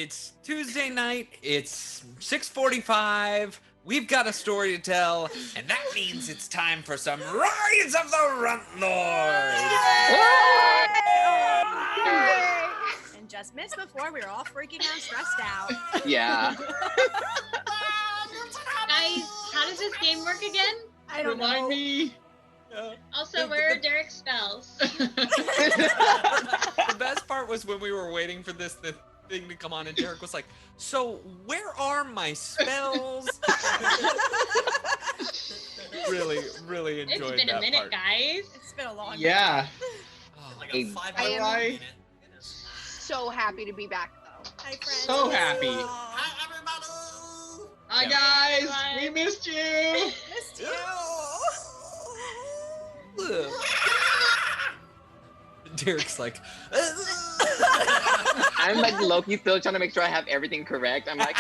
It's Tuesday night. It's 6:45. We've got a story to tell, and that means it's time for some Rise of the Runtlords! And just missed before, we were all freaking out, stressed out. Yeah. Guys, how does this game work again? I don't know. Remind me. Also, where are Derek's spells? The best part was when we were waiting for the thing to come on, and Derek was like, "So where are my spells?" really enjoyed It's been that a minute, part. guys. It's been a long Yeah. Oh, Like a 5-hour Alright. minute. So happy to be back, though. Hi, friends. So happy. Hi, everybody! Hi, Yeah. guys. Bye. We missed you. Missed you. Ugh. Derek's like, I'm like Loki still trying to make sure I have everything correct. I'm like,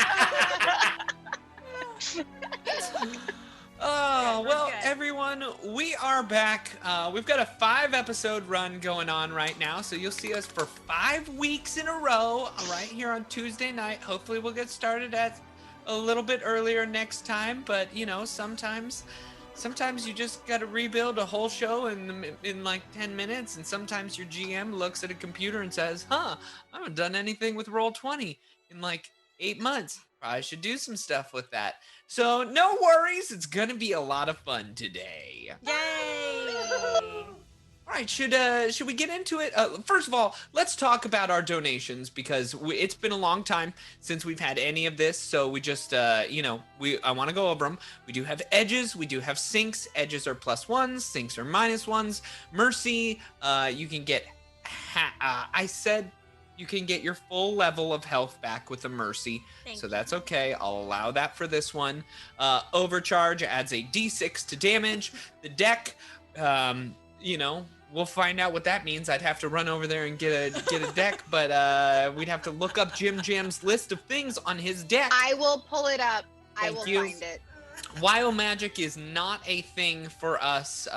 oh, Good, well, we're good. everyone, we are back. We've got a 5-episode run going on right now, so you'll see us for 5 weeks in a row right here on Tuesday night. Hopefully we'll get started at a little bit earlier next time, but, you know, sometimes you just got to rebuild a whole show in like 10 minutes, and sometimes your GM looks at a computer and says, I haven't done anything with Roll20 in like 8 months. Probably should do some stuff with that. So no worries, it's gonna be a lot of fun today. Yay! All right, should we get into it? First of all, let's talk about our donations, because it's been a long time since we've had any of this. So we just, I want to go over them. We do have edges, we do have sinks. Edges are +1s, sinks are -1s. Mercy, you can get. I said you can get your full level of health back with a mercy, so that's okay. I'll allow that for this one. Overcharge adds a d6 to damage. The deck, we'll find out what that means. I'd have to run over there and get a deck, but we'd have to look up Jim Jam's list of things on his deck. I will pull it up. I Thank will you. find it. Wild magic is not a thing for us.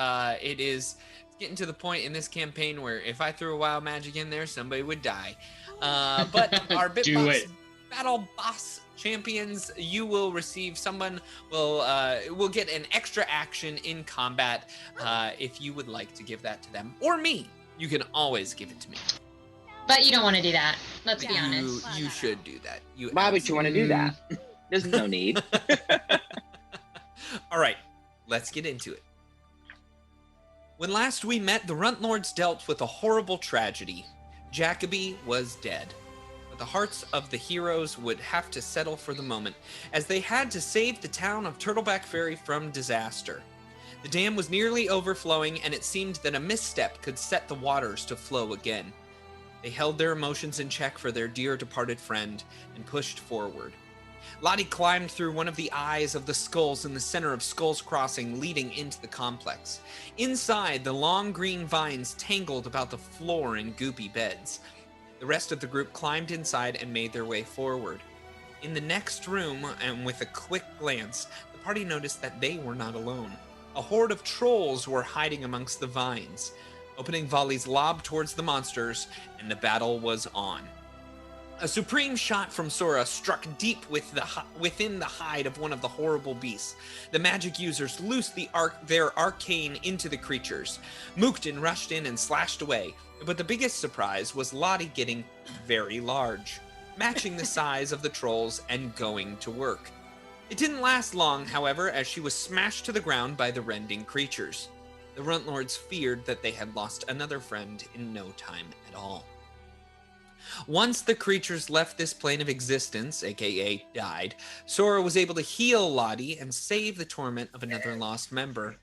It's getting to the point in this campaign where if I threw a wild magic in there, somebody would die. But our Do it. battle boss champions, you will receive. Someone will get an extra action in combat. If you would like to give that to them or me, you can always give it to me. But you don't want to do that. Let's be Yeah. honest. You should do that. Why would you want to do that? There's no need. All right, let's get into it. When last we met, the Runtlords dealt with a horrible tragedy. Jacoby was dead. But the hearts of the heroes would have to settle for the moment, as they had to save the town of Turtleback Ferry from disaster. The dam was nearly overflowing, and it seemed that a misstep could set the waters to flow again. They held their emotions in check for their dear departed friend and pushed forward. Lottie climbed through one of the eyes of the skulls in the center of Skull's Crossing, leading into the complex. Inside, the long green vines tangled about the floor in goopy beds. The rest of the group climbed inside and made their way forward. In the next room, and with a quick glance, the party noticed that they were not alone. A horde of trolls were hiding amongst the vines. Opening volleys lobbed towards the monsters, and the battle was on. A supreme shot from Sora struck deep within the hide of one of the horrible beasts. The magic users loosed their arcane into the creatures. Mookton rushed in and slashed away, but the biggest surprise was Lottie getting very large, matching the size of the trolls and going to work. It didn't last long, however, as she was smashed to the ground by the rending creatures. The Runtlords feared that they had lost another friend in no time at all. Once the creatures left this plane of existence, aka died, Sora was able to heal Lottie and save the torment of another lost member.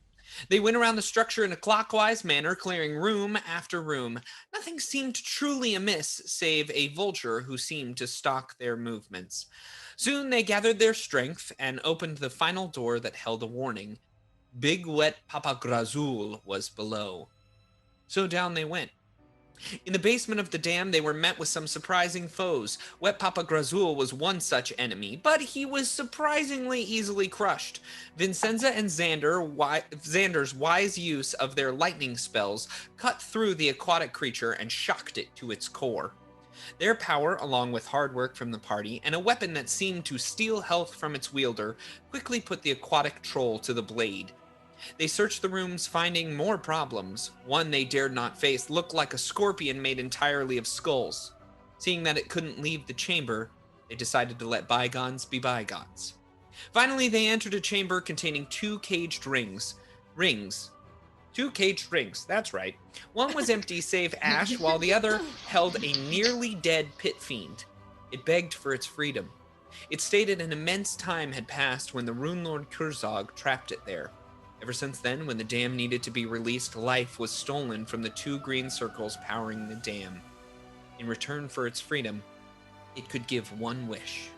They went around the structure in a clockwise manner, clearing room after room. Nothing seemed truly amiss, save a vulture who seemed to stalk their movements. Soon they gathered their strength and opened the final door that held a warning. Big Wet Papa Grazul was below. So down they went. In the basement of the dam, they were met with some surprising foes. Wet Papa Grazul was one such enemy, but he was surprisingly easily crushed. Vincenza and Xander's wise use of their lightning spells cut through the aquatic creature and shocked it to its core. Their power, along with hard work from the party, and a weapon that seemed to steal health from its wielder, quickly put the aquatic troll to the blade. They searched the rooms, finding more problems. One they dared not face looked like a scorpion made entirely of skulls. Seeing that it couldn't leave the chamber, they decided to let bygones be bygones. Finally, they entered a chamber containing two caged rings. Two caged rings, that's right. One was empty save ash, while the other held a nearly dead pit fiend. It begged for its freedom. It stated an immense time had passed when the Runelord Kurzog trapped it there. Ever since then, when the dam needed to be released, life was stolen from the two green circles powering the dam. In return for its freedom, it could give one wish.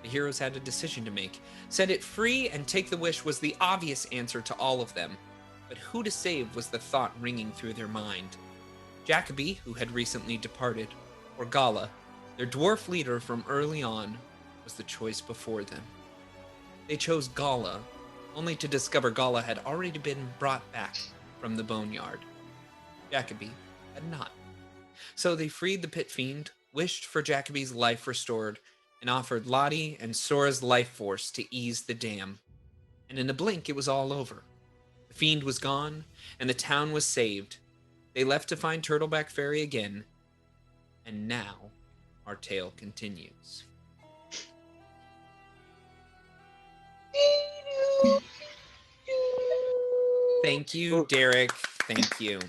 The heroes had a decision to make. Set it free and take the wish was the obvious answer to all of them. But who to save was the thought ringing through their mind. Jacoby, who had recently departed, or Gala, their dwarf leader from early on, was the choice before them. They chose Gala, only to discover Gala had already been brought back from the boneyard. Jacoby had not. So they freed the pit fiend, wished for Jacoby's life restored, and offered Lottie and Sora's life force to ease the dam. And in a blink, it was all over. The fiend was gone, and the town was saved. They left to find Turtleback Fairy again, and now our tale continues. Thank you, Derek. Thank you.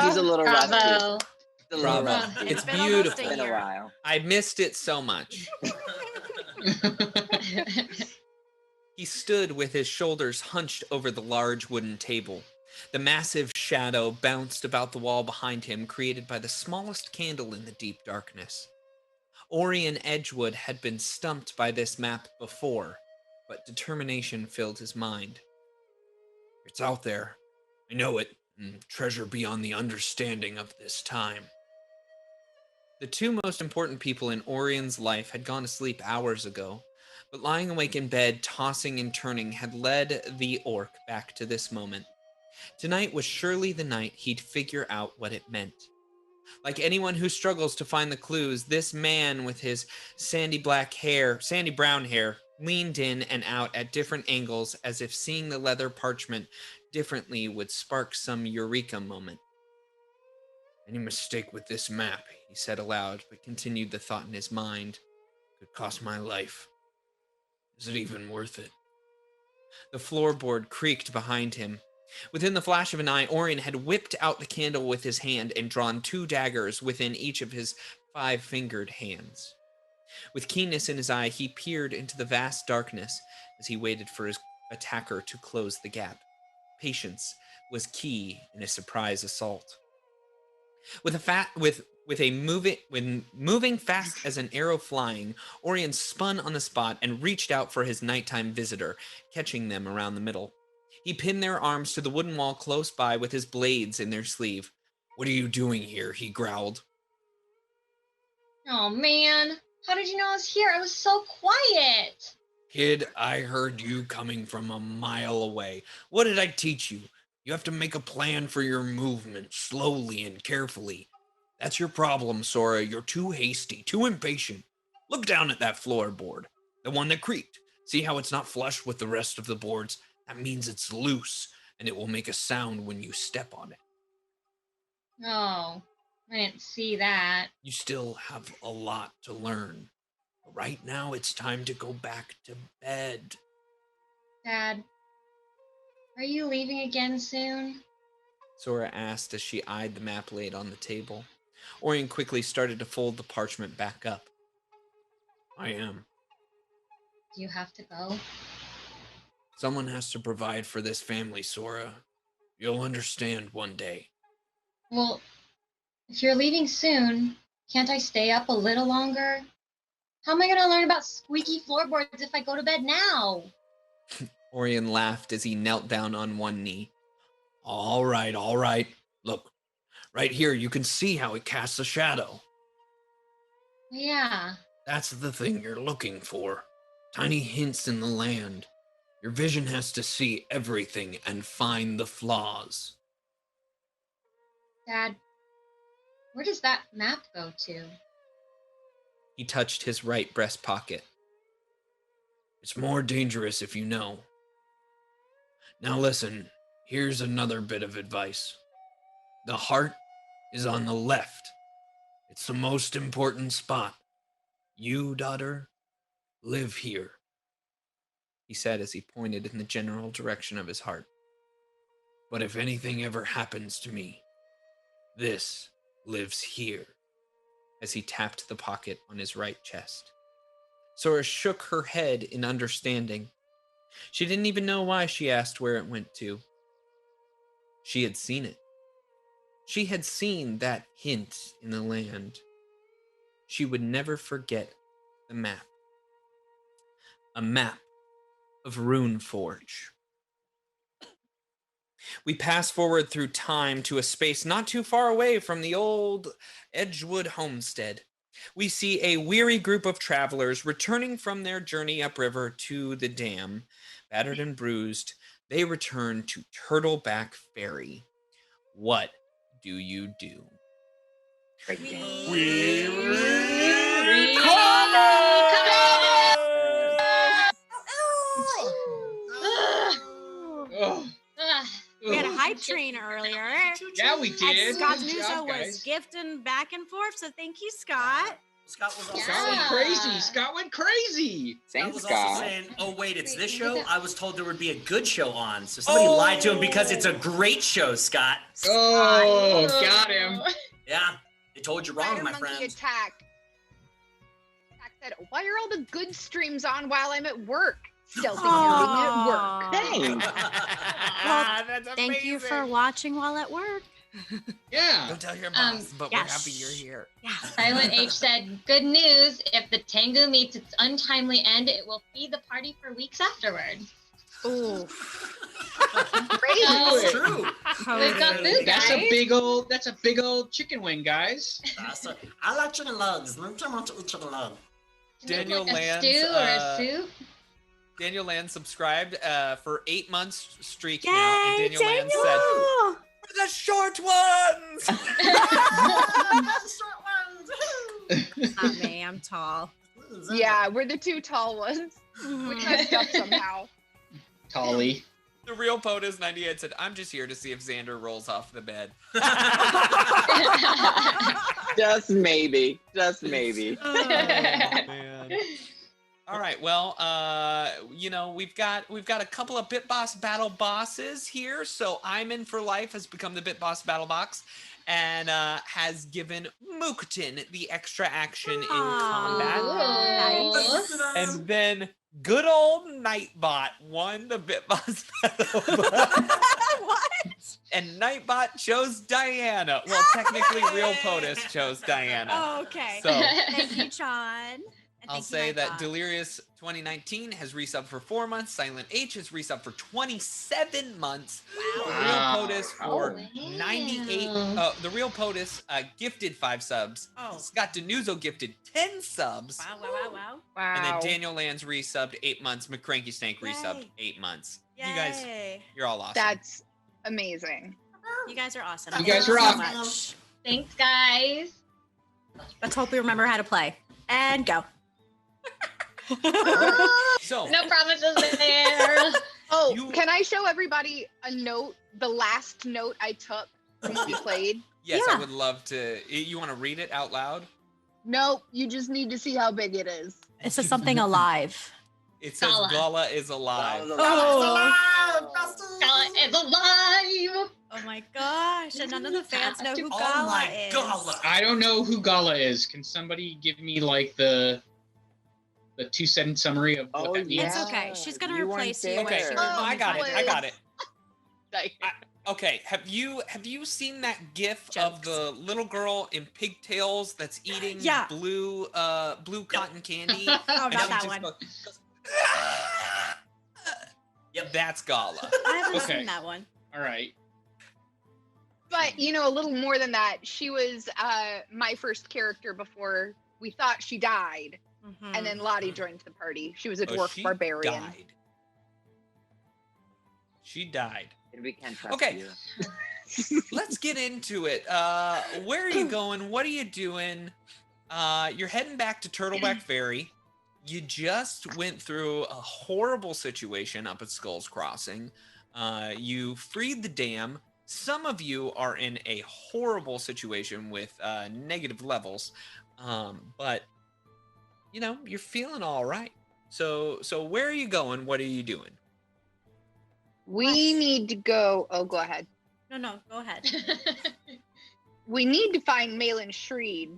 He's a little rusty. Bravo. He's a little Bravo. rusty. It's been almost beautiful. a It's been a year. while. I missed it so much. He stood with his shoulders hunched over the large wooden table. The massive shadow bounced about the wall behind him, created by the smallest candle in the deep darkness. Orion Edgewood had been stumped by this map before, but determination filled his mind. It's out there. I know it, and treasure beyond the understanding of this time. The two most important people in Orion's life had gone to sleep hours ago, but lying awake in bed, tossing and turning, had led the orc back to this moment. Tonight was surely the night he'd figure out what it meant. Like anyone who struggles to find the clues, this man with his sandy brown hair, leaned in and out at different angles as if seeing the leather parchment differently would spark some eureka moment. Any mistake with this map, he said aloud, but continued the thought in his mind. Could cost my life. Is it even worth it? The floorboard creaked behind him. Within the flash of an eye, Orion had whipped out the candle with his hand and drawn two daggers within each of his 5-fingered hands. With keenness in his eye, he peered into the vast darkness as he waited for his attacker to close the gap. Patience was key in a surprise assault. Moving fast as an arrow flying, Orion spun on the spot and reached out for his nighttime visitor, catching them around the middle. He pinned their arms to the wooden wall close by with his blades in their sleeve. What are you doing here? He growled. Oh man, how did you know I was here? I was so quiet. Kid, I heard you coming from a mile away. What did I teach you? You have to make a plan for your movement, slowly and carefully. That's your problem, Sora. You're too hasty, too impatient. Look down at that floorboard, the one that creaked. See how it's not flush with the rest of the boards? That means it's loose, and it will make a sound when you step on it. Oh, I didn't see that. You still have a lot to learn. Right now, it's time to go back to bed. Dad, are you leaving again soon? Sora asked as she eyed the map laid on the table. Orion quickly started to fold the parchment back up. I am. Do you have to go? Someone has to provide for this family, Sora. You'll understand one day. Well, if you're leaving soon, can't I stay up a little longer? How am I going to learn about squeaky floorboards if I go to bed now? Orion laughed as he knelt down on one knee. All right. Look, right here you can see how it casts a shadow. Yeah. That's the thing you're looking for. Tiny hints in the land. Your vision has to see everything and find the flaws. Dad, where does that map go to? He touched his right breast pocket. It's more dangerous if you know. Now listen, here's another bit of advice. The heart is on the left. It's the most important spot. You, daughter, live here, he said as he pointed in the general direction of his heart. But if anything ever happens to me, this lives here, as he tapped the pocket on his right chest. Sora shook her head in understanding. She didn't even know why she asked where it went to. She had seen it. She had seen that hint in the land. She would never forget the map. A map of Runeforge. We pass forward through time to a space not too far away from the old Edgewood homestead. We see a weary group of travelers returning from their journey upriver to the dam. Battered and bruised, they return to Turtleback Ferry. What do you do? We had a hype train earlier. Yeah, we did. And Scott Good Muso job, was guys. gifting back and forth, so thank you, Scott. Scott was also Scott went crazy. Scott went crazy. Scott Thanks, was also Scott. saying, oh, wait, it's Wait, this who's show? that? I was told there would be a good show on. So somebody lied to him because it's a great show, Scott. Oh, got him. Yeah, they told you wrong, Spider my Monkey friend. Attack. Attack said, why are all the good streams on while I'm at work? Still think you're being at work. Thanks. That's Thank you for watching while at work. Yeah. Don't tell your boss, but we're yes. happy you're here. Yeah. Silent H said, good news. If the Tengu meets its untimely end, it will feed the party for weeks afterward. Ooh. Crazy. Oh, It's true. We've got food, That's guys. that's a big old chicken wing, guys. I like chicken legs. Let me try to eat chicken legs. Daniel like a Lands, stew or a soup. Daniel Land subscribed for 8 months streak Yay, now, and Daniel Land said, "We're the short ones." Not me, I'm tall. Yeah, we're the two tall ones. We messed up somehow. Tolly. The real POTUS 98 said, "I'm just here to see if Xander rolls off the bed." Just maybe. Just maybe. Man. All right. Well, we've got a couple of Bit Boss battle bosses here. So I'm in for life has become the Bit Boss battle box, and has given Mookton the extra action in combat. Nice. And then good old Nightbot won the Bit Boss battle box. What? And Nightbot chose Diana. Well, technically, real POTUS chose Diana. Oh, okay. So Thank you, John. And I'll thank you, say that Nightbot. Delirious 2019 has resubbed for 4 months. Silent H has resubbed for 27 months. Wow. The real POTUS for Oh, 98. wow. The real POTUS gifted 5 subs. Oh. Scott Denuzo gifted 10 subs. Wow, wow, wow, wow. Wow. And then Daniel Lands resubbed 8 months. McCranky Stank resubbed Yay. 8 months. Yay. You guys, you're all awesome. That's amazing. You guys are awesome. You Thank guys so rock. much. Thanks, guys. Let's hope we remember how to play. And go. So, No promises there. Oh, You- can I show everybody a note? The last note I took when we played? yes, I Yeah. would love to. You want to read it out loud? Nope, you just need to see how big it is. It says something alive. It says Gala. Gala is alive. Oh. Gala is alive. Oh my gosh. And none of the fans know who Oh Gala my is. Gala. I don't know who Gala is. Can somebody give me like the 2-sentence summary of what Oh, that means? It's okay. She's gonna You weren't replace you. there. when Okay, she Oh, I got it. I got it. Like, Okay, have you seen that GIF of Jokes. the little girl in pigtails that's eating Yeah. blue cotton candy? Oh, And not she that just one. goes, Yep. that's Gala. I haven't Okay. seen that one. All right. but a little more than that. She was my first character before we thought she died, Mhm. and then Lottie joined the party. She was a Oh, dwarf she barbarian. died. She died. We can't trust Okay. you. Let's get into it. Where are you going? What are you doing? you're heading back to Turtleback Ferry. You just went through a horrible situation up at Skulls Crossing. You freed the dam. Some of you are in a horrible situation with negative levels, but you know you're feeling all right. So where are you going? What are you doing? We need to go. Oh, go ahead. No, go ahead. We need to find Malin Shreed.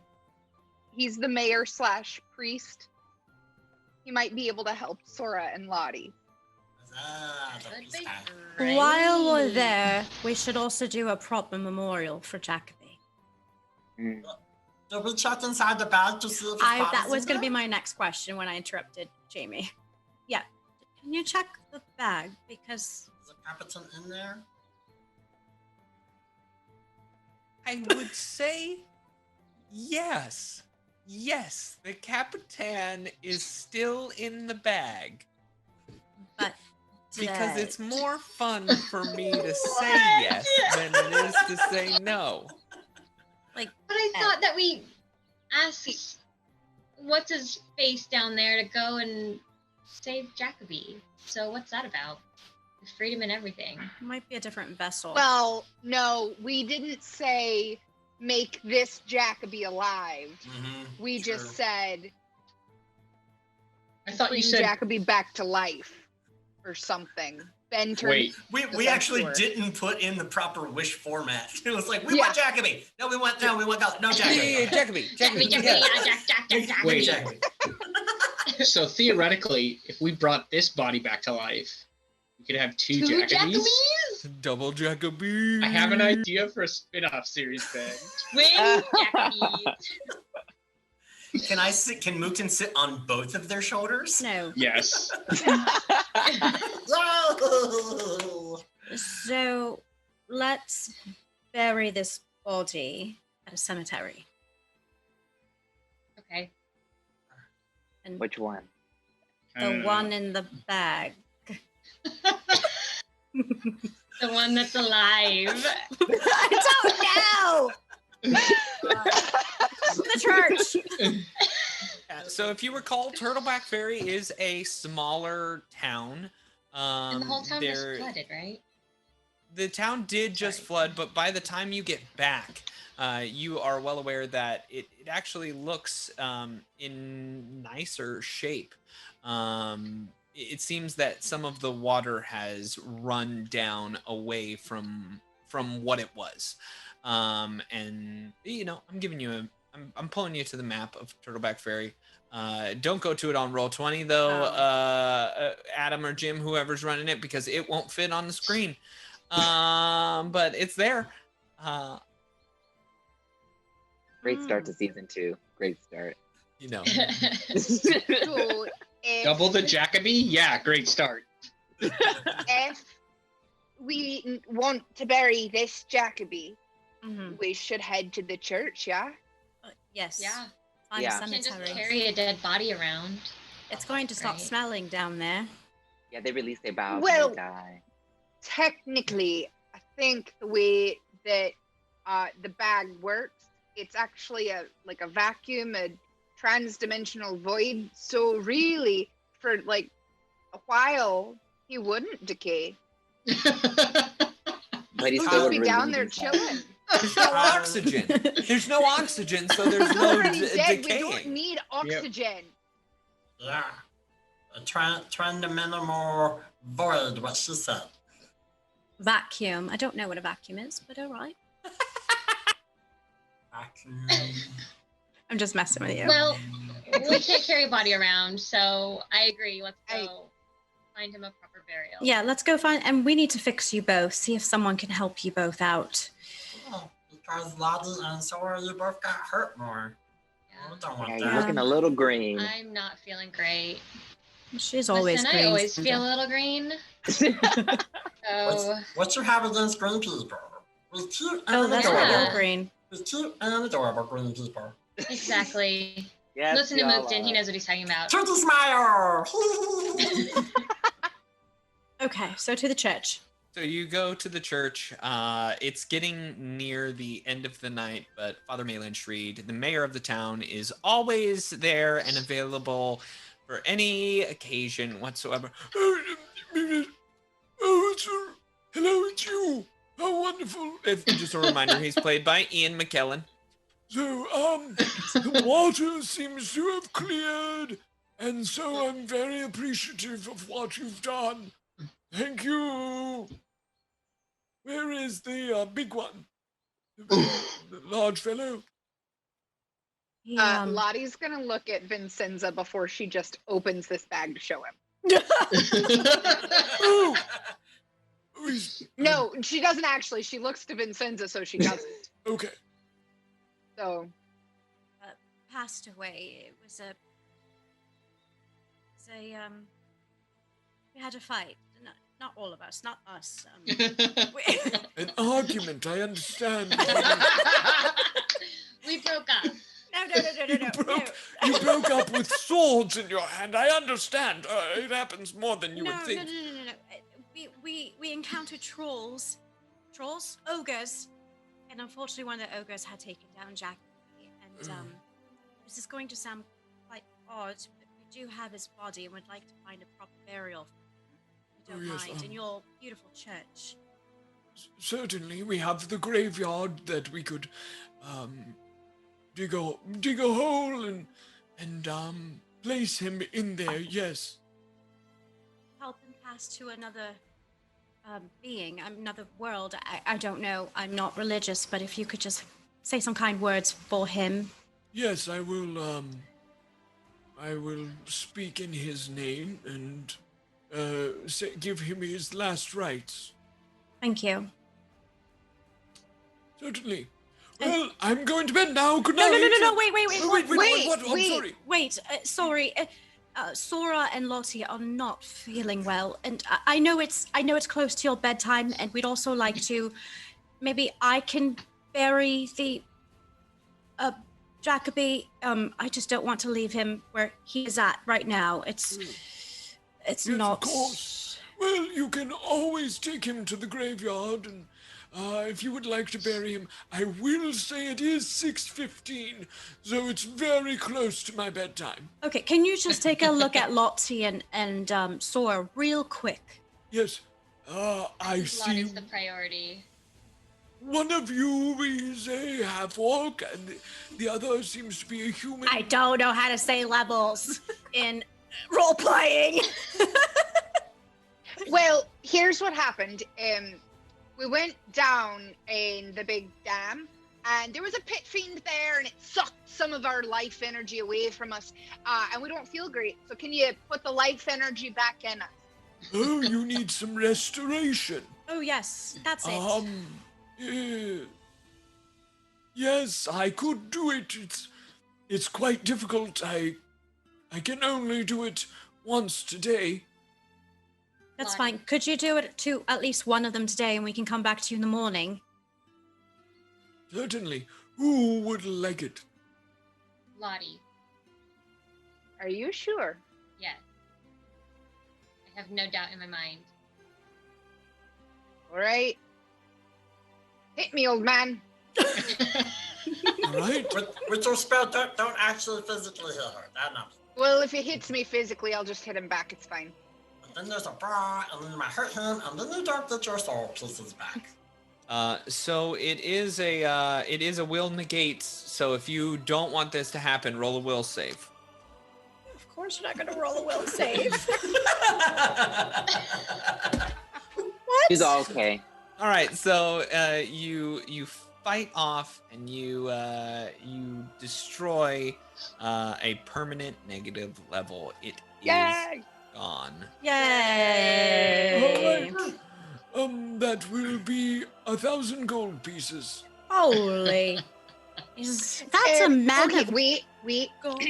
He's the mayor / priest. He might be able to help Sora and Lottie. Could be great. While we're there, we should also do a proper memorial for Jacoby. Mm. Did we check inside the bag to see if his body's That was in going to be there? my next question when I interrupted Jamie. Yeah. Can you check the bag? Because Is the Capitan in there? I would say yes. Yes, the Capitan is still in the bag. But Because today- it's more fun for me to say yes than it is to say no. like But I thought that we asked what's his face down there to go and save Jacoby. So what's that about? We freed him and everything. might be a different vessel. Well, no, we didn't say make this Jacoby alive. Mm-hmm. We just said I thought bring you said. Jacoby back to life or something. Ben turned. Wait, We actually Sure. didn't put in the proper wish format. It was like, we Yeah. want Jacoby. No, we want no Yeah, Jacoby. Jacoby. Jacoby, Yeah. Jacoby. Wait. Jacoby. So theoretically, if we brought this body back to life, we could have two Two Jacobys. Jacobys? Double Jacoby. I have an idea for a spin-off series, Ben. Twin Jacobys. Can I sit? Can Mookton sit on both of their shoulders? no. Yes. Whoa! So let's bury this body at a cemetery. Okay. And Which one? the one in the bag. The one that's alive. I don't know! The church! Yeah, so if you recall, Turtleback Ferry is a smaller town. And the whole town just there- flooded, right? The town did just Sorry. flood, but by the time you get back, you are well aware that it actually looks in nicer shape. It seems that some of the water has run down away from what it was. And you know, I'm giving you I'm pulling you to the map of Turtleback Ferry. Don't go to it on Roll20 though, Adam or Jim, whoever's running it, because it won't fit on the screen. But it's there. Great start to season 2. Great start. You know. So if, Double the Jacoby? Yeah, great start. if we want to bury this Jacoby, Mhm. we should head to the church, yeah? Yes. Yeah. Find Yeah. a You can't just cemetery. carry a dead body around. It's going to stop Right. smelling down there. Yeah, they release their bowels Well- and they die. Technically, I think the way that the bag works, it's actually a vacuum, a trans-dimensional void. So really, for like a while, he wouldn't decay. But he He'll still just would be down there release that. chilling. There's no oxygen. There's no oxygen, so there's He's no already dead. We don't decaying. need oxygen. Yeah. Trying to minimal void, what she said. Vacuum. I don't know what a vacuum is, but all right. I'm just messing with you. Well, we can't carry a body around, so I agree. Let's I- go find him a proper burial. Yeah, let's go find, and we need to fix you both. See if someone can help you both out. Oh, because Lottie and Sora, you both got hurt more. Yeah. We don't Yeah, want you're that. looking a little green. I'm not feeling great. She's always Listen, green. I always Sandra. feel a little green. So What you have against green people? We're cute Oh, and that's Yeah. right. adorable. You're green. We're cute and adorable green people. exactly. Yes, Listen to y'all Mookton. He are. knows what he's talking about. Turtle smile! Okay, so to the church. So you go to the church. It's getting near the end of the night, but Father Malin Shreed, the mayor of the town, is always there and available for any occasion whatsoever. Hello, it's you. How wonderful. Just a reminder, he's played by Ian McKellen. So, the water seems to have cleared, and so I'm very appreciative of what you've done. Thank you. Where is the big one? The large fellow? Lottie's gonna look at Vincenza before she just opens this bag to show him. Oh! No, she doesn't actually. She looks to Vincenza, so she doesn't. Okay. So, Passed away. It was a. We had a fight. Not all of us. Not us. An argument, I understand. We broke up. No. You broke up with swords in your hand. I understand. It happens more than you would think. No. We encountered trolls, ogres, and unfortunately one of the ogres had taken down Jack. And this is going to sound quite odd, but we do have his body and would like to find a proper burial for him. If you don't mind, in your beautiful church. Certainly, we have the graveyard that we could dig a hole and place him in there. Yes. Help him pass to another being, another world. I don't know. I'm not religious, but if you could just say some kind words for him. Yes, I will. I will speak in his name and give him his last rites. Thank you. Certainly. Well, I'm going to bed now. Good night. No. Wait. What? I'm sorry. Wait, sorry. Sora and Lottie are not feeling well, and I know it's close to your bedtime, and we'd also like to. Maybe I can bury the Jacoby. I just don't want to leave him where he is at right now. It's Yes, not. Of course. Well, you can always take him to the graveyard, and if you would like to bury him, I will say it is 6:15, so it's very close to my bedtime. Okay, can you just take a look at Lottie and Sora real quick? Yes. I see. Lottie's the priority. One of you is a half-orc, and the other seems to be a human. I don't know how to say levels in role-playing. well, here's what happened. We went down in the big dam, and there was a pit fiend there, and it sucked some of our life energy away from us, and we don't feel great. So can you put the life energy back in us? Oh, you need some restoration. Oh, yes, that's it. Yes, I could do it. It's quite difficult. I can only do it once today. That's fine. Could you do it to at least one of them today, and we can come back to you in the morning? Certainly. Who would like it? Lottie. Are you sure? Yes. I have no doubt in my mind. All right. Hit me, old man. All right. With your spell, don't actually physically hit her. That enough. Well, if he hits me physically, I'll just hit him back. It's fine. But then there's a bar, and then you might hurt him, and then you don't get your soul pieces back. So it is a will negates. So if you don't want this to happen, roll a will save. Of course you're not going to roll a will save. What? He's all okay. All right, so you fight off and you destroy a permanent negative level. It is Yay! gone. Yay! All right. That will be 1,000 gold pieces. Holy. That's a man Okay, of wait. gold.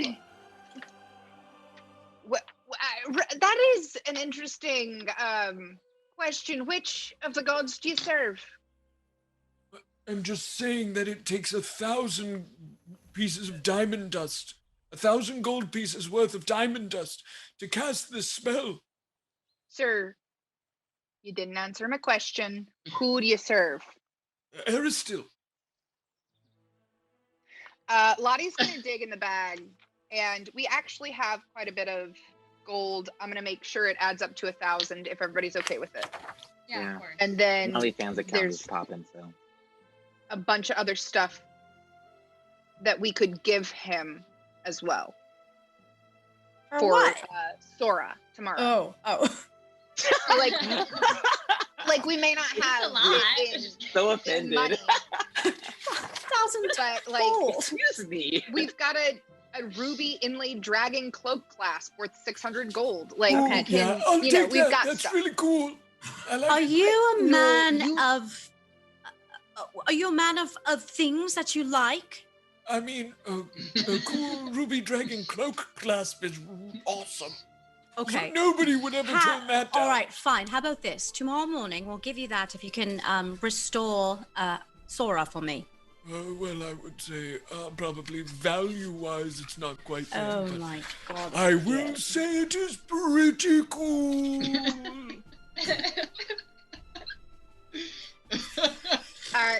That is an interesting question. Which of the gods do you serve? I'm just saying that it takes 1,000 pieces of diamond dust, 1,000 gold pieces worth of diamond dust to cast this spell. Sir, You didn't answer my question. Who do you serve? Aristil. Lottie's gonna dig in the bag, and we actually have quite a bit of gold. I'm gonna make sure it adds up to 1,000 if everybody's okay with it. Yeah, of course. And then OnlyFans account there's is popping, so. a bunch of other stuff that we could give him as well For what? Sora tomorrow. Oh. So, like we may not That's have a lot. it in So in offended. money, 1,000 but like gold. Excuse me. we've got a ruby inlaid dragon cloak clasp worth 600 gold. Like Okay. we can, I'll you know, take we've that. got That's stuff. really cool. I like Are it. you a No, man you- of? Are you a man of things that you like? I mean, a cool ruby dragon cloak clasp is awesome. Okay. Nobody would ever turn that down. All right, fine. How about this? Tomorrow morning, we'll give you that if you can restore Sora for me. Well, I would say probably value-wise, it's not quite there. Oh but my god. I will say it is pretty cool.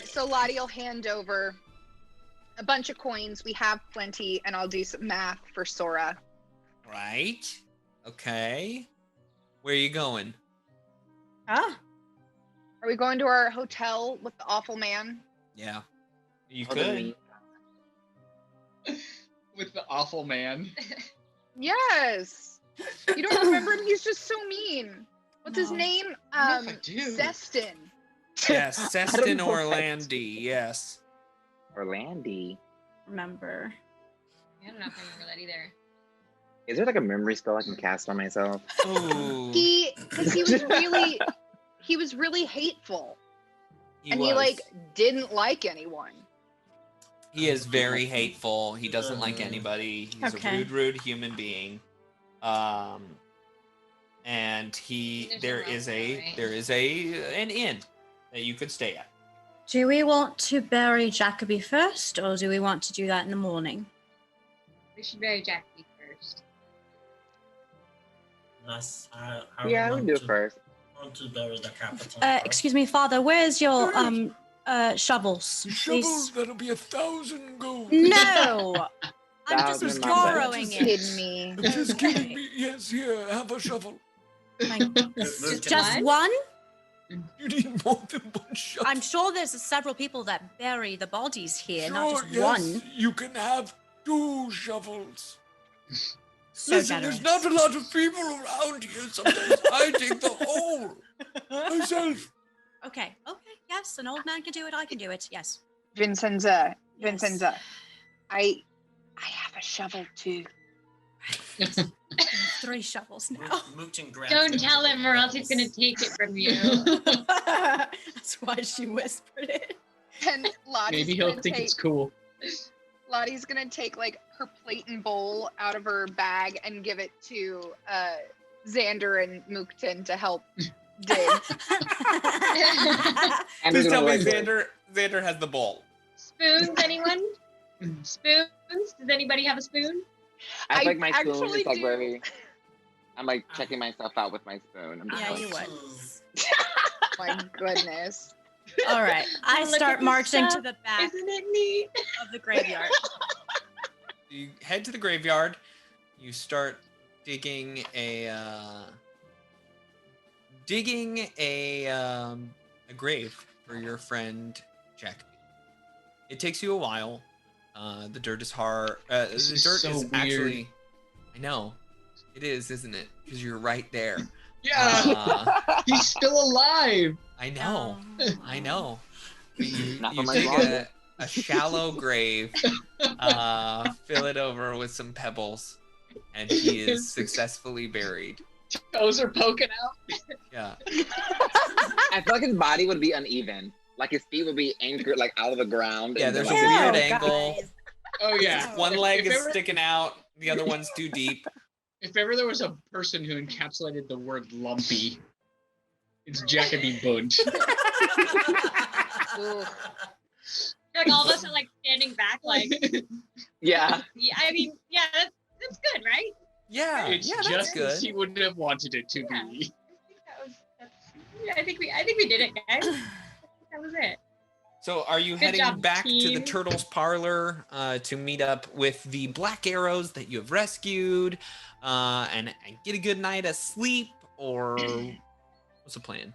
So Lottie will hand over a bunch of coins. We have plenty, and I'll do some math for Sora. Right. Okay. Where are you going? Ah. Are we going to our hotel with the awful man? Yeah. You Other could. me. With the awful man. Yes. You don't remember him? He's just so mean. What's his No. name? I don't know if I do. Seston. Yes, I Seston don't know if I Orlandi. Yes. Orlandi. Remember. I don't know if I remember that either. Is there like a memory spell I can cast on myself? Ooh. Because he was really hateful, and he was. like didn't like anyone. He is very hateful. He doesn't like anybody. He's Okay. a rude human being. And There's there is an inn that you could stay at. Do we want to bury Jacoby first, or do we want to do that in the morning? We should bury Jackie first. Nice. Yeah, we can do it first. Want to bury the capital. Excuse me, Father. Where's your shovels? Shovels, Please? that'll be 1,000 gold. No. I'm just 1,000 borrowing numbers. it. Kidding me. Just kidding me. Yes, here, have a shovel. Thank you. Move to Just One? one? You need more than one shovel. I'm sure there's several people that bury the bodies here, not Sure, just yes, one. You can have 2 shovels. So Listen, generous. there's not a lot of people around here. Sometimes I dig the hole myself. Okay. Yes, an old man can do it. I can do it. Yes. Vincenza, Yes. I have a shovel too. Right. 3 shovels now. Mooch and grab Don't them tell with him the or else he's gonna pebbles. take it from you. That's why she whispered it. And Lottie's Maybe he'll gonna think take, it's cool. Lottie's gonna take like her plate and bowl out of her bag and give it to Xander and Mookton to help dig. And Please we're tell gonna me like- Xander has the bowl. Spoons, anyone? Spoons? Does anybody have a spoon? I I feel like my spoon actually is like do. very. I'm like checking myself out with my spoon. I'm just Yeah, like, you would. My goodness. All right. I Look at start this marching to stuff. the back Isn't it neat? of the graveyard. You head to the graveyard. You start digging a grave for your friend Jack. It takes you a while. The dirt is hard. The This is dirt so is weird. actually. I know. It is, isn't it? Because you're right there. Yeah, he's still alive. I know. I know. But you Not for much dig longer. a shallow grave, fill it over with some pebbles, and he is successfully buried. Toes are poking out. Yeah. I feel like his body would be uneven. Like his feet would be anchored like out of the ground. Yeah, and there's then, a like, weird Ew, angle. guys. Oh yeah. One If- leg if is ever- sticking out, the other one's too deep. If ever there was a person who encapsulated the word lumpy, it's Jacoby Bunt. Ooh. Like all of us are like standing back, like Yeah. yeah. I mean, yeah, that's good, right? Yeah, It's yeah, that's just good. as he wouldn't have wanted it to Yeah. be. I think that's Yeah, I think we did it, guys. That was it. So are you Good heading job, back to the team. Turtles Parlor to meet up with the Black Arrows that you have rescued and get a good night of sleep, or what's the plan?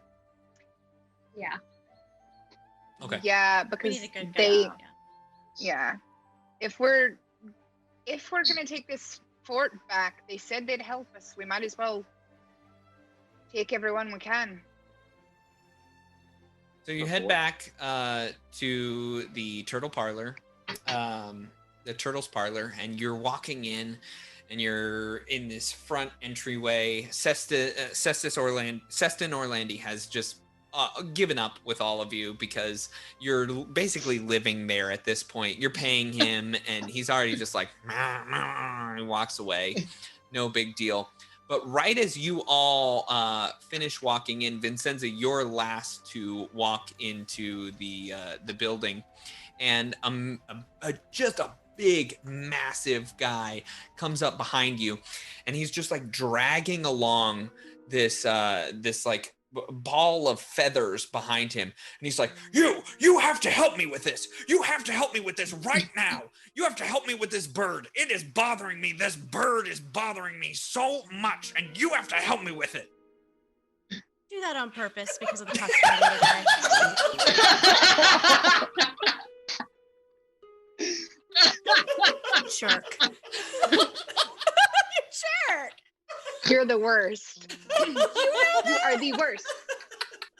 Yeah. Okay. Yeah, We because need a good they. guy. Yeah, if we're gonna take this fort back, they said they'd help us. We might as well take everyone we can. So you head back to the Turtle Parlor, the Turtles Parlor, and you're walking in, and you're in this front entryway. Sestin Orlandi has just given up with all of you because you're basically living there at this point. You're paying him, and he's already just like, and walks away. No big deal. But right as you all finish walking in, Vincenza, you're last to walk into the building, and just a big, massive guy comes up behind you, and he's just like dragging along this like ball of feathers behind him, and he's like, you have to help me with this. You have to help me with this right now. You have to help me with this bird. It is bothering me. This bird is bothering me so much, and you have to help me with it. Do that on purpose because of the Pathfinder guy. Jerk. You jerk. You're the worst. You are the worst.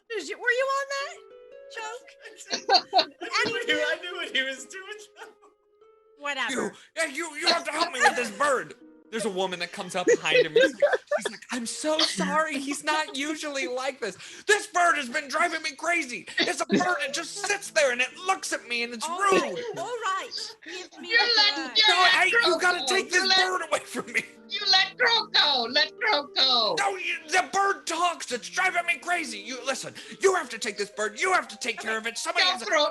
Were you on that joke? I knew what he was doing. Whatever. You have to help me with this bird. There's a woman that comes up behind him. She's like, I'm so sorry. He's not usually like this. This bird has been driving me crazy. It's a bird that just sits there and it looks at me and it's rude. All right. Give me You the let- bird. you No, let hey, you Croak gotta go. take this You let- bird away from me. You let Croak go. Let Croak go. No, the bird talks. It's driving me crazy. You listen. You have to take this bird. You have to take care of it. Somebody Don't has to. throw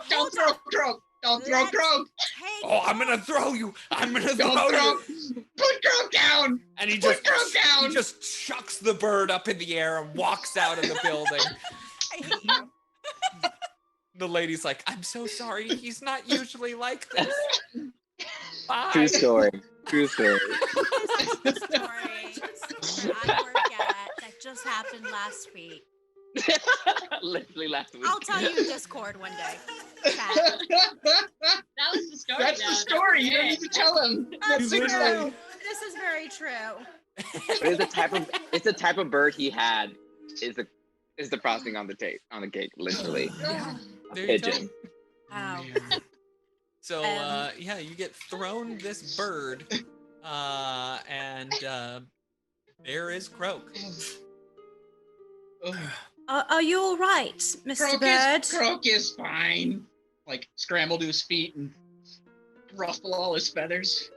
Croak. Don't throw Let's Croak. Take Oh, I'm gonna throw you. I'm gonna Don't throw throw. you. Put Croak down. And he Put Croak down. just chucks the bird up in the air and walks out of the building. I hate you. The lady's like, I'm so sorry. He's not usually like this. Bye. True story. True story. This is the story that I forget that just happened last week. Literally last week. I'll tell you in Discord one day. Chat. That was the story. That's the story. You don't need to tell him. That's You literally- true. This is very true. It's the type of bird he had. Is the frosting on the cake? Literally. There you Pigeon. go. Wow. So yeah, you get thrown this bird, and there is Croak. Are you all right, Mr. Bird? Croak is fine. Like, scramble to his feet and ruffle all his feathers.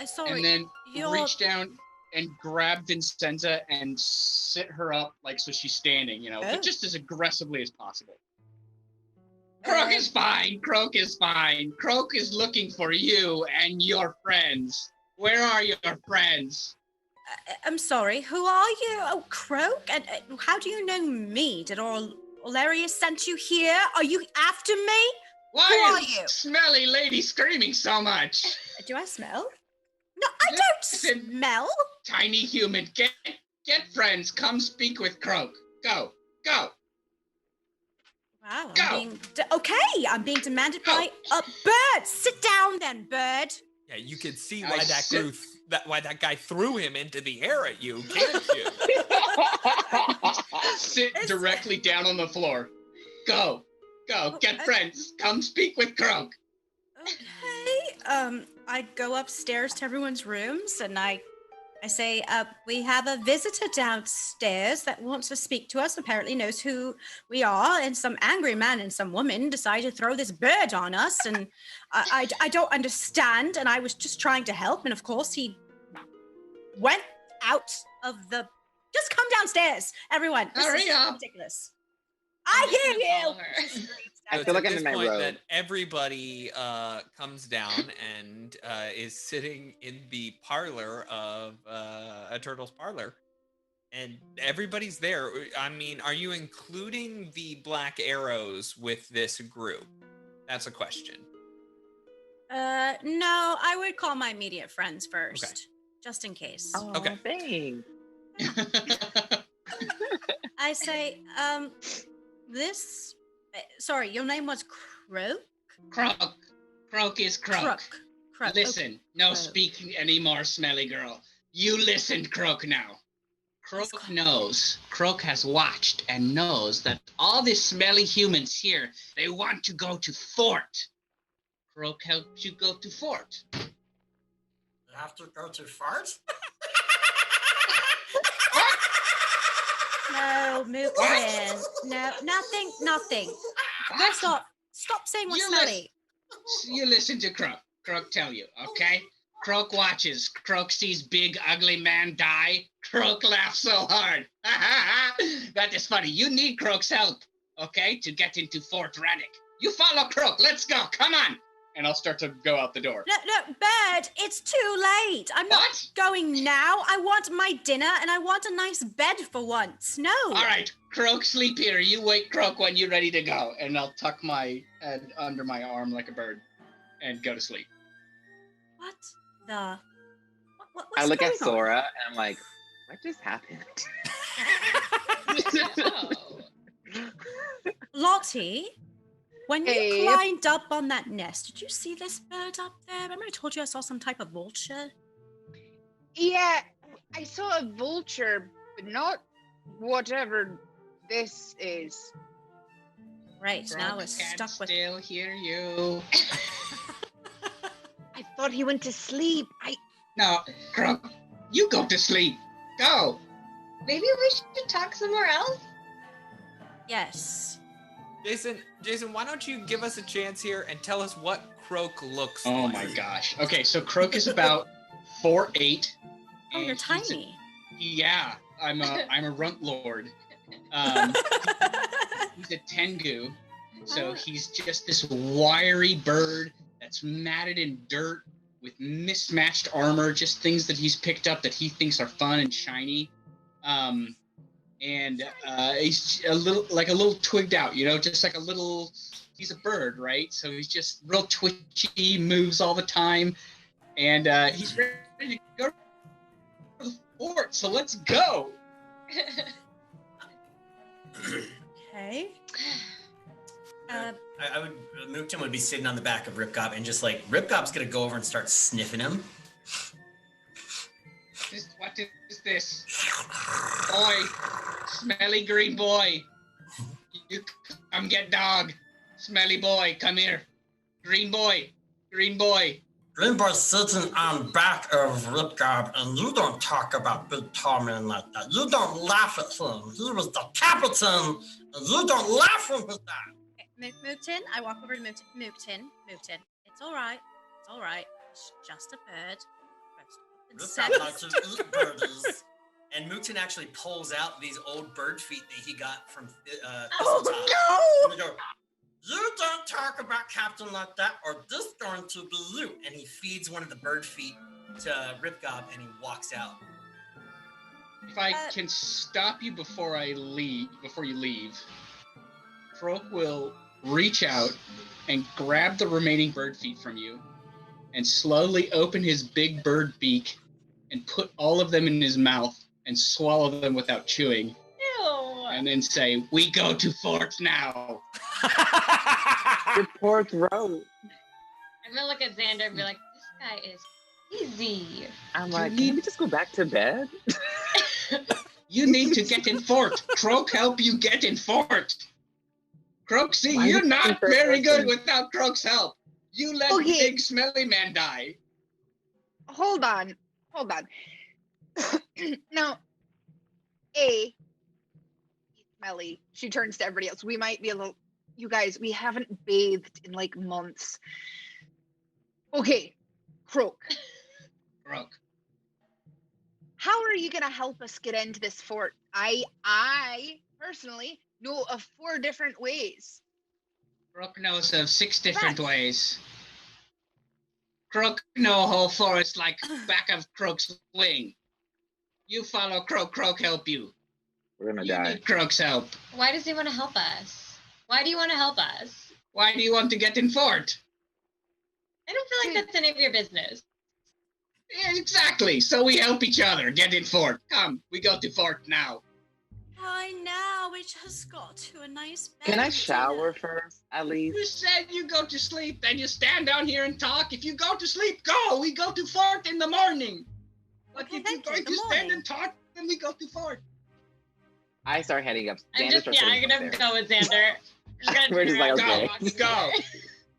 Sorry, And then you're... reach down and grab Vincenza and sit her up, like, so she's standing, Oh. but just as aggressively as possible. Croak is fine. Croak is fine. Croak is looking for you and your friends. Where are your friends? I'm sorry, who are you? Oh, Croak? And how do you know me? Did Olarius send you here? Are you after me? Who Why are is you? smelly lady screaming so much? Do I smell? No, I don't Listen. smell. Tiny human, get friends. Come speak with Croak. Go. Wow, Go. I'm being demanded by a bird. Sit down then, bird. Yeah, you could see I why sit- why that guy threw him into the air at you, can't you? Sit directly down on the floor. Go. Get friends. Come speak with Croak. Okay. I go upstairs to everyone's rooms and I say, we have a visitor downstairs that wants to speak to us, apparently knows who we are, and some angry man and some woman decided to throw this bird on us, and I don't understand, and I was just trying to help, and of course he went out of the... Just come downstairs, everyone. This Hurry is up. ridiculous. I hear Follow you! her. I So feel it's like at I'm this in my point robe. that everybody comes down and is sitting in the parlor of a turtle's parlor. And everybody's there. I mean, are you including the black arrows with this group? That's a question. No, I would call my immediate friends first, Okay. just in case. Oh, Okay. thanks. I say, this. Sorry, your name was Croak? Croak. Croak is Croak. Croak. Listen, no Croak. speaking anymore, smelly girl. You listen, Croak, now. Croak knows. Croak has watched and knows that all these smelly humans here, they want to go to Fort. Croak helps you go to Fort. You have to go to fart? No, Mookin. No, nothing. First off, stop saying we're You smelly. You listen to Croak. Croak tell you, okay? Croak watches. Croak sees big, ugly man die. Croak laughs so hard. That is funny. You need Croak's help, okay, to get into Fort Rannick. You follow Croak. Let's go. Come on. And I'll start to go out the door. No, Bird, it's too late. I'm not What? going now. I want my dinner and I want a nice bed for once. No. All right, Croak, sleep here. You wake Croak when you're ready to go. And I'll tuck my head under my arm like a bird and go to sleep. What the? What's I look at going on? Sora and I'm like, what just happened? Lottie, when you Hey. climbed up on that nest, did you see this bird up there? Remember I told you I saw some type of vulture? Yeah, I saw a vulture, but not whatever this is. Right, now we're Croak stuck can with... still hear you. I thought he went to sleep. No, Croak, you go to sleep. Go. Maybe we should talk somewhere else? Yes. Jason, why don't you give us a chance here and tell us what Croak looks Oh like? my gosh. Okay, so Croak is about 4'8". Oh, and you're he's tiny. Yeah, I'm a Runtlord. He's a Tengu, so he's just this wiry bird that's matted in dirt with mismatched armor, just things that he's picked up that he thinks are fun and shiny. And he's a little twigged out, just like a little. He's a bird, right? So he's just real twitchy, moves all the time, and he's ready to go to the fort. So let's go. Okay. I would, Mookton would be sitting on the back of Ripgop and just like, Ripgop's gonna go over and start sniffing him. What is this? Boy, smelly green boy. You come get dog. Smelly boy, come here. Green boy. Greenboy's sitting on back of Ripgop, and you don't talk about Big Tommy like that. You don't laugh at him. He was the captain, and you don't laugh at that. Okay, Mookton, I walk over to Mookton. It's all right. It's just a bird. Ripgop likes to eat birdies. And Mookton actually pulls out these old bird feet that he got from Thistletop. And they go, you don't talk about Captain like that, or this is going to be you. And he feeds one of the bird feet to Ripgop, and he walks out. If I can stop you before you leave, Croak will reach out and grab the remaining bird feet from you and slowly open his big bird beak and put all of them in his mouth and swallow them without chewing. Ew. And then say, we go to Fort now. Your poor throat. I'm gonna look at Xander and be like, this guy is easy. I'm like, can we just go back to bed? You need to get in Fort. Croak help you get in Fort. Croak, see, Why you're you not think very that's good without Croak's help. You let Okay. big smelly man die. Hold on. Now, A, smelly. She turns to everybody else. We might be a little. You guys, we haven't bathed in like months. Okay, Croak. Croak. How are you gonna help us get into this fort? I personally know of 4 different ways. Croak knows of 6 different Right. ways. Croak know whole forest like back of Croak's wing. You follow Croak. Croak help you. We're gonna You die. need Croak's help. Why does he want to help us? Why do you want to help us? Why do you want to get in fort? I don't feel like that's any of your business. Yeah, exactly. So we help each other get in fort. Come, we go to fort now. I know, we just got to a nice bed. Can I and shower dinner. first, at least? You said you go to sleep, then you stand down here and talk. If you go to sleep, go. We go to fort in the morning. But Okay, if thank you're you, going to the stand morning. and talk, then we go to fort. I start heading up. I'm Xander just, starts I'm heading gonna upstairs. go with Xander. I'm just gonna We're just turn like, around. okay.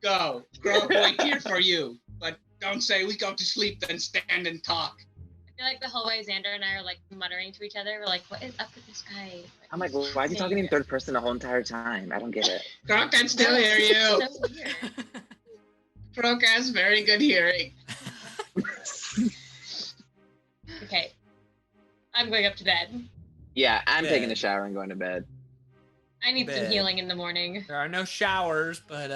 Go. Croak, wait here for you. But don't say we go to sleep, then stand and talk. I feel like the whole way Xander and I are like muttering to each other. We're like, what is up with this guy? I'm like, why is he talking in third person the whole entire time? I don't get it. Croak can still hear you. So weird. Croak has very good hearing. Okay. I'm going up to bed. Yeah, I'm Yeah. taking a shower and going to bed. I need some Bed. healing in the morning. There are no showers, but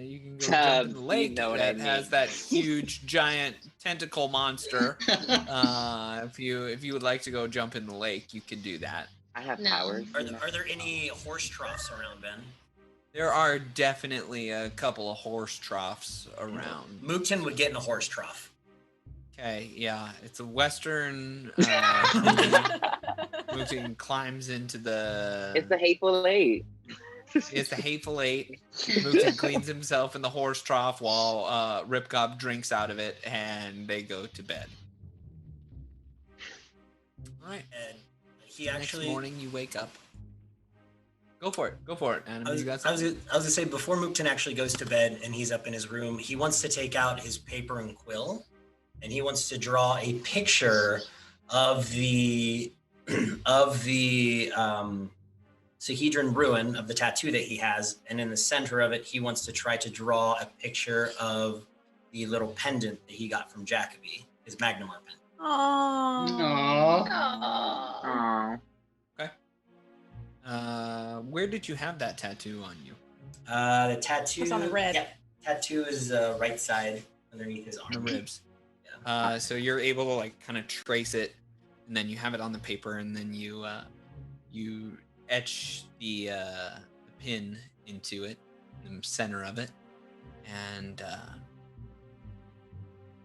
you can go Tubs, jump in the you lake know what that I has mean. that huge giant tentacle monster. If you would like to go jump in the lake, you can do that. I have No. powers. Are there any horse troughs around, Ben? There are definitely a couple of horse troughs around. Mookton would get in a horse trough. Okay, yeah, it's a western. Mookton climbs into the. It's the Hateful Eight. It's the Hateful Eight. Mookton cleans himself in the horse trough while Ripgob drinks out of it, and they go to bed. All right. And he Next actually. morning, you wake up. Go for it. Go for it, Adam. I was You got gonna something? say, before Mookton actually goes to bed and he's up in his room, he wants to take out his paper and quill, and he wants to draw a picture of the Sahedron ruin of the tattoo that he has, and in the center of it, he wants to try to draw a picture of the little pendant that he got from Jacoby, his Magnum pendant. Oh. Aww. Where did you have that tattoo on you? The tattoo. It's on the rib. Yep. Tattoo is right side underneath his On the arm. ribs. Yeah. So you're able to like kind of trace it, and then you have it on the paper, and then you etch the pin into it, in the center of it, and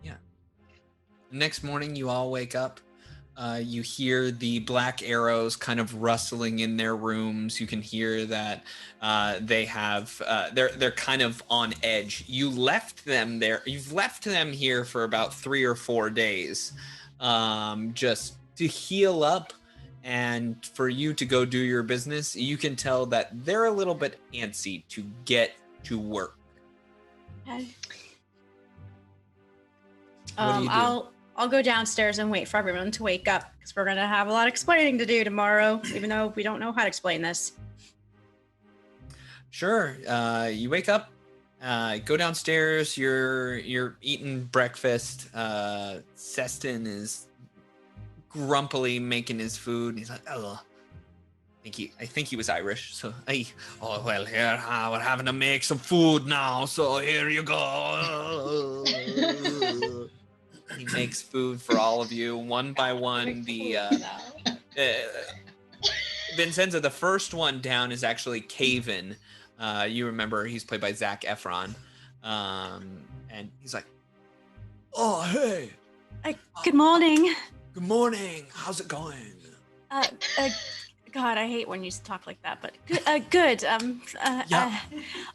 yeah. Next morning, you all wake up. You hear the black arrows kind of rustling in their rooms. You can hear that they have they're kind of on edge. You left them there. You've left them here for about 3 or 4 days, just to heal up and for you to go do your business. You can tell that they're a little bit antsy to get to work. Okay. What do you do? I'll go downstairs and wait for everyone to wake up because we're gonna have a lot of explaining to do tomorrow, even though we don't know how to explain this. Sure. You wake up, go downstairs. You're eating breakfast. Seston is grumpily making his food. And he's like, "Oh, I think he was Irish. So, oh well, here we're having to make some food now. So here you go." He makes food for all of you, one by one. The Vincenzo, the first one down is actually Caven. You remember he's played by Zac Efron, and he's like, Oh, hey. Good morning. Good morning. How's it going? God, I hate when you talk like that, but good. Yeah.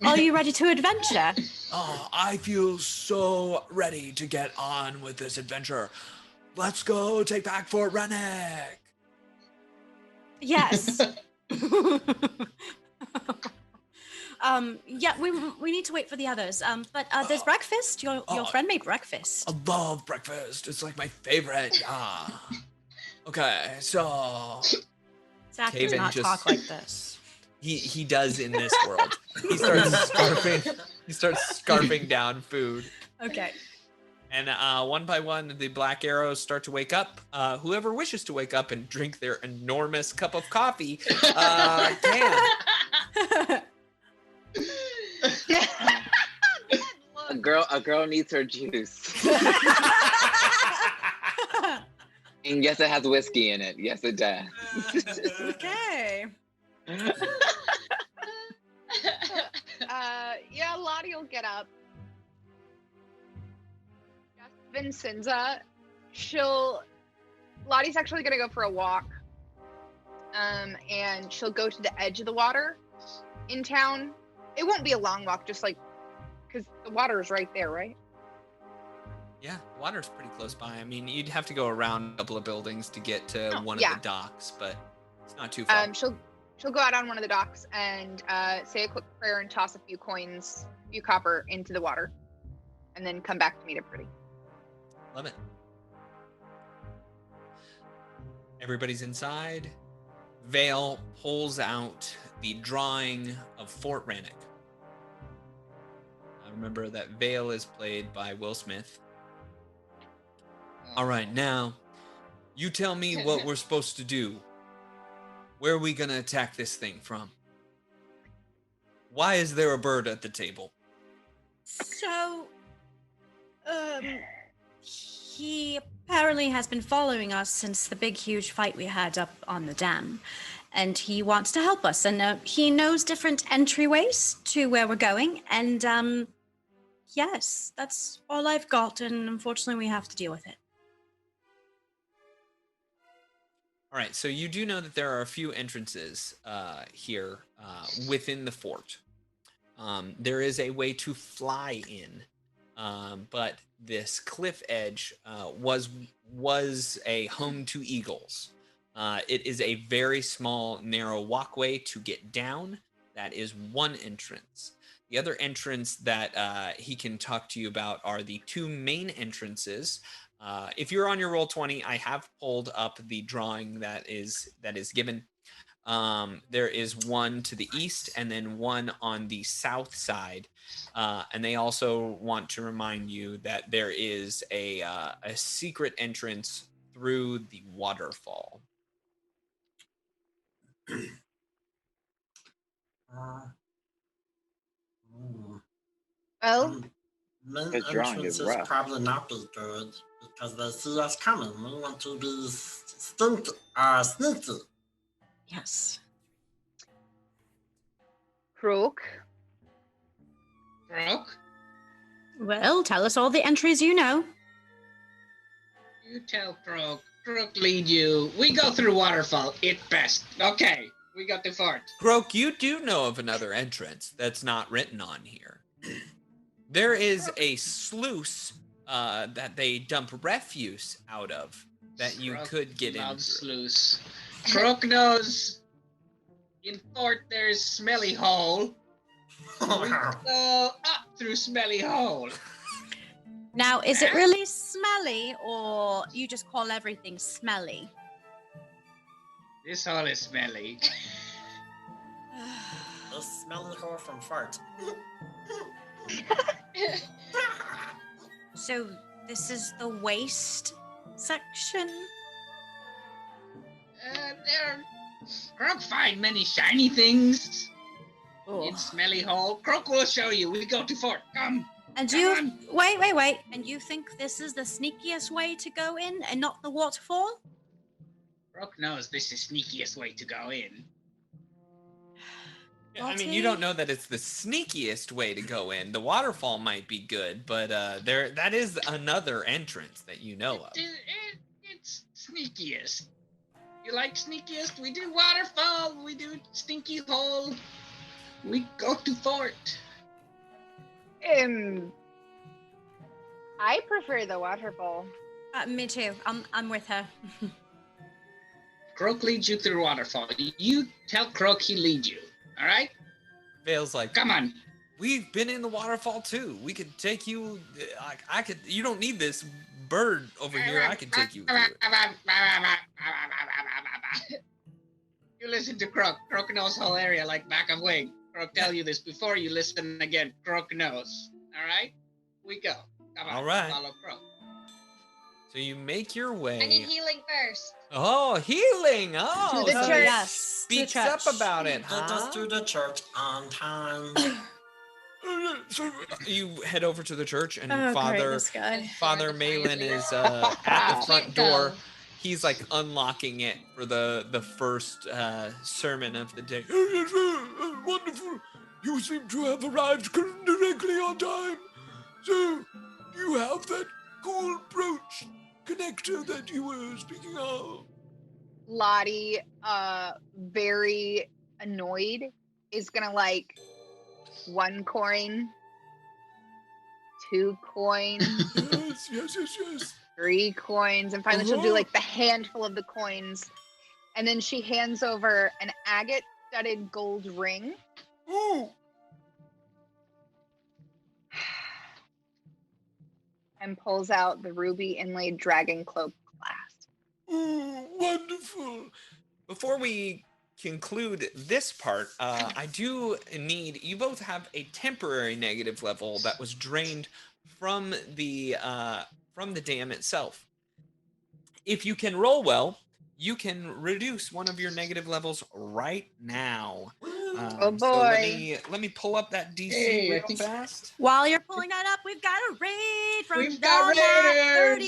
Are you ready to adventure? Oh, I feel so ready to get on with this adventure. Let's go take back Fort Rannick. Yes. Yeah, we need to wait for the others. But there's breakfast. Your friend made breakfast. I love breakfast. It's like my favorite. Yeah. Okay, so Zach does Caven not just- talk like this. he does in this world. He starts scarfing down food. Okay. And one by one, the black arrows start to wake up. Whoever wishes to wake up and drink their enormous cup of coffee can. A girl needs her juice. And yes, it has whiskey in it. Yes, it does. Okay. Yeah, Lottie will get up. Vincenza, Lottie's actually gonna go for a walk. And she'll go to the edge of the water in town. It won't be a long walk, just like, because the water is right there, right? Yeah, the water's pretty close by. I mean, you'd have to go around a couple of buildings to get to one of the docks, but it's not too far. She'll go out on one of the docks and say a quick prayer and toss a few coins, a few copper into the water, and then come back to meet everybody. Love it. Everybody's inside. Vale pulls out the drawing of Fort Rannick. Remember that Vale is played by Will Smith. All right, now, you tell me what we're supposed to do. Where are we going to attack this thing from? Why is there a bird at the table? So, he apparently has been following us since the big, huge fight we had up on the dam. And he wants to help us. And he knows different entryways to where we're going. And, yes, that's all I've got. And unfortunately, we have to deal with it. All right, so you do know that there are a few entrances here within the fort. There is a way to fly in, but this cliff edge was a home to eagles. It is a very small, narrow walkway to get down. That is one entrance. The other entrance that he can talk to you about are the two main entrances. If you're on your Roll20, I have pulled up the drawing that is given. There is one to the east and then one on the south side. And they also want to remind you that there is a secret entrance through the waterfall. Well, Main This drawing entrance is is rough. probably not be good because they see us coming. We want to be sneaky. Yes. Croak. Croak, Well, tell us all the entries you know. you tell Croak. Croak lead you. We go through Waterfall. It best. Okay, we got the fort. Croak, you do know of another entrance that's not written on here. There is a sluice that they dump refuse out of that you Croak could get in. loves sluice. Croak knows in fort there's Smelly Hole. We go up through Smelly Hole. Now, is it really smelly, or you just call everything smelly? This hole is smelly. The smelly hole from fart. So, this is the waste section? Croak find many shiny things Oh. in Smelly Hole. Croak will show you. We go to fort. Come. And Come you on. wait. And you think this is the sneakiest way to go in and not the waterfall? Croak knows this is sneakiest way to go in. Yeah, I mean, you don't know that it's the sneakiest way to go in. The waterfall might be good, but that is another entrance that you know of. It's sneakiest. You like sneakiest? We do Waterfall. We do Stinky Hole. We go to fort. I prefer the waterfall. Me too. I'm with her. Croak leads you through Waterfall. You tell Croak he lead you. All right? Vale's like, Come on. we've been in the waterfall too. We could take you. I could. You don't need this bird over here. I can take you through it. You listen to Croak. Croak knows whole area like back of wing. Croak tell you this before you listen again. Croak knows. All right? We go. Come on. All right. Follow Croak. So you make your way. I need healing first. Oh, healing! Oh, To the so church. he Yes. speaks up about it, Get us huh? to the church on time. You head over to the church, and Oh, great, Father this guy. Malin is at the front door. he's like unlocking it for the first sermon of the day. Wonderful. You seem to have arrived directly on time. So, you have that cool brooch connector that you were speaking of. Lottie, very annoyed, is gonna like 1 coin, 2 coins, Yes. 3 coins, and finally she'll do like the handful of the coins, and then she hands over an agate-studded gold ring. Ooh. And pulls out the ruby inlaid dragon cloak clasp. Ooh, wonderful. Before we conclude this part, I do need, you both have a temporary negative level that was drained from the dam itself. If you can roll well, you can reduce one of your negative levels right now. Oh boy. So let me pull up that DC real fast. While you're pulling that up, we've got a raid from We've got Nat raiders. 30.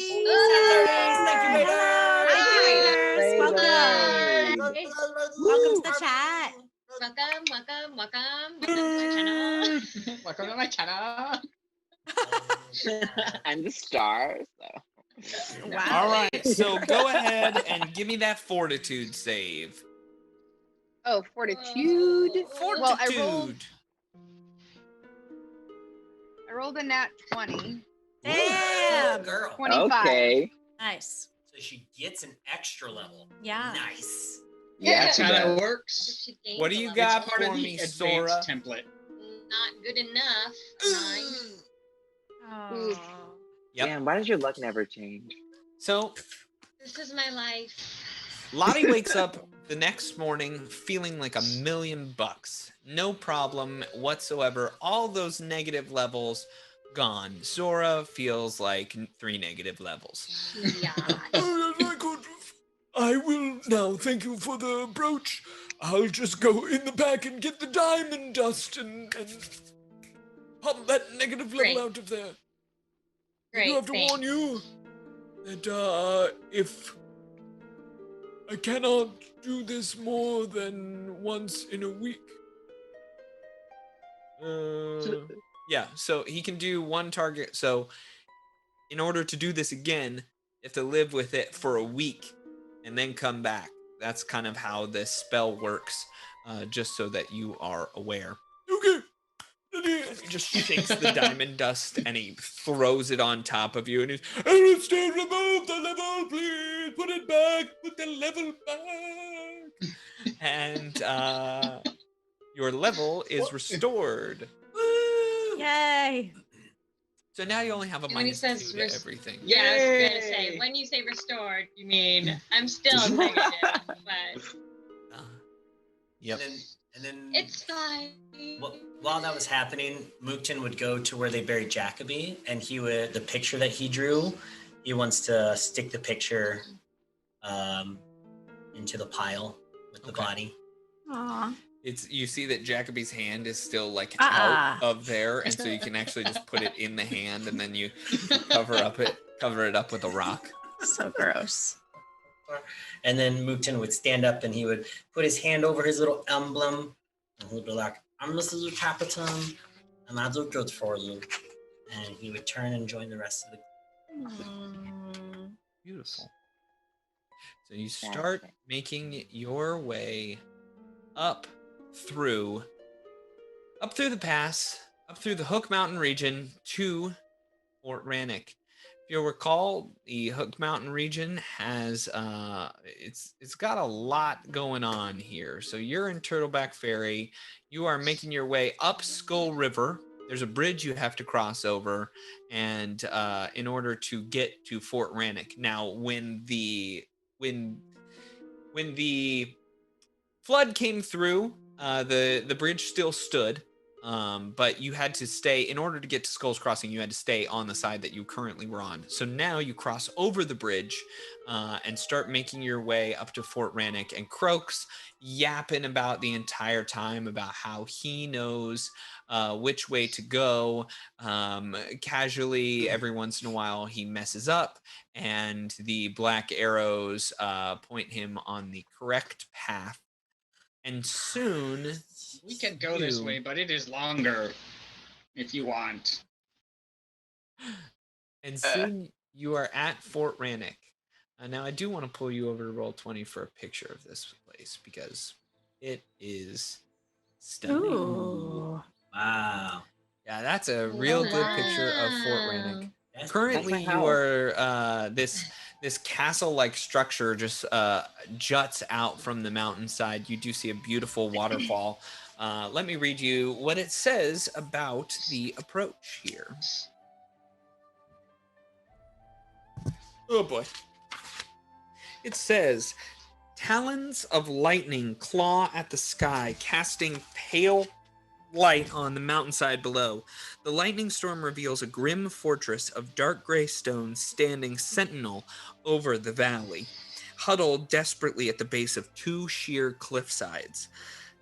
Thank you, Hello, raiders. raiders. Hey. Welcome to the chat. Welcome to our channel. Welcome to my channel. And the stars. So. Wow. All right, so go ahead and give me that fortitude save. Oh, fortitude. Well, I rolled a nat 20. Damn. Girl. 25. Okay. Nice. So she gets an extra level. Yeah. Nice. Yeah, That's how that works. If she gains What do a you level. got It's part for of the me, advanced Sora? template. Not good enough. 9. Oh. Yep. Damn, why does your luck never change? So This is my life. Lottie wakes up the next morning feeling like $1,000,000. No problem whatsoever. All those negative levels gone. Zora feels like 3 negative levels. Yeah. Oh, very good. I will now thank you for the brooch. I'll just go in the back and get the diamond dust and pump that negative level Great. out of there. I Great. do have to thanks. warn you that if I cannot do this more than once in a week. Yeah, so he can do one target. So in order to do this again, you have to live with it for a week and then come back. That's kind of how this spell works, just so that you are aware. Okay. He just shakes the diamond dust and he throws it on top of you and he's, Alistair, remove the level, please. Put it back. Put the level back. and your level is restored. Yay. So now you only have a And when he minus says 2 to everything. Yeah, I was Yay! gonna say, when you say restored, you mean I'm still negative, but Yep. And then it's fine. while that was happening, Mookton would go to where they buried Jacoby, and the picture that he drew, he wants to stick the picture into the pile with the body. Aw. You see that Jacoby's hand is still like Ah. out of there, and so you can actually just put it in the hand, and then you cover it up with a rock. So gross. And then Mookton would stand up and he would put his hand over his little emblem, and he'd be like, "I'm Mrs. Capitan, and I do good for you." And he would turn and join the rest of the. Beautiful. So you start making your way up through the pass, up through the Hook Mountain region to Fort Rannick. If you'll recall, the Hook Mountain region has it's got a lot going on here. So you're in Turtleback Ferry. You are making your way up Skull River. There's a bridge you have to cross over, and in order to get to Fort Rannick. Now, when the flood came through, the bridge still stood. But you had to stay, in order to get to Skull's Crossing, you had to stay on the side that you currently were on. So now you cross over the bridge and start making your way up to Fort Rannick. And Croak's yapping about the entire time about how he knows which way to go. Casually, every once in a while, he messes up, and the black arrows point him on the correct path. And soon... We can go this way, but it is longer if you want. And soon you are at Fort Rannick. Now, I do want to pull you over to Roll20 for a picture of this place because it is stunning. Ooh. Wow. Yeah, that's a real good picture of Fort Rannick. Currently, you are this castle-like structure just juts out from the mountainside. You do see a beautiful waterfall. Let me read you what it says about the approach here. Oh boy. It says, talons of lightning claw at the sky, casting pale light on the mountainside below. The lightning storm reveals a grim fortress of dark gray stone standing sentinel over the valley, huddled desperately at the base of two sheer cliff sides.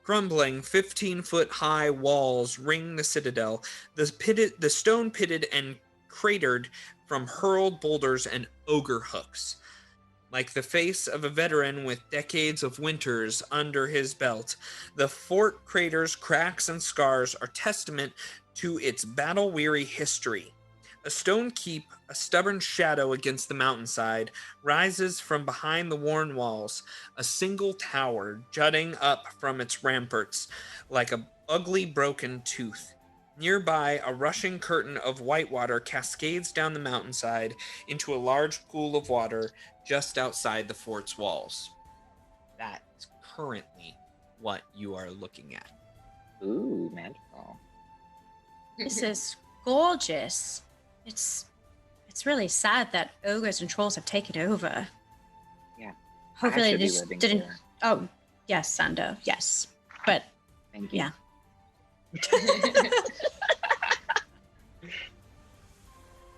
Crumbling 15-foot-high walls ring the citadel, the stone pitted and cratered from hurled boulders and ogre hooks. Like the face of a veteran with decades of winters under his belt, the fort crater's cracks and scars are testament to its battle-weary history. A stone keep, a stubborn shadow against the mountainside, rises from behind the worn walls, a single tower jutting up from its ramparts like an ugly broken tooth. Nearby, a rushing curtain of white water cascades down the mountainside into a large pool of water just outside the fort's walls. That is currently what you are looking at. Ooh, magical. This is gorgeous. It's really sad that ogres and trolls have taken over. Yeah. Hopefully they just didn't. Here. Oh, yes, Sander. Yes, but thank you. Yeah.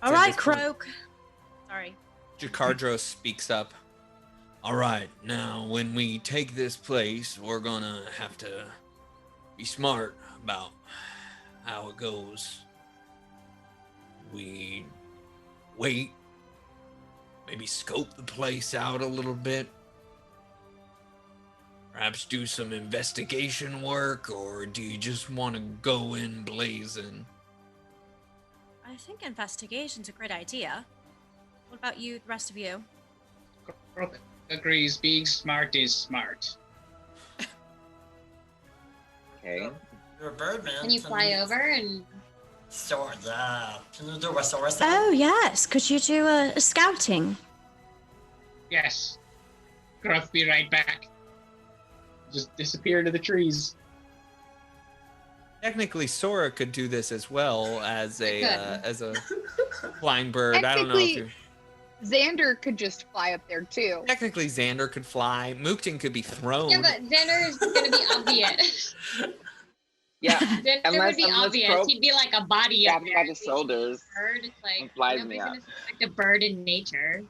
All right, Croak. Sorry. Jakardros speaks up. All right, now when we take this place, we're gonna have to be smart about how it goes. We wait, maybe scope the place out a little bit. Perhaps do some investigation work, or do you just want to go in blazing? I think investigation's a great idea. What about you, the rest of you? Croak agrees. Being smart is smart. Okay. You're a bird, man. Can you fly over and... Swords, can you do a sword? Oh, yes. Could you do a scouting? Yes. Croak, be right back. Just disappear into the trees. Technically, Sora could do this as well as a flying bird. I don't know if you're... Xander could just fly up there too. Technically, Xander could fly. Mookton could be thrown. Yeah, but Xander is going to be obvious. Yeah, Xander would be obvious. Croak He'd be like a body up there. by the shoulders. Bird, it's like flies nobody's me up. going to suspect a bird in nature.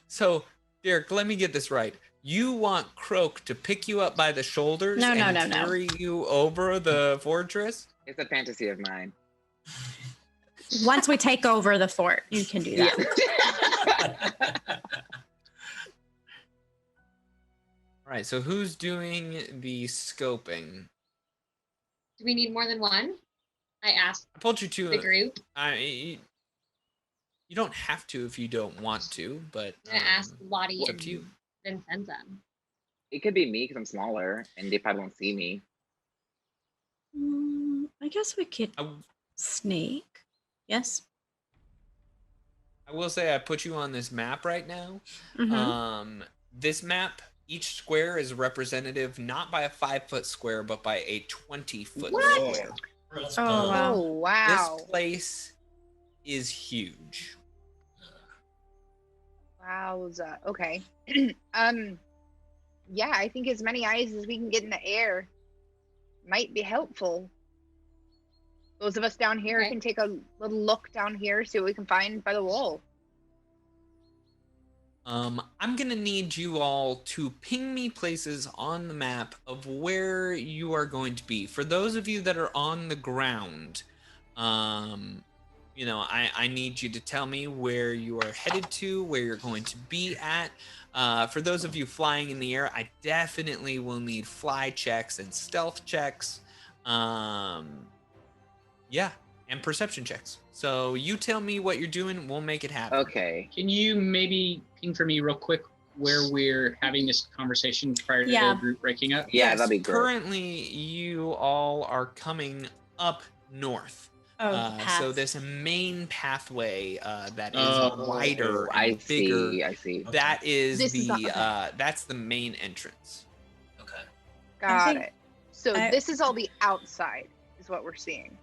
So, Derek, let me get this right. You want Croak to pick you up by the shoulders No. carry you over the fortress? It's a fantasy of mine. Once we take over the fort, you can do that. All right, so who's doing the scoping? Do we need more than one? I asked I pulled you to the group. You don't have to if you don't want to, but I'm going to ask Lottie it's and up to you. Vincenza. It could be me because I'm smaller and they probably won't see me. I guess we could sneak. Yes. I will say I put you on this map right now. Mm-hmm. This map, each square is representative not by a 5-foot square, but by a 20-foot square. Oh, wow. Oh, wow. This place is huge. Wowza. Okay. Yeah, I think as many eyes as we can get in the air might be helpful. Those of us down here Okay. can take a little look down here, see what we can find by the wall. I'm gonna need you all to ping me places on the map of where you are going to be. For those of you that are on the ground, you know, I need you to tell me where you are headed to, where you're going to be at. For those of you flying in the air, I definitely will need fly checks and stealth checks. Yeah, and perception checks. So you tell me what you're doing, we'll make it happen. Okay. Can you maybe ping for me real quick where we're having this conversation prior to Yeah. the group breaking up? Yeah, Yes, that'd be great. currently you all are coming up north. So this main pathway that is wider I and bigger, see. I see. that is This is the okay. that's the main entrance. Okay. Got think it. So I- this is all the outside, is what we're seeing.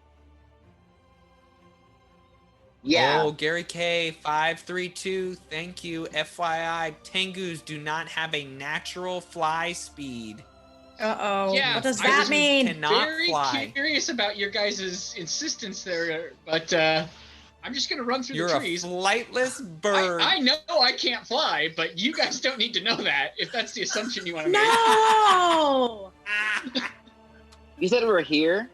Yeah. Oh, Gary K 532, thank you. FYI, Tengus do not have a natural fly speed. Uh-oh. Yeah, What does I that was mean? Cannot Very fly. curious about your guys' insistence there, but I'm just gonna run through You're the a trees. flightless bird. I know I can't fly, but you guys don't need to know that if that's the assumption you want to make. No! You said we're here?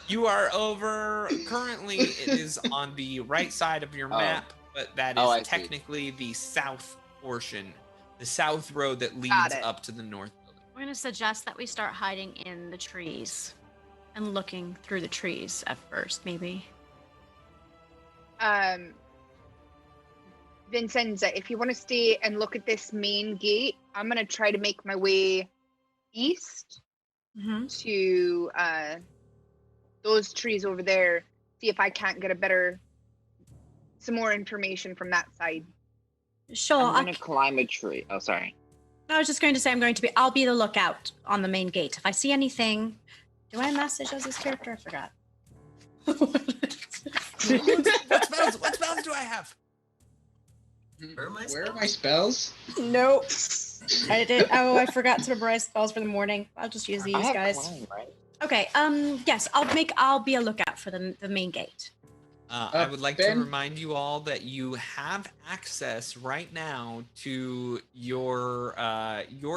You are over. Currently, it is on the right side of your Oh. map, but that Oh, I is see. technically the south portion, the south road that Got leads it. up to the north building. I'm going to suggest that we start hiding in the trees and looking through the trees at first, maybe. Vincenza, if you want to stay and look at this main gate, I'm gonna try to make my way east Mm-hmm. to those trees over there. See if I can't get some more information from that side. Sure. I'm gonna climb a tree. Oh, sorry. I was just going to say I'll be the lookout on the main gate. If I see anything, do I message as this character? I forgot. What spells do I have? Where am I? Where are my spells? Nope. I did. Oh, I forgot to memorize spells for the morning. I'll just use these I have guys. climb, right? Okay. Yes, I'll be a lookout for the main gate. I would like Ben? to remind you all that you have access right now to your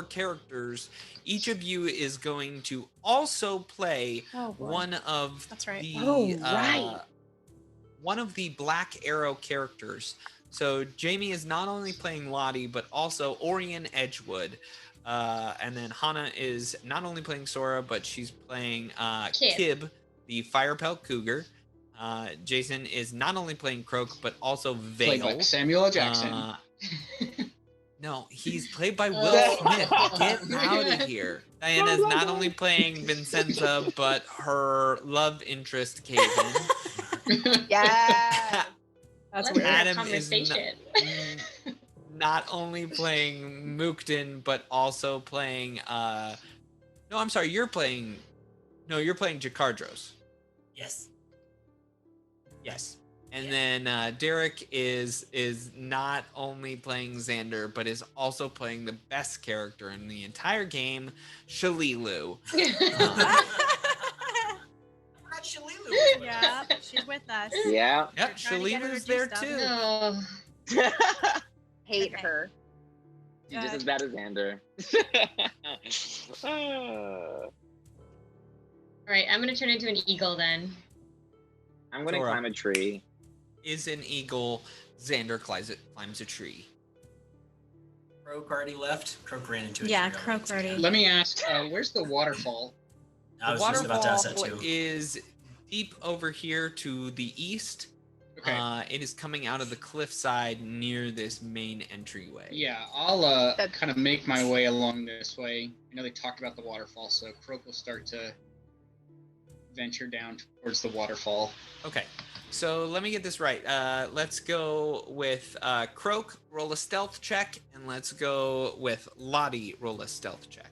characters. Each of you is going to also play Oh boy. one of That's right. the one of the Black Arrow characters. So Jamie is not only playing Lottie, but also Orion Edgewood. And then Hannah is not only playing Sora, but she's playing Kib, the Firepelt Cougar. Jason is not only playing Croak, but also Played Vale. by Samuel L. Jackson. No, he's played by Will Smith. Get out of here. Diana is not only playing Vincenza, but her love interest, Kaven. Yeah. That's Let's weird. have a Adam is conversation. not only playing Mookden, but also playing no, I'm sorry, you're playing Jakardros. Yes. Yes. And then Derek is not only playing Xander, but is also playing the best character in the entire game, Shalilu. Yeah, she's with us. Yeah. Yep, Trying to get her to Shalilu's do there stuff. too. Oh, Hate Okay. her. She's just as bad as Xander. all right. I'm gonna turn into an eagle then. I'm gonna Sora. climb a tree. Is an eagle. Xander climbs a tree. Croak already left. Croak ran into a Yeah, tree Croak already. Let me ask, where's the waterfall? I was The just about to ask that waterfall too. is deep over here to the east. Okay. It is coming out of the cliffside near this main entryway. Yeah, I'll That's- kind of make my way along this way. I know they talked about the waterfall, so Croak will start to venture down towards the waterfall. Okay, so let me get this right. Let's go with Croak, roll a stealth check, and let's go with Lottie, roll a stealth check.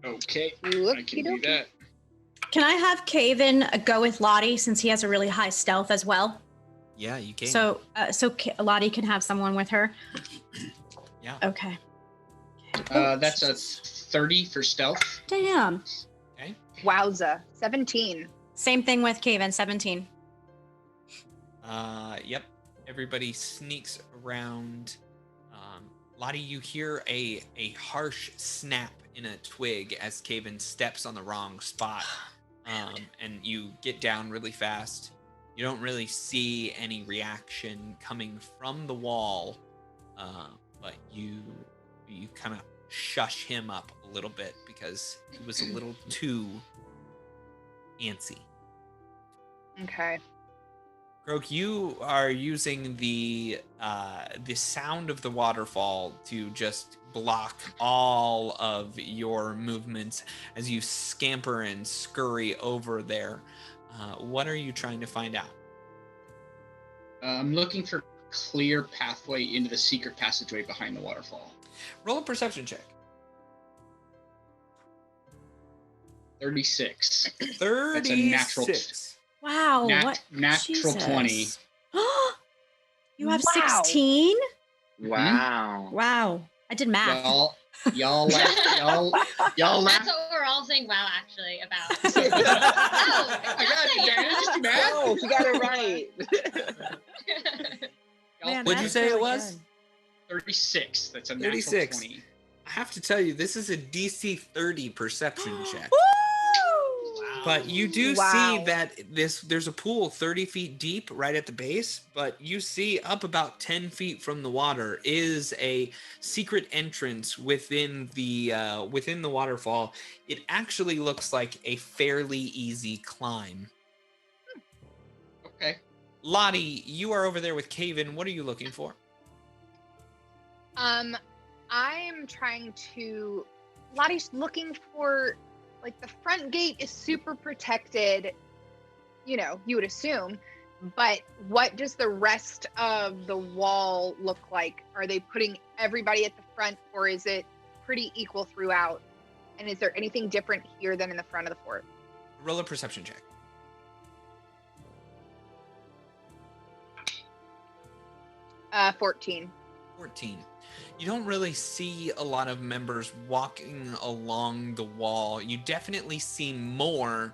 Okay, I Looky can do dokey. that. Can I have Kaven go with Lottie since he has a really high stealth as well? Yeah, you can. So Lottie can have someone with her. Yeah. Okay. That's a 30 for stealth. Damn. Okay. Wowza. 17. Same thing with Kaven, 17. Yep. Everybody sneaks around. Lottie, you hear a harsh snap in a twig as Kaven steps on the wrong spot. And you get down really fast. You don't really see any reaction coming from the wall, but you kind of shush him up a little bit because he was a little too antsy. Okay. Croak, you are using the sound of the waterfall to just block all of your movements as you scamper and scurry over there. What are you trying to find out? I'm looking for clear pathway into the secret passageway behind the waterfall. Roll a perception check. 36. 36. That's a natural. Wow. What? Natural Jesus. 20. You have Wow. 16? Wow. Wow. I did math. Y'all laugh. That's what we're all saying wow actually about. I got it, Danny. Just do math. Oh, you got it right. Man, What'd you that's say it really was? good. 36. That's a natural 36. 20. I have to tell you, this is a DC 30 perception check. But you do see that there's a pool 30 feet deep right at the base, but you see up about 10 feet from the water is a secret entrance within the waterfall. It actually looks like a fairly easy climb. Okay. Lottie, you are over there with Kaven. What are you looking for? I'm trying to. Lottie's looking for. Like, the front gate is super protected, you would assume, but what does the rest of the wall look like? Are they putting everybody at the front, or is it pretty equal throughout? And is there anything different here than in the front of the fort? Roll a perception check. 14. 14. You don't really see a lot of members walking along the wall. You definitely see more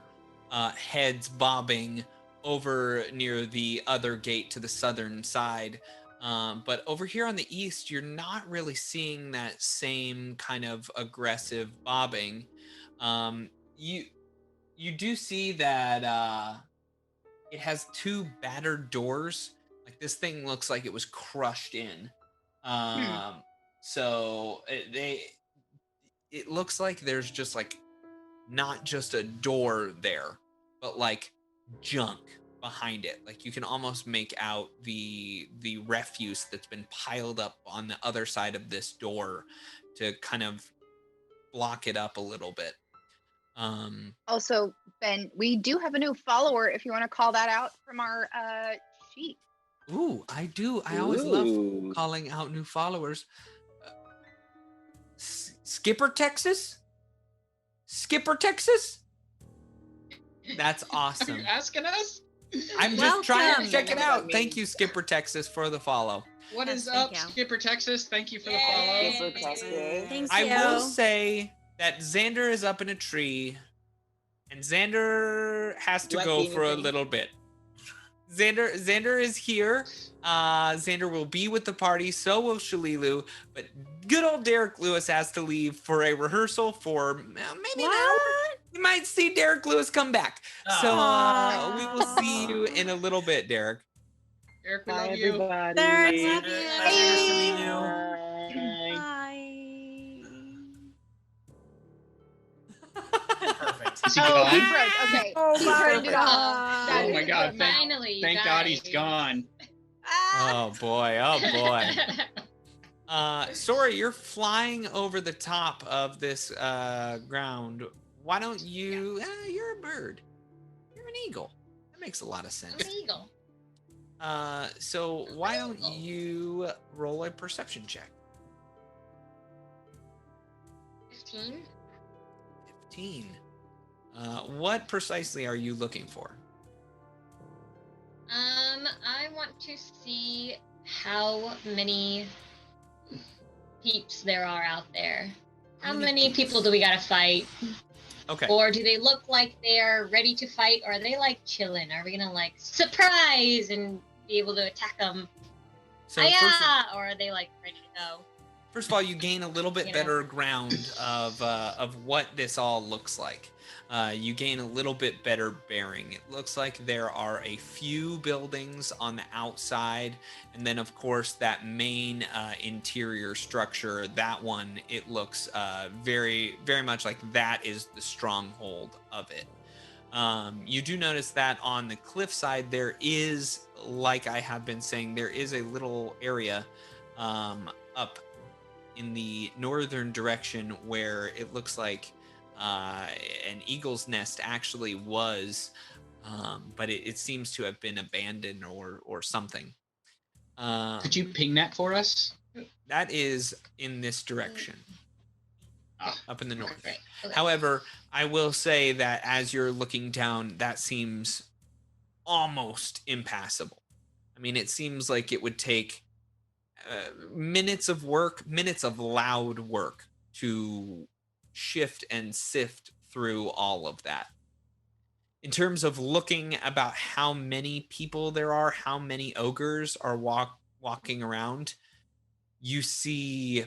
heads bobbing over near the other gate to the southern side. But over here on the east, you're not really seeing that same kind of aggressive bobbing. You do see that it has two battered doors. Like, this thing looks like it was crushed in. So it looks like there's just like not just a door there, but like junk behind it. Like, you can almost make out the refuse that's been piled up on the other side of this door to kind of block it up a little bit. Also, Ben, we do have a new follower, if you want to call that out from our sheet. Ooh, I do. I always love calling out new followers. Skipper, Texas? Skipper, Texas? That's awesome. Are you asking us? I'm just trying to check it out. Thank you, Skipper, Texas, for the follow. What is up, Skipper, Texas? Thank you for the follow. Skipper, Texas. Thank I you. will say that Xander is up in a tree, and Xander has to go for a little bit. Xander is here. Xander will be with the party. So will Shalilu. But good old Derek Lewis has to leave for a rehearsal for maybe an hour. You might see Derek Lewis come back. So we will see you in a little bit, Derek. Derek, we Bye, love you. everybody. Derek, love you. Perfect. Is he Oh, gone? he broke. Okay. Oh He my turned it off. God. Oh my God! Finally, you Thank guys. God he's gone. Oh boy. Oh boy. Sora, you're flying over the top of this ground. Why don't you? You're a bird. You're an eagle. That makes a lot of sense. I'm an eagle. So why don't you roll a perception check? 15. 15. What precisely are you looking for? I want to see how many peeps there are out there. How many people do we gotta fight? Okay. Or do they look like they're ready to fight, or are they like chilling? Are we gonna like surprise and be able to attack them? So Or are they like ready to go? first of all, you gain a little bit better ground of what this all looks like. You gain a little bit better bearing. It looks like there are a few buildings on the outside, and then of course that main interior structure, that one, it looks very, very much like that is the stronghold of it. You do notice that on the cliffside there is, like I have been saying, there is a little area up in the northern direction where it looks like an eagle's nest actually was, but it seems to have been abandoned or something. Could you ping that for us? That is in this direction. Ah, Up in the north. Okay. However, I will say that as you're looking down, that seems almost impassable. I mean, it seems like it would take minutes of work, minutes of loud work to shift and sift through all of that. In terms of looking about how many people there are, how many ogres are walking around, you see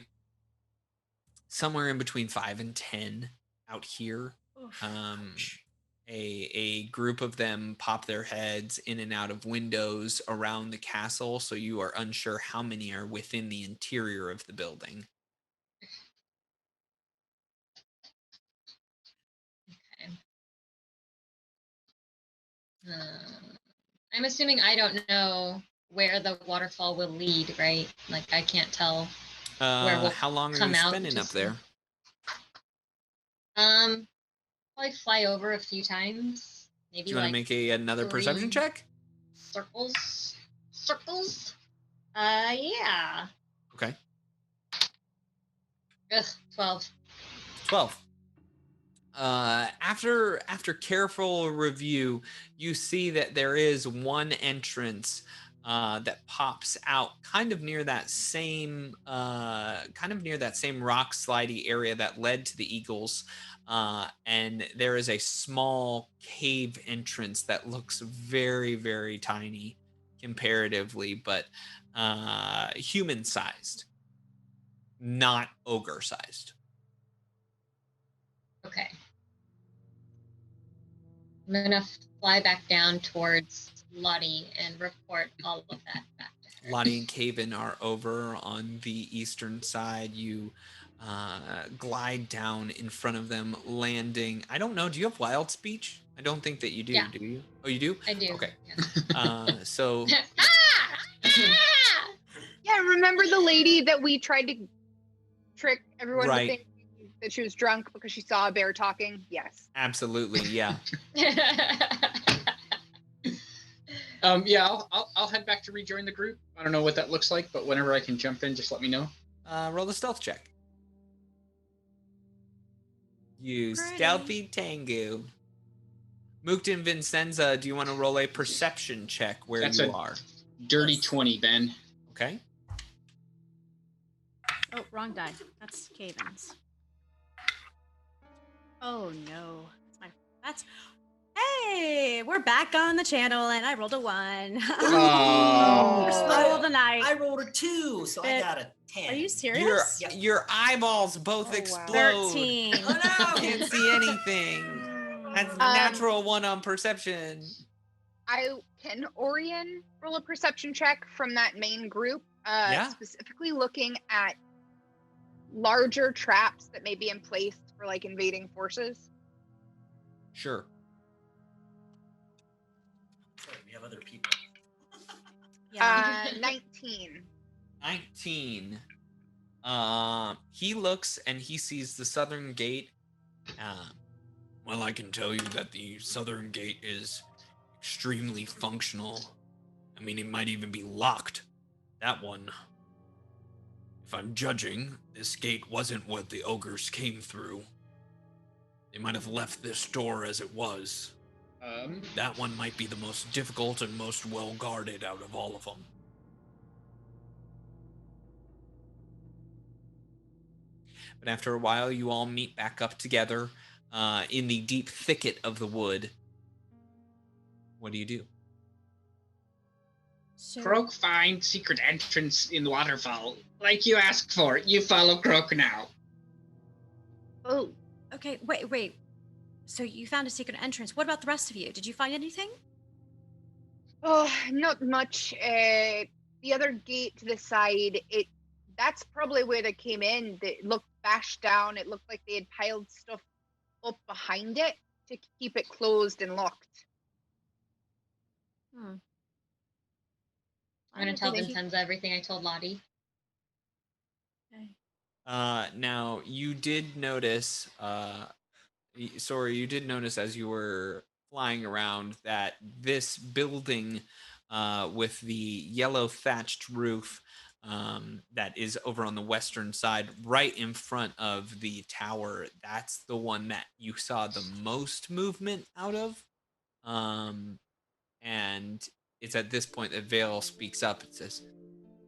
somewhere in between 5 and 10 out here. A group of them pop their heads in and out of windows around the castle, so you are unsure how many are within the interior of the building. Okay. I'm assuming I don't know where the waterfall will lead, right? Like I can't tell where we'll How long are come you out spending up there? Probably fly over a few times. Maybe Do you want to make another perception check? Circles. Yeah. Okay. Ugh, 12. 12. After careful review, you see that there is one entrance that pops out kind of near that same rock slidey area that led to the eagles, and there is a small cave entrance that looks very, very tiny comparatively, but human sized, not ogre sized. Okay. I'm gonna fly back down towards Lottie and report all of that back to her. Lottie and Caven are over on the eastern side. You glide down in front of them, landing. I don't know. Do you have wild speech? I don't think that you do. Yeah. Do you? Oh, you do? I do. Okay. Yeah. So. Yeah, remember the lady that we tried to trick everyone to think that she was drunk because she saw a bear talking? Yes. Absolutely, yeah. Yeah, I'll head back to rejoin the group. I don't know what that looks like, but whenever I can jump in, just let me know. Roll a stealth check. You Pretty. stealthy Tengu. Mukta and Vincenza, do you want to roll a perception check where That's you a are? Dirty 20, Ben. Okay. Oh, wrong die. That's Caven's. Oh no. That's Hey, we're back on the channel and I rolled a 1. First roll of the night. I rolled a 2, so I got a 10. Are you serious? Your eyeballs both explode. 13. Oh no! Can't see anything. That's natural 1 on perception. Can Orion roll a perception check from that main group? Yeah. Specifically looking at larger traps that may be in place for like invading forces. Sure. Sorry, we have other people. 19. 19. He looks and he sees the southern gate. Well, I can tell you that the southern gate is extremely functional. I mean, it might even be locked. That one. If I'm judging, this gate wasn't what the ogres came through. They might have left this door as it was. That one might be the most difficult and most well-guarded out of all of them. But after a while, you all meet back up together. in the deep thicket of the wood. What do you do? So, Croak finds secret entrance in the waterfall. Like you asked for. You follow Croak now. Oh, okay, wait. So you found a secret entrance. What about the rest of you? Did you find anything? oh, not much. The other gate to the side, that's probably where they came in. It looked bashed down. It looked like they had piled stuff up behind it to keep it closed and locked. Hmm. I'm gonna tell Vincenza everything I told Lottie. Okay. Now you did notice, you did notice as you were flying around that this building, with the yellow thatched roof, that is over on the western side, right in front of the tower, that's the one that you saw the most movement out of. And it's at this point that Vale speaks up. It says,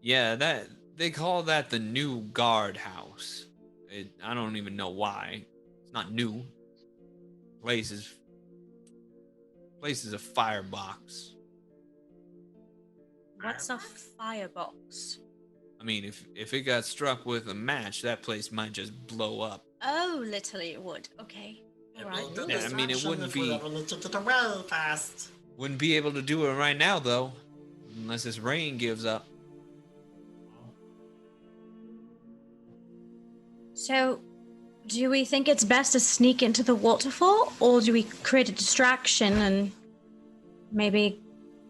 "Yeah, that they call that the new guardhouse. I don't even know why. It's not new. Place is a firebox. What's a firebox? I mean, if it got struck with a match, that place might just blow up. Oh, literally it would. Okay. All right. Yeah, I mean, it wouldn't be. Ever need to get away fast. Wouldn't be able to do it right now, though, unless this rain gives up." So, do we think it's best to sneak into the waterfall, or do we create a distraction and maybe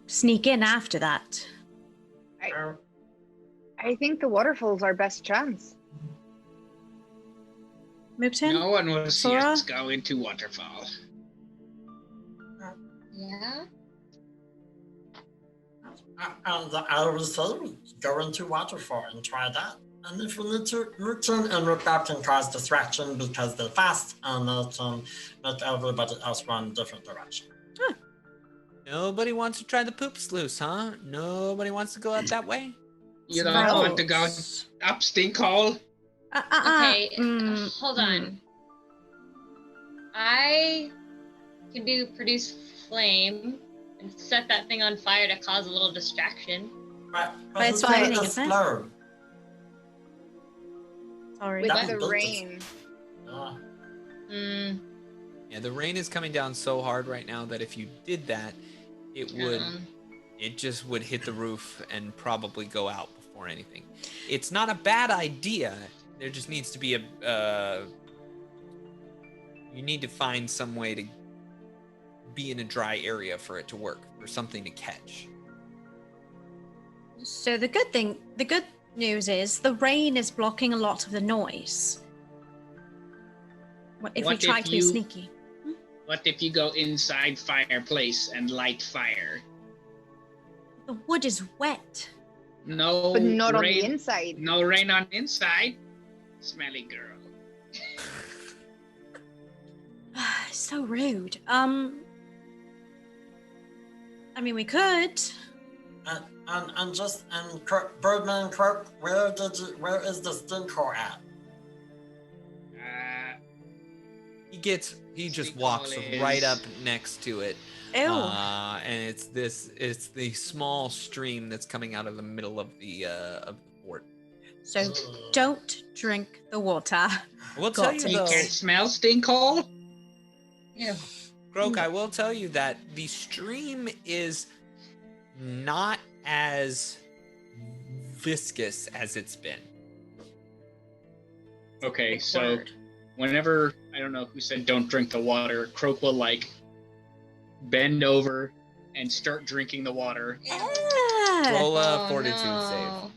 sneak in after that? I think the waterfall's our best chance. Moopton? No one will see Sora? us go into waterfall. Yeah? I would say we go into Waterfall and try that. And if we need to, Mutin and Ripap can cause distraction because they're fast and they can make everybody else run a different direction. Nobody wants to try the poop sluice, huh? Nobody wants to go out that way? You don't want to go up Stinkhole? Okay, hold on. I can produce flame and set that thing on fire to cause a little distraction. Right, But it's raining, isn't it? explode. Sorry. With That'd the be rain. Yeah, the rain is coming down so hard right now that if you did that, it just would hit the roof and probably go out before anything. It's not a bad idea. There just needs to be you need to find some way to be in a dry area for it to work, for something to catch. So the good news is the rain is blocking a lot of the noise. If we try to be sneaky. What if you go inside fireplace and light fire? The wood is wet. No, But not on rain, the inside. No rain on inside. Smelly girl. So rude. I mean, we could. Birdman and Croak, where is the stinkhole at? He just walks right up next to it. Ew. And it's the small stream that's coming out of the middle of the fort. So don't drink the water. I will tell you You though, can't smell Stinkhole? Yeah. Croak, I will tell you that the stream is not as viscous as it's been. Okay, so whenever, I don't know who said don't drink the water, Croak will bend over and start drinking the water. Roll a fortitude save.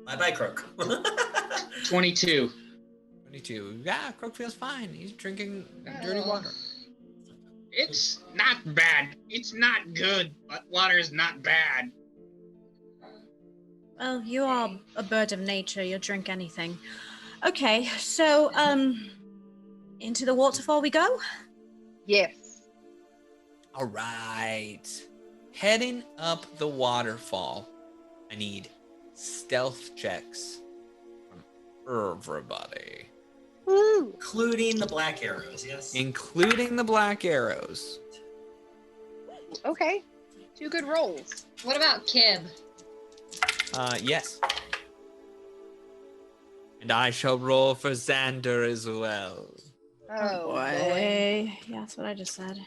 Bye-bye, Croak. 22. 22. Yeah, Croak feels fine. He's drinking dirty water. It's not bad. It's not good, but water is not bad. Well, you are a bird of nature. You'll drink anything. Okay, so, into the waterfall we go? Yes. All right. Heading up the waterfall, I need stealth checks from everybody. Ooh. Including the black arrows, yes? Including the black arrows. Okay. 2 good rolls. What about Kib? Yes. And I shall roll for Xander as well. Oh, boy. boy. Yeah, that's what I just said.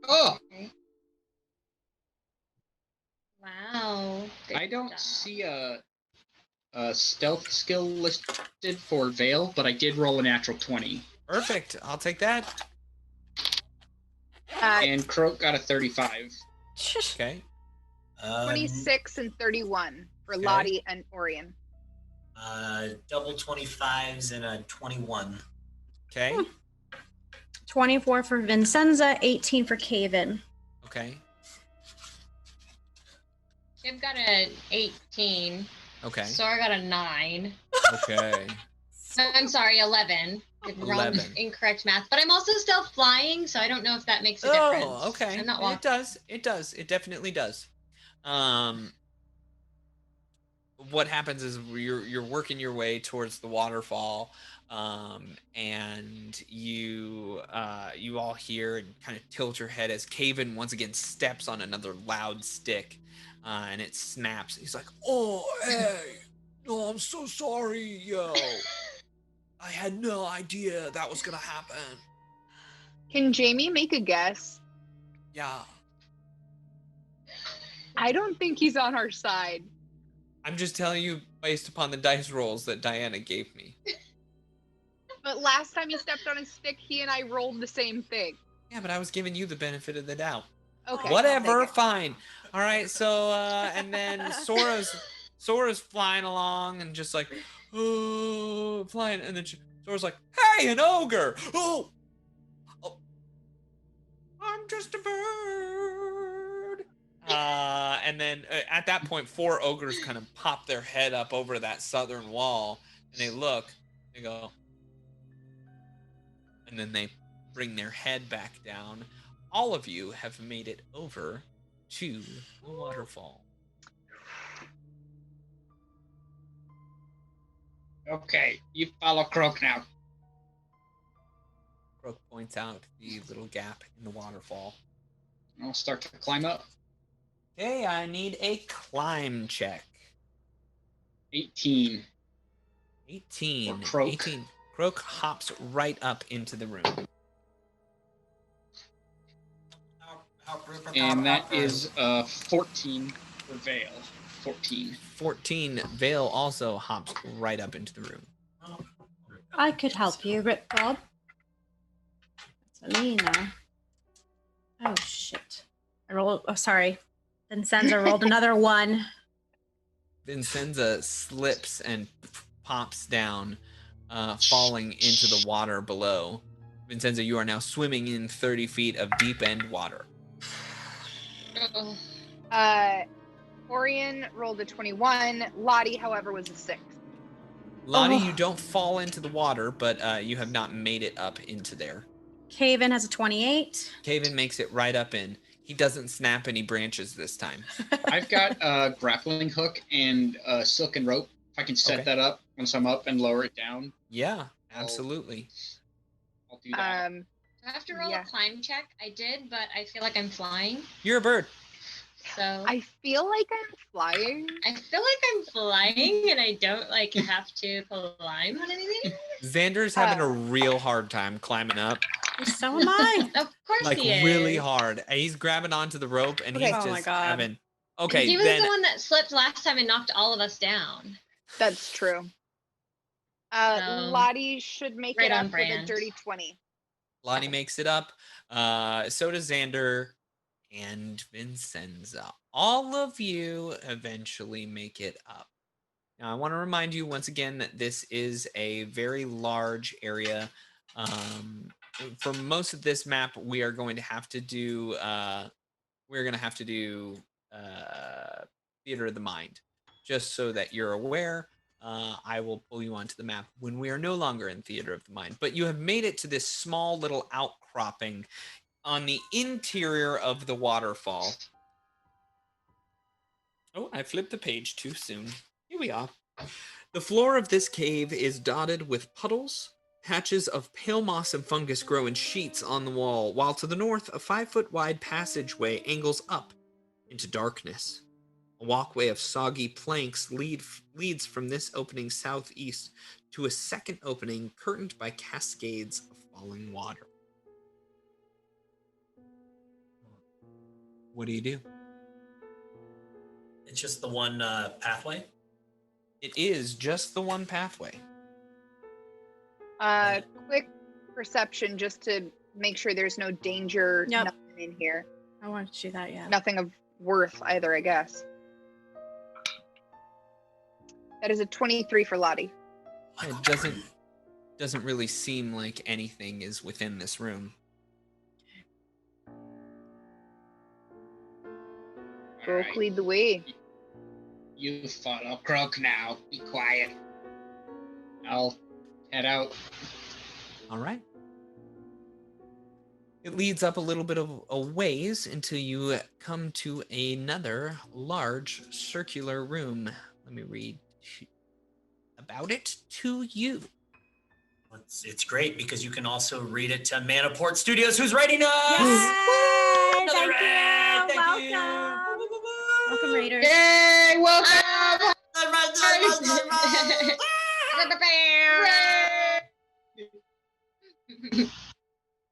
Oh, Wow. Good I don't job. see a stealth skill listed for Veil, but I did roll a natural 20. Perfect. I'll take that. And Croak got a 35. Okay. 26 and 31 for Okay. Lottie and Orion. Double 25s and a 21. Okay. 24 for Vincenza, 18 for Caven. Okay. Kib got an 18. Okay. Sora got a 9. Okay. I'm sorry, 11. Did wrong 11. incorrect math. But I'm also still flying, so I don't know if that makes a difference. Oh, okay. I'm not It walking. does. It does. It definitely does. What happens is you're working your way towards the waterfall, and you all hear and kind of tilt your head as Caven once again steps on another loud stick, and it snaps. He's like, Oh, hey. No, I'm so sorry, yo. I had no idea that was gonna happen. Can Jamie make a guess? Yeah. I don't think he's on our side. I'm just telling you based upon the dice rolls that Diana gave me. But last time he stepped on his stick, he and I rolled the same thing. Yeah, but I was giving you the benefit of the doubt. Okay. Whatever, I'll take it. fine. All right, so and then Sora's flying along and just like, oh, flying, and then Sora's like, hey, an ogre! Oh, I'm just a bird. And then at that point, 4 ogres kind of pop their head up over that southern wall, and they look, they go, and then they bring their head back down. All of you have made it over to the waterfall. Okay, you follow Croak now. Croak points out the little gap in the waterfall. I'll start to climb up. Okay, I need a climb check. 18. 18. Or Croak. 18. Croak hops right up into the room. And that is 14 for Veil. 14. 14. Vale also hops right up into the room. I could help you, Rip Bob. That's me now. Oh, shit. Sorry. Vincenza rolled another 1. Vincenza slips and pops down, falling into the water below. Vincenza, you are now swimming in 30 feet of deep end water. Orion rolled a 21. Lottie, however, was a 6. Lottie, you don't fall into the water, but you have not made it up into there. Caven has a 28. Caven makes it right up in. He doesn't snap any branches this time. I've got a grappling hook and a silken rope. If I can set that up once I'm up and lower it down. Yeah, absolutely. I'll do that. Do I have to roll a climb check? I did, but I feel like I'm flying. You're a bird. So I feel like I'm flying. I feel like I'm flying and I don't have to climb on anything. Xander's having a real hard time climbing up. So am I. Of course he is. Really hard. And he's grabbing onto the rope and he's Oh my just God. having. Okay, He was then the one that slipped last time and knocked all of us down. That's true. Lottie should make right it on up with a brand. dirty 20. Lottie makes it up. So does Xander and Vincenza. All of you eventually make it up. Now, I want to remind you once again that this is a very large area. For most of this map, we are going to have to do Theater of the Mind. Just so that you're aware, I will pull you onto the map when we are no longer in Theater of the Mind. But you have made it to this small little outcropping on the interior of the waterfall. Oh, I flipped the page too soon. Here we are. The floor of this cave is dotted with puddles. Patches of pale moss and fungus grow in sheets on the wall, while to the north, a 5-foot wide passageway angles up into darkness. A walkway of soggy planks leads from this opening southeast to a second opening curtained by cascades of falling water. What do you do? It's just the one pathway. It is just the one pathway. Quick perception just to make sure there's no danger, Yep. nothing in here. I wanted to do that, yeah. Nothing of worth either, I guess. That is a 23 for Lottie. It doesn't really seem like anything is within this room. Croak, lead the way. You follow Croak now. Be quiet. I'll head out. All right. It leads up a little bit of a ways until you come to another large circular room. Let me read about it to you. It's great because you can also read it to Manaport Studios, who's writing us. Yay! Another Thank raid! you! Thank you! Welcome! Welcome, Raiders. Yay! Welcome!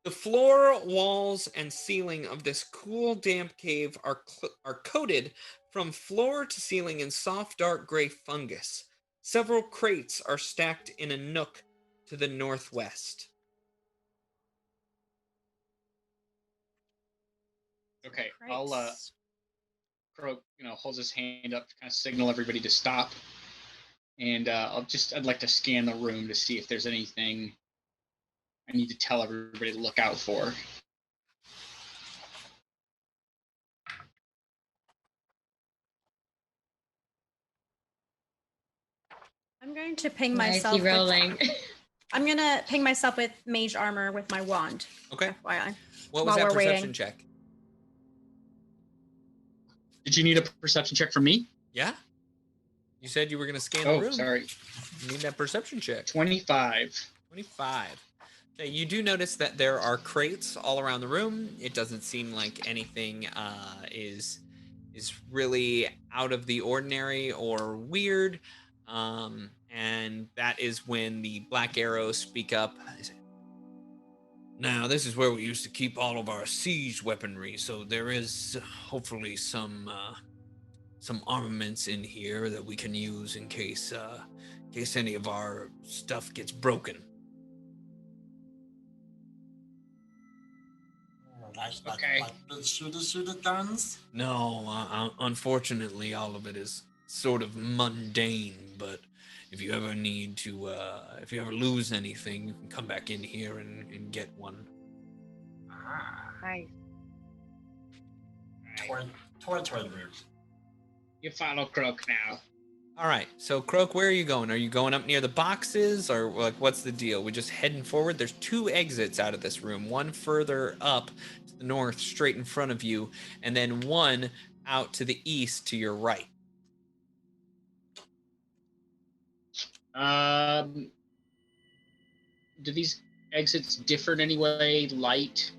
The floor, walls, and ceiling of this cool, damp cave are coated from floor to ceiling in soft, dark gray fungus. Several crates are stacked in a nook to the northwest. Okay, Great. I'll Croak, holds his hand up to kind of signal everybody to stop, and I'd like to scan the room to see if there's anything I need to tell everybody to look out for. I'm going to ping Why is myself. he rolling? I'm going to ping myself with mage armor with my wand. Okay. FYI. What was While that we're perception waiting. check? Did you need a perception check from me? Yeah? You said you were going to scan the room. Oh, sorry. You need that perception check. 25. 25. Okay, you do notice that there are crates all around the room. It doesn't seem like anything is really out of the ordinary or weird. And that is when the Black Arrows speak up. They say, now, this is where we used to keep all of our siege weaponry, so there is hopefully some armaments in here that we can use in case any of our stuff gets broken. Okay. Like big shooter guns. No, unfortunately, all of it is sort of mundane. But if you ever need to, if you ever lose anything, you can come back in here and get one. Nice. Toward the room. You follow Croak now. All right. So, Croak, where are you going? Are you going up near the boxes, or like what's the deal? We're just heading forward. There's 2 exits out of this room. One further up to the north, straight in front of you, and then one out to the east to your right. Do these exits differ in any way? Light?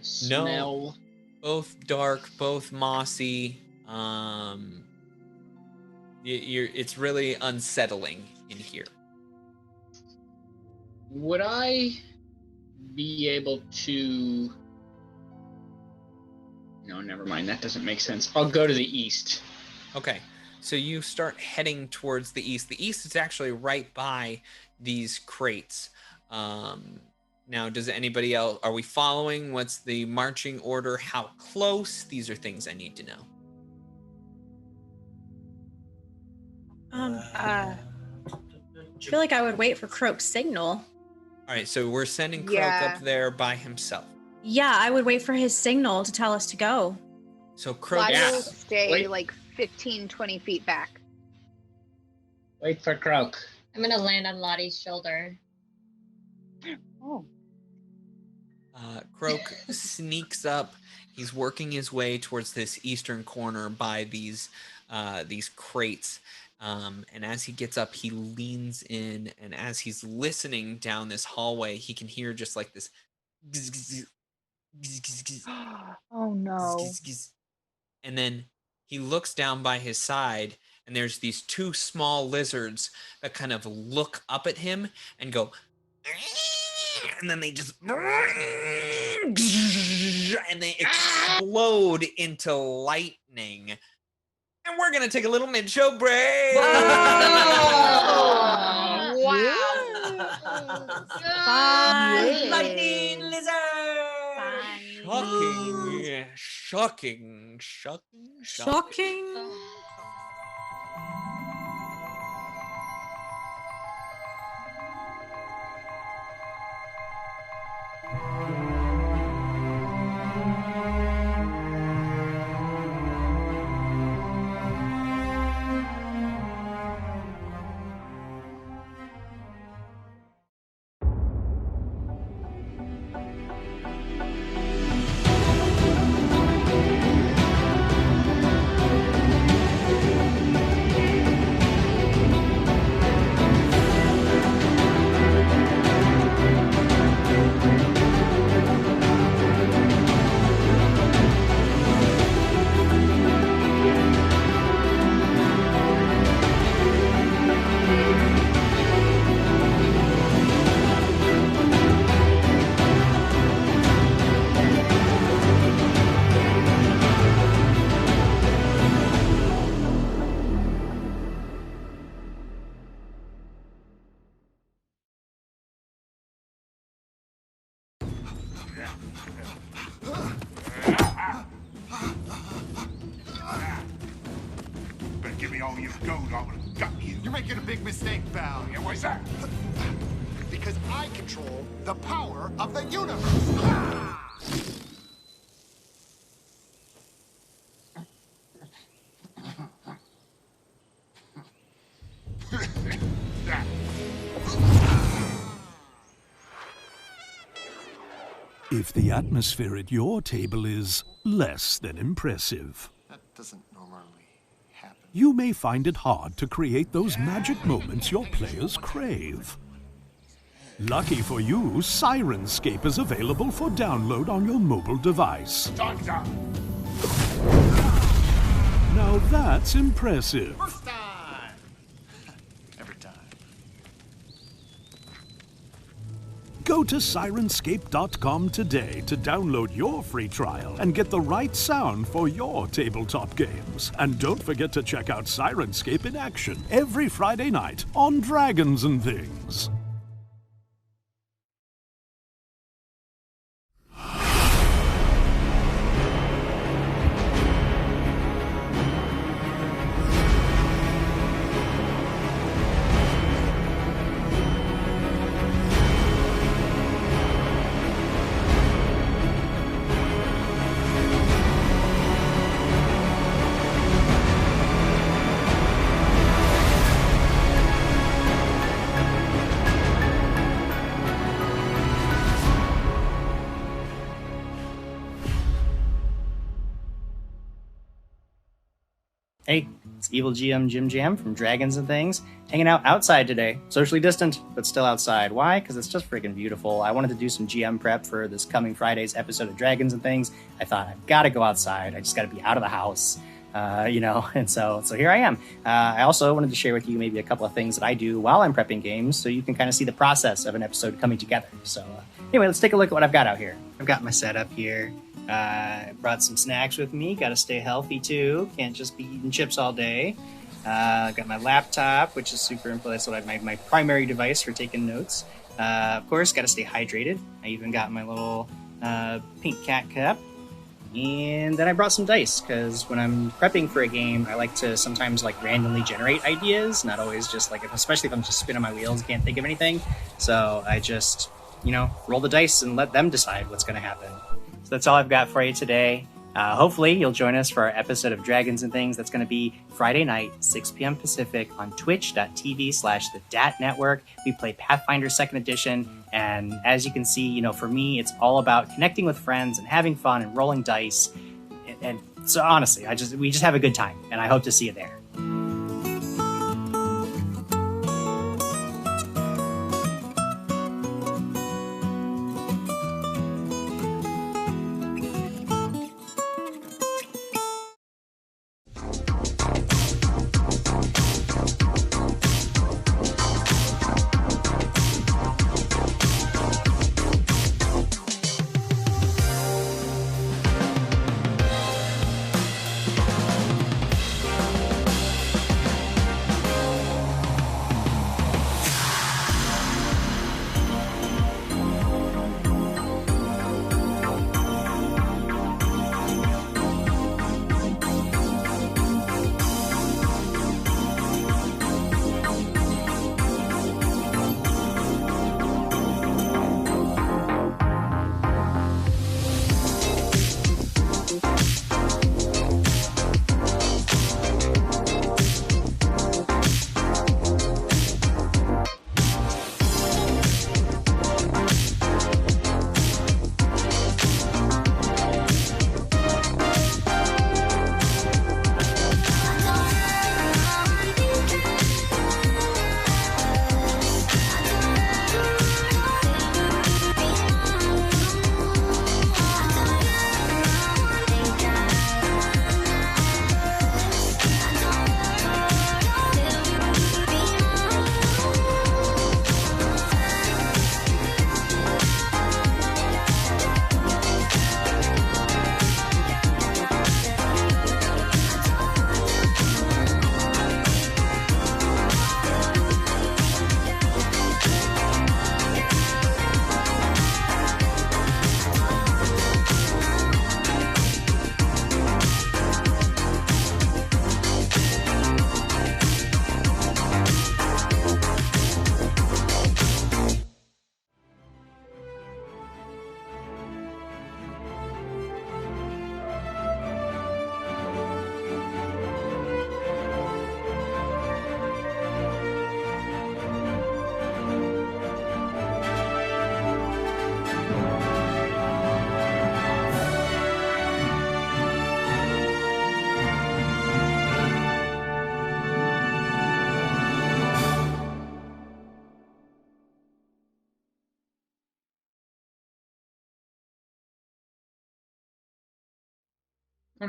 Smell? No. Both dark, both mossy. It's really unsettling in here. Would I be able to... No, never mind. That doesn't make sense. I'll go to the east. Okay. So you start heading towards the east. The east is actually right by these crates. Now, does anybody else... Are we following? What's the marching order? How close? These are things I need to know. I feel like I would wait for Croak's signal. All right, so we're sending Croak Yeah. up there by himself. Yeah, I would wait for his signal to tell us to go. So Croak... I Yeah. will stay Wait. like 15, 20 feet back. Wait for Croak. I'm gonna land on Lottie's shoulder. Oh. Croak sneaks up. He's working his way towards this eastern corner by these crates. And as he gets up, he leans in, and as he's listening down this hallway, he can hear just like this. Oh no. And then he looks down by his side, and there's these two small lizards that kind of look up at him and go, and then they just, and they explode into lightning. And we're going to take a little mid-show break. Oh, wow. Fun. Lightning lizard. Shocking. Shocking. Better give me all you've got, or I'm gonna gut you. You're making a big mistake, pal. Yeah, why's that? Because I control the power of the universe. If the atmosphere at your table is less than impressive, That doesn't normally happen. you may find it hard to create those magic moments your players crave. Lucky for you, Sirenscape is available for download on your mobile device. Time's up. Now that's impressive. First time. Every time. Go to Sirenscape.com today to download your free trial and get the right sound for your tabletop games. And don't forget to check out Sirenscape in action every Friday night on Dragons and Things. Hey, it's Evil GM Jim Jam from Dragons and Things, hanging out outside today. Socially distant, but still outside. Why? Because it's just freaking beautiful. I wanted to do some GM prep for this coming Friday's episode of Dragons and Things. I thought, I've got to go outside. I just got to be out of the house, and so here I am. I also wanted to share with you maybe a couple of things that I do while I'm prepping games so you can kind of see the process of an episode coming together. So anyway, let's take a look at what I've got out here. I've got my setup here. Brought some snacks with me. Got to stay healthy too. Can't just be eating chips all day. Got my laptop, which is super important. That's what my primary device for taking notes. Of course, got to stay hydrated. I even got my little pink cat cup. And then I brought some dice, because when I'm prepping for a game, I like to sometimes randomly generate ideas, not always just especially if I'm just spinning my wheels and can't think of anything. So I just, roll the dice and let them decide what's going to happen. So that's all I've got for you today. Hopefully you'll join us for our episode of Dragons and Things. That's going to be Friday night, 6 p.m. Pacific on twitch.tv/the DAT Network. We play Pathfinder 2nd Edition. And as you can see, for me, it's all about connecting with friends and having fun and rolling dice. And so honestly, we just have a good time. And I hope to see you there.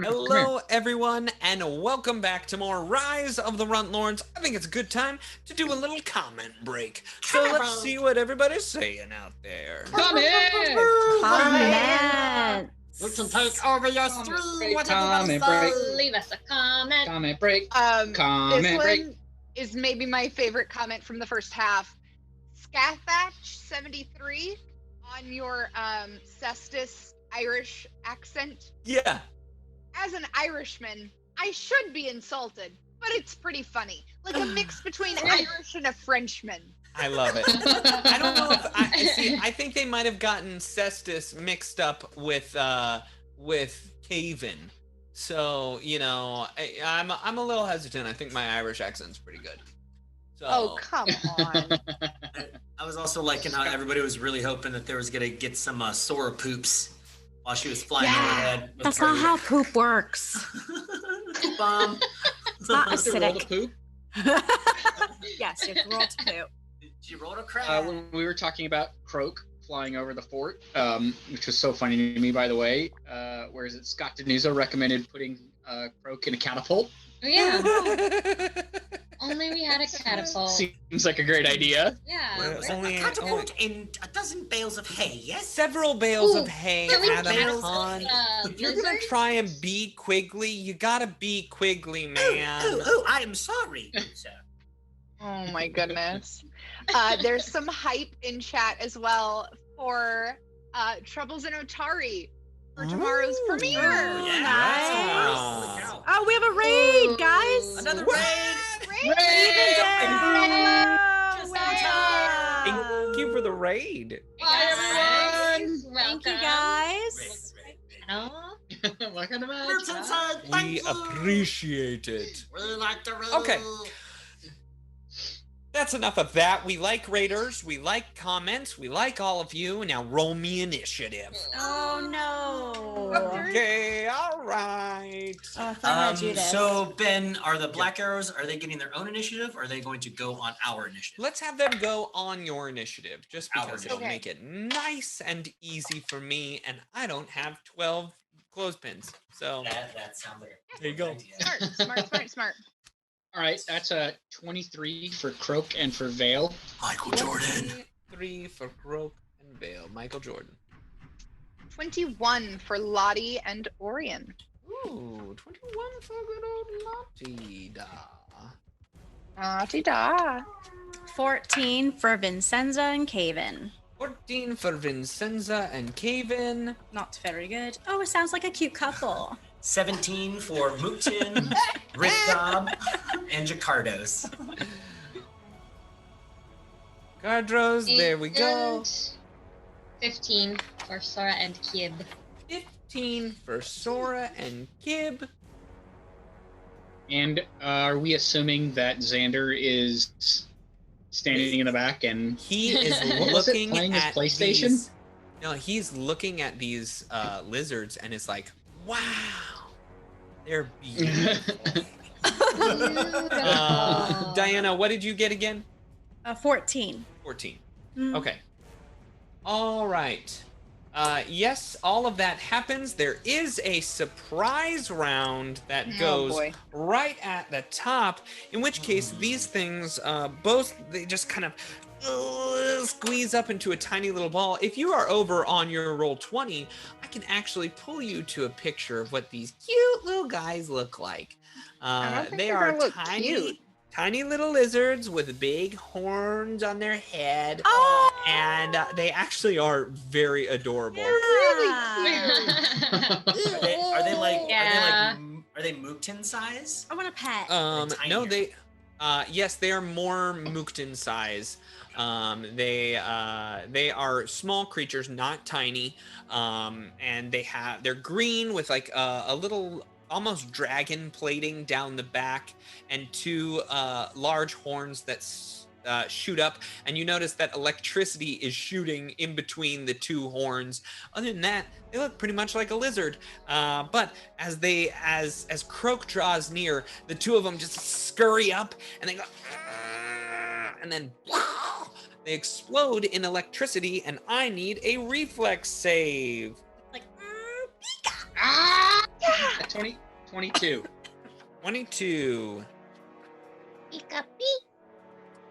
Hello, everyone, and welcome back to more Rise of the Runtlords. I think it's a good time to do a little comment break. So let's see what everybody's saying out there. Comment! We can take over your stream. What Comment everybody break. say? Leave us a comment. Comment break. This Comment break. one is maybe my favorite comment from the first half. Scathatch73 on your Cestus Irish accent. Yeah. As an Irishman, I should be insulted, but it's pretty funny. Like a mix between Irish and a Frenchman. I love it. I don't know if I think they might have gotten Cestus mixed up with Caven. So, you know, I'm a little hesitant. I think my Irish accent's pretty good. So Oh, come on. I was also liking how everybody was really hoping that there was gonna get some Sora poops while she was flying overhead. That's not how poop works. Bomb. It's not Is there roll the acidic. poop? Yes, you roll to poop. She rolled a crab. When we were talking about Croak flying over the fort, which was so funny to me, by the way. Where is it? Scott Denuso recommended putting Croak in a catapult. Oh, yeah. Only we had a catapult. Seems like a great idea. Yeah. Well, Was it a catapult in a dozen bales of hay, yes? several bales Ooh, of hay can we at a catapult, ton. If you're gonna try and be Quigley, you gotta be Quigley, man. Oh, I am sorry, sir. Oh my goodness. There's some hype in chat as well for Troubles in Otari for tomorrow's premiere. Oh, Yeah. nice. Wow. Oh, we have a raid, guys. Another raid. Thank you for the raid. Thank you, guys. Roots inside, thank We you. appreciate it. We like the raid. Okay. That's enough of that. We like raiders. We like comments. We like all of you. Now roll me initiative. Oh no. Okay, all right. Oh, I thought I had you this. So Ben, are the Black Arrows, are they getting their own initiative, or are they going to go on our initiative? Let's have them go on your initiative, just Our because it'll initiative. make it nice and easy for me, and I don't have 12 clothespins. So That sounds like a there you go. idea. Smart. All right, that's a 23 for Croak and for Vale. Michael Jordan. 3 for Croak and Vale. Michael Jordan. 21 for Lottie and Orion. Ooh, 21 for good old Lottie da. Lottie da. 14 for Vincenza and Caven. 14 for Vincenza and Caven. Not very good. Oh, it sounds like a cute couple. 17 for Mookton, Rick Dobb, and Jacardos. Gardros, there we go. And 15 for Sora and Kib. 15 for Sora and Kib. And are we assuming that Xander is standing in the back and He is What was it, looking playing his at PlayStation? these. No, he's looking at these lizards and is like, "Wow, they're beautiful." Diana, what did you get again? 14. 14. Mm. Okay. All right. Yes, all of that happens. There is a surprise round that goes boy. right at the top, in which case these things they just kind of squeeze up into a tiny little ball. If you are over on your roll 20, I can actually pull you to a picture of what these cute little guys look like. I don't think They they're are gonna look tiny, cute. tiny little lizards with big horns on their head. Oh! And they actually are very adorable. Are they like? Yeah. Are they Mookton size? I want a pet. No, tinier. yes, they are more Mookton size. They are small creatures, not tiny. And they're green with like a little almost dragon plating down the back and two large horns that shoot up, and you notice that electricity is shooting in between the two horns. Other than that, they look pretty much like a lizard. But as Croak draws near, the two of them just scurry up and they go, and then they explode in electricity, and I need a reflex save. Like, Ah! 22. 22. Pika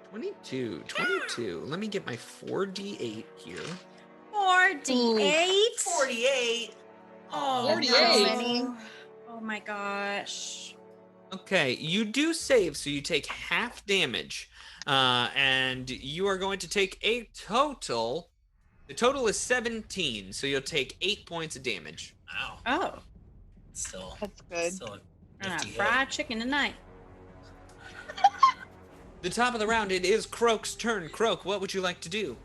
22. Let me get my 4d8 here. 48. 48. Oh, 48. no. Oh my gosh. Okay, you do save, so you take half damage. And you are going to take a total. The total is 17, so you'll take 8 points of damage. Wow. Oh. Still. That's good. Still a We're gonna nifty have hit. fried chicken tonight. The top of the round, it is Croak's turn. Croak, what would you like to do?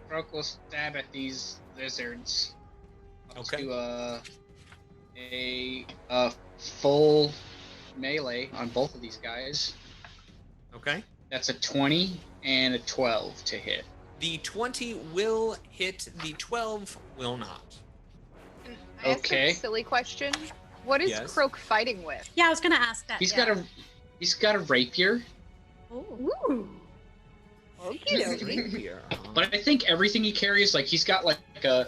Croak will stab at these lizards. Okay. Do a full melee on both of these guys. Okay. That's a 20 and a 12 to hit. The 20 will hit, the 12 will not. Can I ask Okay. a silly question? What is Yes. Croak fighting with? Yeah, I was gonna ask that. He's got a rapier, Ooh. Okie dokie. Rapier. but I think everything he carries, like he's got like a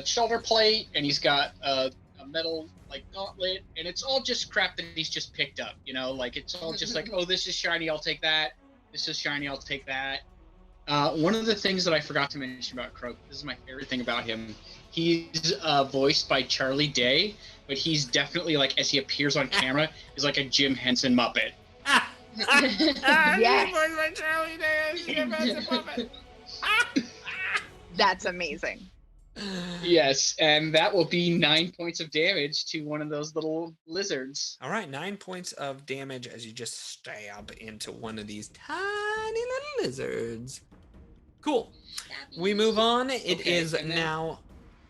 shoulder plate, and he's got a metal like gauntlet, and it's all just crap that he's just picked up. You know, like it's all just like, oh, this is shiny, I'll take that. This is shiny, I'll take that. One of the things that I forgot to mention about Croak, this is my favorite thing about him. He's voiced by Charlie Day, but he's definitely like, as he appears on camera, he's like a Jim Henson Muppet. Yes. That's amazing. Yes, and that will be 9 points of damage to one of those little lizards. All right, 9 points of damage as you just stab into one of these tiny little lizards. Cool. We move on. It Okay, is and then- now.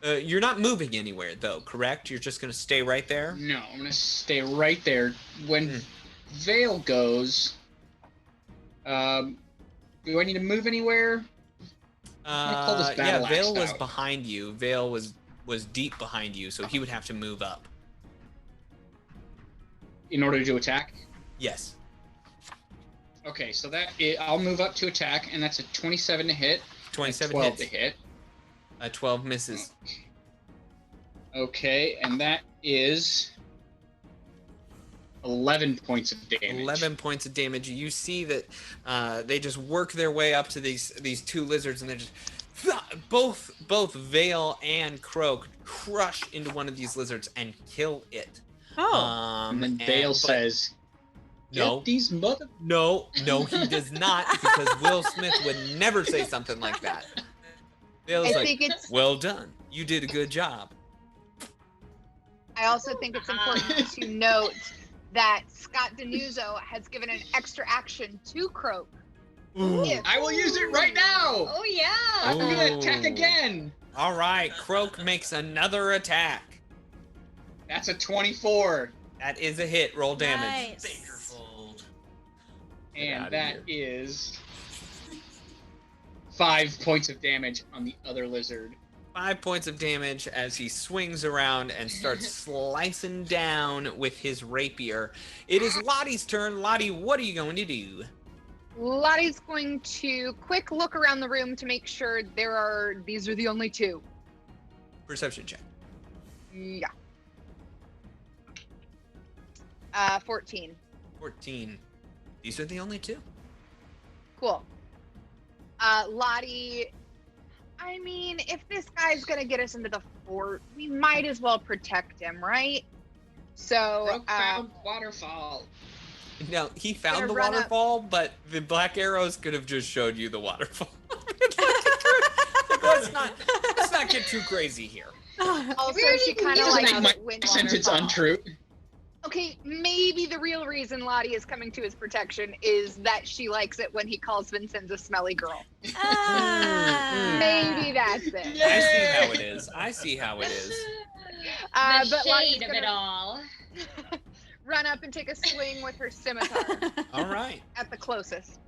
You're not moving anywhere, though, correct? You're just going to stay right there? No, I'm gonna stay right there. When Vale goes, do I need to move anywhere? gonna pull this Yeah, battle Vale axe was out. behind you. Vale was deep behind you, so he would have to move up. In order to attack? Yes. Okay, so I'll move up to attack, and that's a 27 to hit. 27 12 hits. to hit. 12 misses. Okay, and that is 11 points of damage. 11 points of damage. You see that they just work their way up to these two lizards, and they're just both Vale and Croak crush into one of these lizards and kill it. Oh. And then Vale but- says, No. "Get these mother..." No, he does not, because Will Smith would never say something like that. Vale's I like, think it's. well done. You did a good job. I also think it's important to note that Scott Denuzzo has given an extra action to Croak. Ooh. If- I will use it right now! Oh yeah. I'm gonna attack Ooh. again! All right, Croak makes another attack. That's a 24. That is a hit. Roll damage. Nice. Bakerfold. Get outta And that here. is 5 points of damage on the other lizard. 5 points of damage as he swings around and starts slicing down with his rapier. It is Lottie's turn. Lottie, what are you going to do? Lottie's going to quick look around the room to make sure these are the only two. Perception check. Yeah. 14. 14. These are the only two. Cool. Lottie, I mean, if this guy's gonna get us into the fort, we might as well protect him, right? So, Croak found Waterfall. Now, he found Gonna the run up- waterfall, but the black arrows could have just showed you the waterfall. let's not get too crazy here. also, We already she kind knew of about like it. went Sentence Waterfall. untrue. Okay, maybe the real reason Lottie is coming to his protection is that she likes it when he calls Vincenzo a smelly girl. Ah. Maybe that's it. I see how it is. The But Lottie's shade of it gonna all. run up and take a swing with her scimitar All right. at the closest.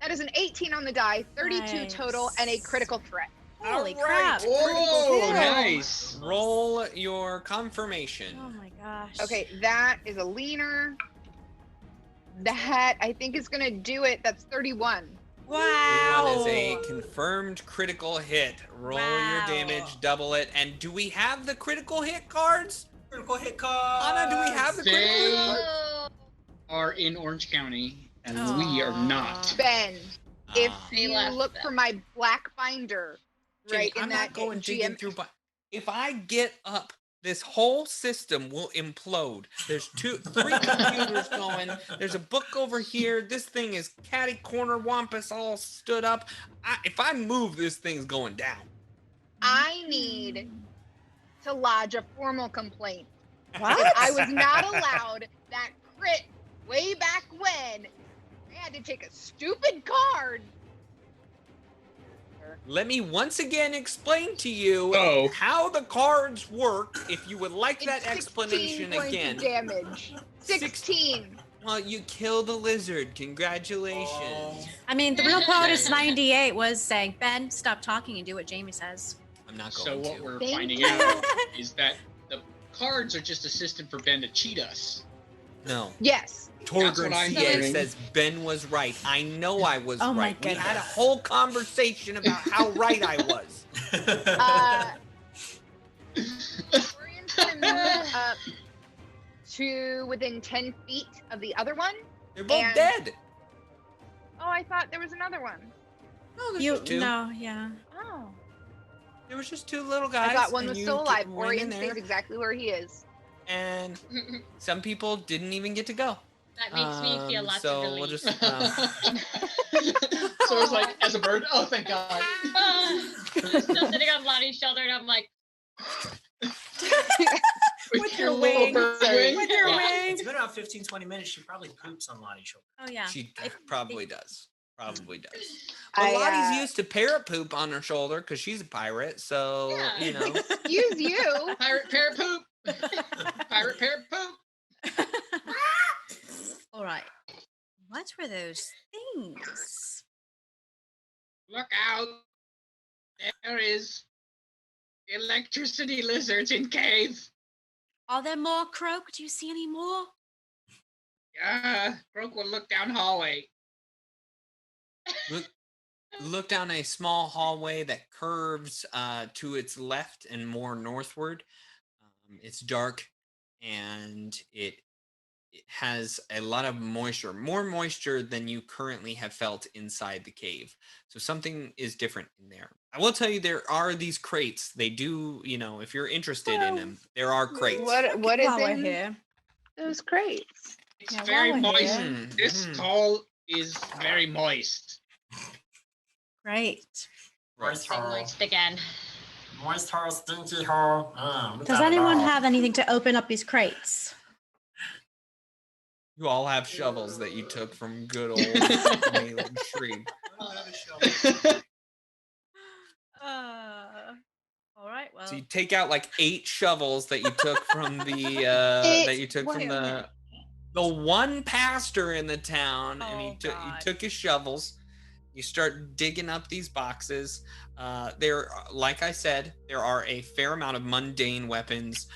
That is an 18 on the die, 32 Nice. total, and a critical threat. Holy All right. crap. Oh, Cool. nice. Roll your confirmation. Oh my gosh. Okay, that is a leaner. That I think is gonna do it. That's 31. Wow. One is a confirmed critical hit. Roll your Wow. damage, double it. And do we have the critical hit cards? Critical hit card. Anna, do we have the critical hit card? Oh, Are in Orange County, and we are not. Ben, if They you left look them. for my black binder, Jimmy, right in I'm that not going digging GM. through, but if I get up, this whole system will implode. There's three computers going. There's a book over here. This thing is catty corner wampus all stood up. If I move, this thing's going down. I need to lodge a formal complaint. What? If I was not allowed that crit way back when, I had to take a stupid card. Let me once again explain to you how the cards work. If you would like that It's 16 explanation points again. of damage. 16. Well, you kill the lizard. Congratulations. I mean, the real POTUS 98 was saying, Ben, stop talking and do what Jamie says. I'm not So going what to. we're Thank finding you. out is that the cards are just a system for Ben to cheat us. No. Yes. Torgrim what I'm CA hearing. says Ben was right. I know I was Oh my right. We had a goodness. whole conversation about how right I was. Orian's gonna move up to within 10 feet of the other one. They're both And- dead. Oh, I thought there was another one. No, there's You just two. no, yeah. Oh. There was just two little guys. I thought one and was you still alive. went in Orion there, stays exactly where he is. and some people didn't even get to go. that makes me feel lots so of relief. we'll just. So it's like, as a bird, oh, thank God. Still sitting on Lottie's shoulder, and I'm like, With your little wings. bird Sorry. With your It's wings. been about 15-20 minutes. She probably poops on Lottie's shoulder. Oh yeah. She If- probably does. Probably does. But I, Lottie's used to parrot poop on her shoulder because she's a pirate. So Yeah. you know. Excuse you. Pirate parrot poop. Pirate parrot poop. All right. What were those things? Look out. There is electricity lizards in cave. Are there more, Croak? Do you see any more? Croak will look down hallway. Look down a small hallway that curves to its left and more northward. It's dark and it has a lot of moisture, more moisture than you currently have felt inside the cave. So something is different in there. I will tell you, there are these crates. They do, you know, if you're interested in them, there are crates. What is While we're in here. those crates? It's Yeah, very while we're moist. here. This Mhm. hall is very moist. Great. Moist being hole. moist again. Moist hole, stinky hole. Look Does at it anyone all. have anything to open up these crates? You all have shovels that you took from good old Malin Tree. I don't have a shovel. All right. Well. So you take out like 8 shovels that you took from the the one pastor in the town, and Oh, you God. took his shovels. You start digging up these boxes. There, like I said, there are a fair amount of mundane weapons.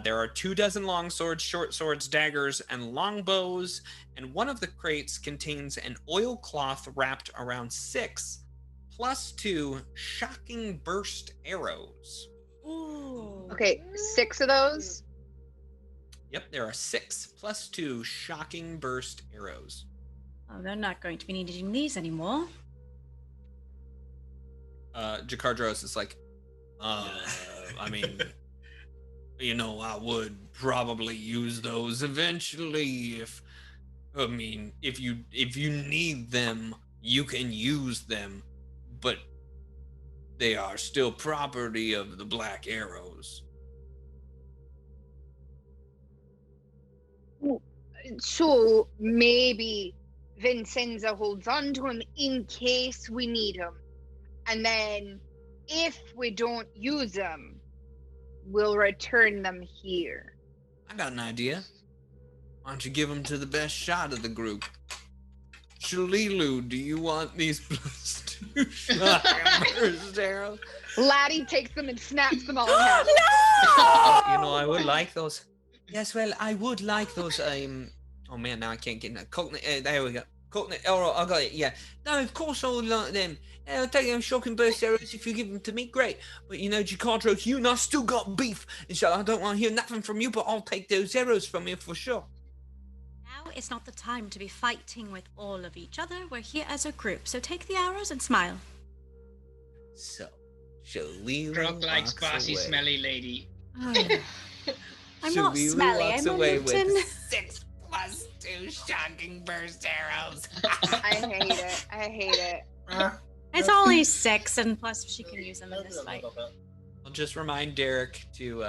There are 24 long swords, short swords, daggers, and longbows. And one of the crates contains an oilcloth wrapped around 6, plus 2 shocking burst arrows. Ooh. Okay, 6 of those. Yep, there are 6 plus 2 shocking burst arrows. Oh, they're not going to be needing these anymore. Jakardros is like, I mean, you know, I would probably use those eventually if you need them, you can use them, but they are still property of the Black Arrows. So maybe Vincenza holds on to him in case we need him. And then if we don't use them, we'll return them here. I got an idea. Why don't you give them to the best shot of the group? Shalilu, do you want these plus 2 shocking burst arrows? Laddie takes them and snaps them all in half. You know, I would like those. Yes, well, I would like those. Oh man, now I can't get in. There we go. I got it. Yeah. No, of course I'll like them. I'll take them shocking burst arrows if you give them to me. Great. But Jacardro, you and I still got beef. And so I don't want to hear nothing from you, but I'll take those arrows from you for sure. Now is not the time to be fighting with all of each other. We're here as a group, so take the arrows and smile. So, Shalila Croak likes walks bossy, away. smelly lady. I'm not Shalila smelly, walks I'm away a mutant. with 6 + 2 shocking burst arrows. I hate it. It's only 6, and plus she can use them in this fight. I'll just remind Derek to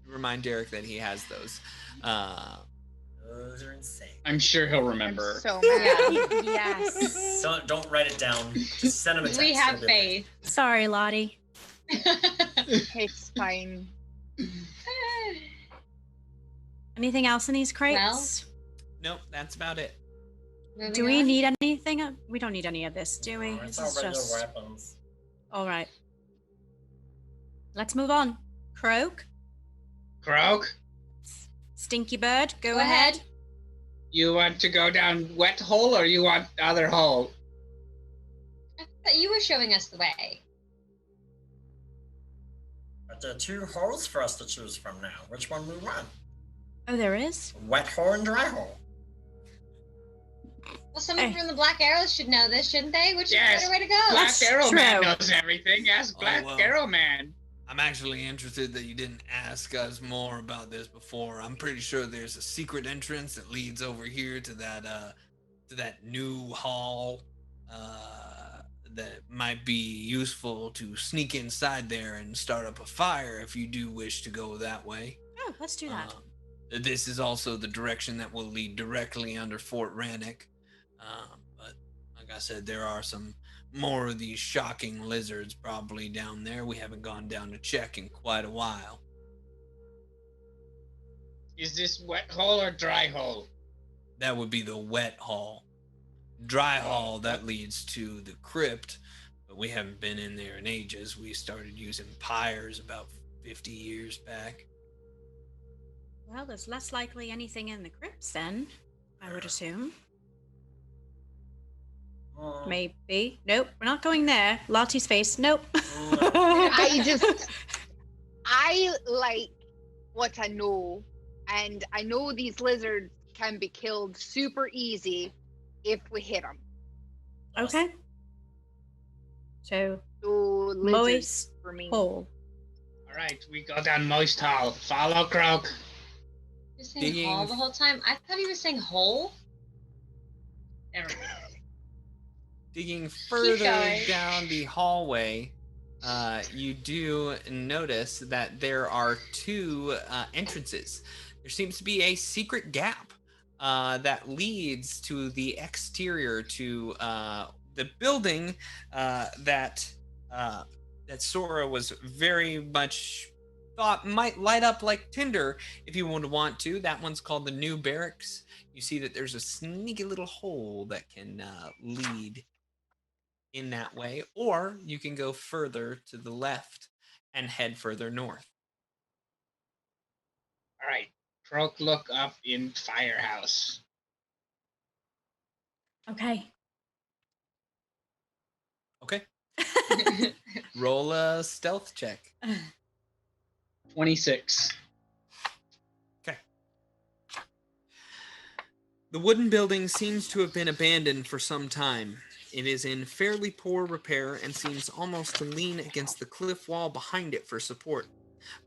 remind Derek that he has those. Those are insane. I'm sure he'll remember. I'm so mad. Yes. Don't write it down. Just send him a text. We have It'll be okay. faith. Sorry, Lottie. It's fine. Anything else in these crates? Nope, that's about it. Do we need anything? We don't need any of this, do we? It's This all is regular just... weapons. All right. Let's move on. Croak, Croak, Stinky Bird, go ahead. you want to go down wet hole or you want other hole? I thought you were showing us the way. But there are 2 holes for us to choose from now. Which one we want? Oh, there is? Wet hole and dry hole. Well, someone from the Black Arrows should know this, shouldn't they? Which is the better way to go? Black That's Arrow Man true. knows everything. Ask Black well. Arrow Man. I'm actually interested that you didn't ask us more about this before. I'm pretty sure there's a secret entrance that leads over here to that new hall that might be useful to sneak inside there and start up a fire if you do wish to go that way. Oh, let's do that. This is also the direction that will lead directly under Fort Rannick. But like I said, there are some more of these shocking lizards probably down there. We haven't gone down to check in quite a while. Is this wet hole or dry hole? That would be the wet hall. Dry hall, that leads to the crypt, but we haven't been in there in ages. We started using pyres about 50 years back. Well, there's less likely anything in the crypts then, I would assume. Maybe. Nope, we're not going there. Lottie's face. Nope. I like what I know, and I know these lizards can be killed super easy if we hit them. Okay. So lizards moist for me. hole. All right, we go down moist hole. Follow Croak. You're saying hole the whole time? I thought he was saying hole. Never mind. Digging further down the hallway, you do notice that there are 2 entrances. There seems to be a secret gap that leads to the exterior to the building that Sora was very much thought might light up like tinder if you would want to. That one's called the New Barracks. You see that there's a sneaky little hole that can lead in that way, or you can go further to the left and head further north. All right, Croak, look up in Firehouse. Okay. Okay. Roll a stealth check. 26. Okay. The wooden building seems to have been abandoned for some time. It is in fairly poor repair and seems almost to lean against the cliff wall behind it for support.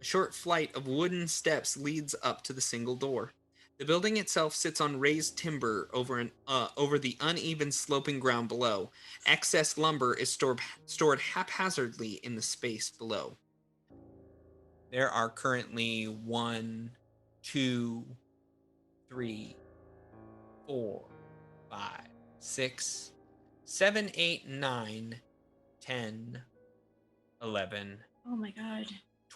A short flight of wooden steps leads up to the single door. The building itself sits on raised timber over the uneven sloping ground below. Excess lumber is stored haphazardly in the space below. There are currently 1, 2, 3, 4, 5, 6, 7, 8, 9, 10, 11. Oh my god.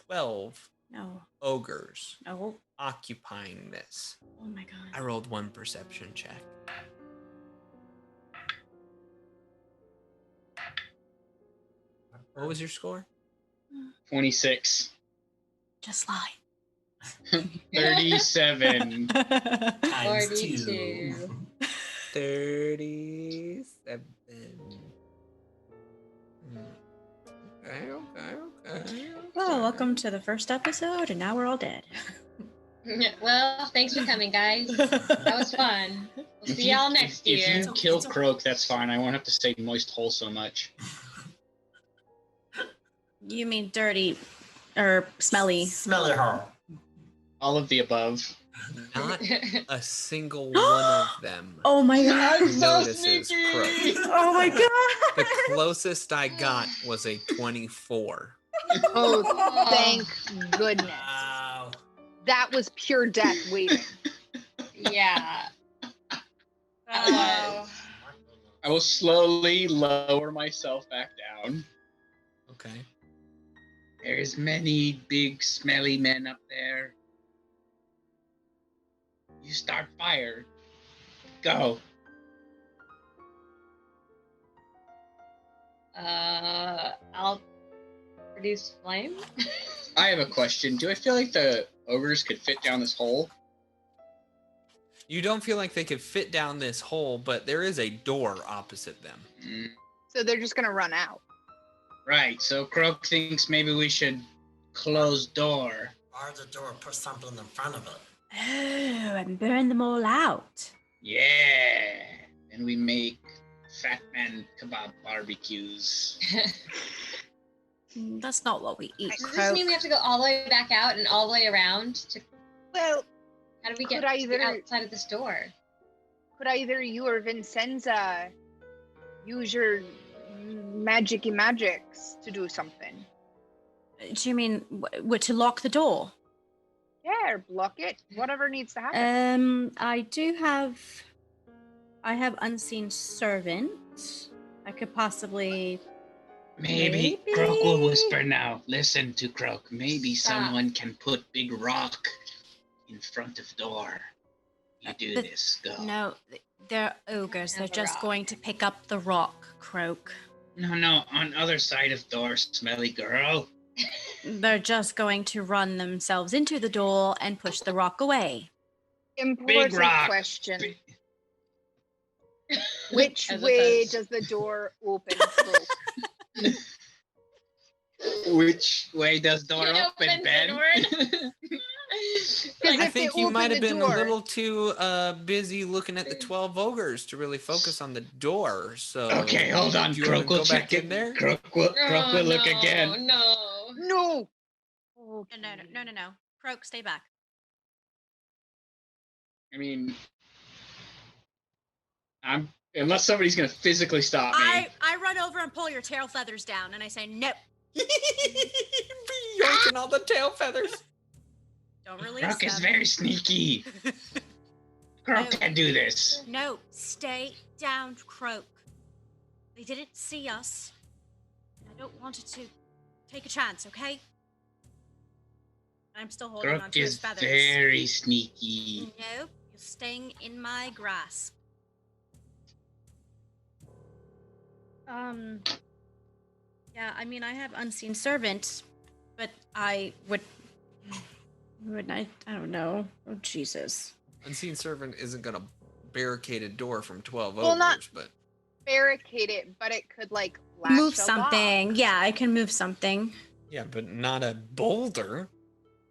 12 No. ogres No. occupying this. Oh my god. I rolled 1 perception check. What was your score? 26. Just lie. 37. Times 2. 42. 37. Okay. Well, welcome to the first episode, and now we're all dead. Well, thanks for coming, guys. That was fun. We'll see y'all next year. If you kill Croak, that's fine. I won't have to say moist hole so much. You mean dirty or smelly? Smelly hole. All of the above. Not a single one of them Oh my god. notices Croak. Oh my god. The closest I got was a 24. Oh, thank goodness. Wow. That was pure death waiting. Yeah. That was. I will slowly lower myself back down. Okay. There's many big, smelly men up there. You start fire. Go. I'll produce flame. I have a question. Do I feel like the ogres could fit down this hole? You don't feel like they could fit down this hole, but there is a door opposite them. So they're just gonna run out. Right, so Croak thinks maybe we should close door. Bar the door, put something in front of it. Oh, and burn them all out. Yeah. And we make fat man kebab barbecues. That's not what we eat, Does this Croak. mean we have to go all the way back out and all the way around to? Well, How do we get could either outside of this door? you or Vincenza use your magics to do something? Do you mean to lock the door? Yeah, or block it. Whatever needs to happen. I have unseen servant. I could possibly. Maybe Croak will whisper now. Listen to Croak. Maybe someone can put big rock in front of door. You do this. Go. No, they're ogres. They're Have a just rock. going to pick up the rock, Croak. No. On other side of door, smelly girl. They're just going to run themselves into the door and push the rock away. Important rock. question. Big- Which As way opposed- does the door open? Croak? Which way does door It open, opens Ben? inward. Because I if think they you open might have the been door, a little too busy looking at the 12 ogres to really focus on the door. So Okay, hold on. do you wanna Croak will go back check in there? Croak will look again. No. No. No. Croak, stay back. I mean, unless somebody's gonna physically stop me. I run over and pull your tail feathers down, and I say, no, Yoinking all the tail feathers. don't release Croak is them. very sneaky. Croak No. can't do this. No, stay down, Croak. They didn't see us. I don't want it to take a chance, okay? I'm still holding on Croak to his is feathers. very sneaky. No, you're staying in my grasp. Yeah, I mean, I have unseen servant, but I would I don't know. Oh, Jesus. Unseen servant isn't gonna barricade a door from 12 Well, ogres, not- but barricade it, but it could like latch Move a lock. something. Yeah, I can move something. yeah, but not a boulder.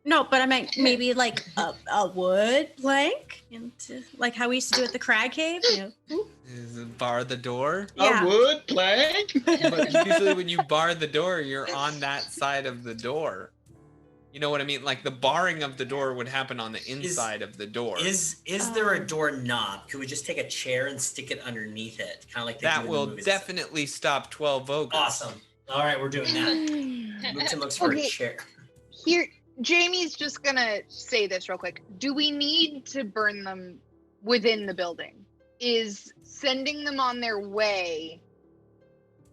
No, but I meant maybe like a wood plank, into, like how we used to do at the crag cave. You know? Is it bar the door? Yeah. A wood plank? But usually when you bar the door, you're on that side of the door. You know what I mean? Like the barring of the door would happen on the inside of the door. Is there a door knob? Could we just take a chair and stick it underneath it, kind of like they do That in the will movies? definitely stop 12 ogres. Awesome. All right, we're doing that. Mookton looks for Okay. a chair. Here, Jamie's just gonna say this real quick. Do we need to burn them within the building? Is sending them on their way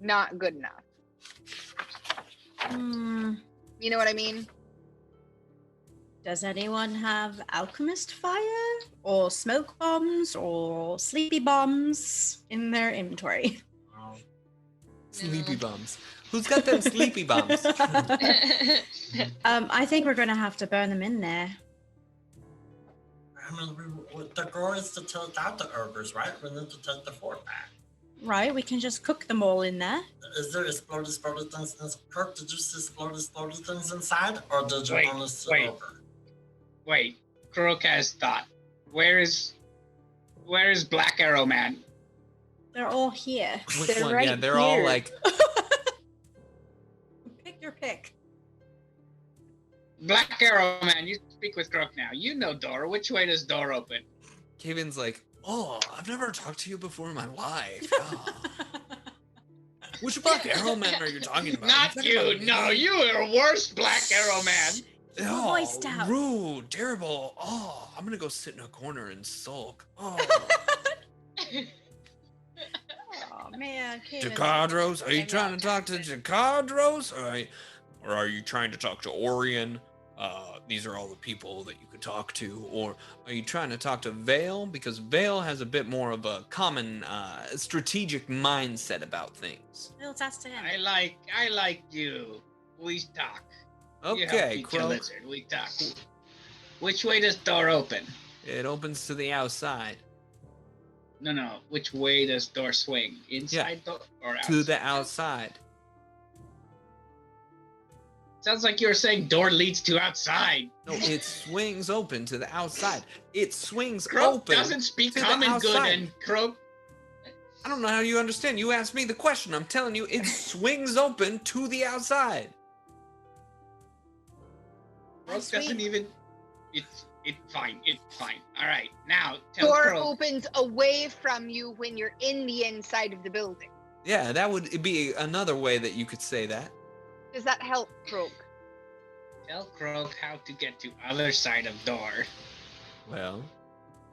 not good enough? You know what I mean? Does anyone have alchemist fire or smoke bombs or sleepy bombs in their inventory? Sleepy bums. Who's got them sleepy bums? I think we're gonna have to burn them in there. I mean, the goal is to take out the ogres, right? We need to take the fort back. Right, we can just cook them all in there. Is there explodey things in Croak? Did you see explodey things inside? Or did you only see ogre? Wait, Croak has thought. Where is Black Arrow Man? They're all here. Which They're one? right Yeah, they're all here. like, Pick your pick. Black Arrow Man, you speak with Croak now. You know door. Which way does door open? Kaven's like, oh, I've never talked to you before in my life. Oh. Which Black Arrow Man are you talking about? Not you. No, you are worst Black Arrow Man. Oh, Voiced out. rude, terrible. Oh, I'm gonna go sit in a corner and sulk. Oh, Oh man, Kaven. Jacadros, are you trying to talk to Jacadros? Or are you trying to talk to Orion? These are all the people that you could talk to. Or are you trying to talk to Vale? Because Vale has a bit more of a common strategic mindset about things. Let's ask to him. I like you. We talk. You help Okay, each Croak. lizard. We talk. Which way does door open? It opens to the outside. No. Which way does door swing? Inside door or outside? To the outside. Sounds like you were saying door leads to outside. No, it swings open to the outside. It swings Croak open. doesn't speak to the common good, outside. and Croak. I don't know how you understand. You asked me the question. I'm telling you, it swings open to the outside. Croak Sweet. doesn't even. It's fine. It's fine. All right, now tell Door Croak. opens away from you when you're in the inside of the building. Yeah, that would be another way that you could say that. Does that help, Croak? Tell Croak how to get to other side of door. Well,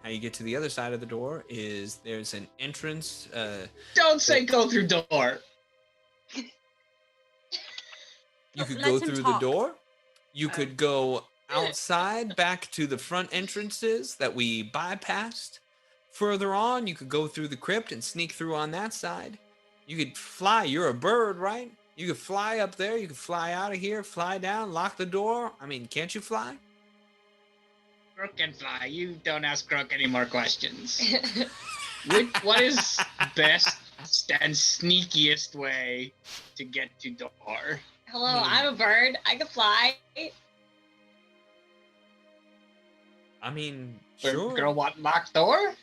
how you get to the other side of the door is there's an entrance. Don't say go through door. You could Let go him through talk. the door. You could go outside back to the front entrances that we bypassed. Further on, you could go through the crypt and sneak through on that side. You could fly. You're a bird, right? You could fly up there. You could fly out of here, fly down, lock the door. I mean, can't you fly? Croak can fly. You don't ask Croak any more questions. What is best and sneakiest way to get to door? Hello, I'm a bird. I can fly. I mean, Bird sure. girl want locked door?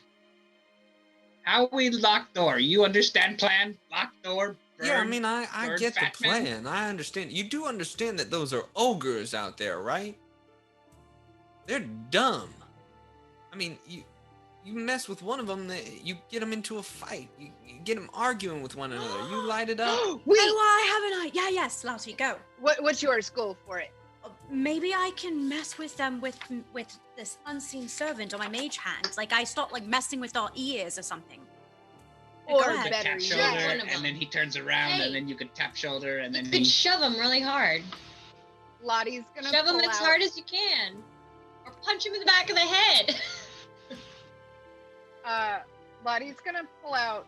How we lock door? You understand plan? Lock door. Bird, Yeah, I mean, I bird, get the fat man? plan. I understand. You do understand that those are ogres out there, right? They're dumb. I mean, you mess with one of them, you get them into a fight. You get them arguing with one another. You light it up. Wait, Oh, I have an idea. Yeah, yes, Lottie, go. what's yours? Go for it. Maybe I can mess with them with this unseen servant on my mage hand. Like I start like messing with our ears or something. Go Or ahead. better Tap yet, shoulder, one of them. and then he turns around, Hey. and then you could tap shoulder, and You then could he... shove him really hard. Lottie's gonna Shove him pull as out- hard as you can. Or punch him in the back of the head. Lottie's gonna pull out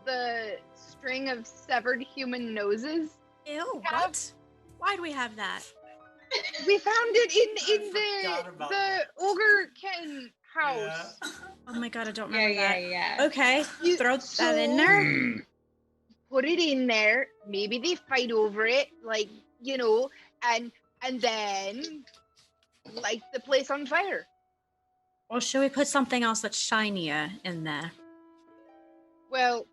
the string of severed human noses. Ew, Yeah. what? Why do we have that? We found it in forgot about the that. ogre Ken house. Oh my god, I don't yeah, remember yeah, that. yeah. Okay, You- throw that in so- there. Hmm. Put it in there. Maybe they fight over it, like and then light the place on fire. Or should we put something else that's shinier in there? Well,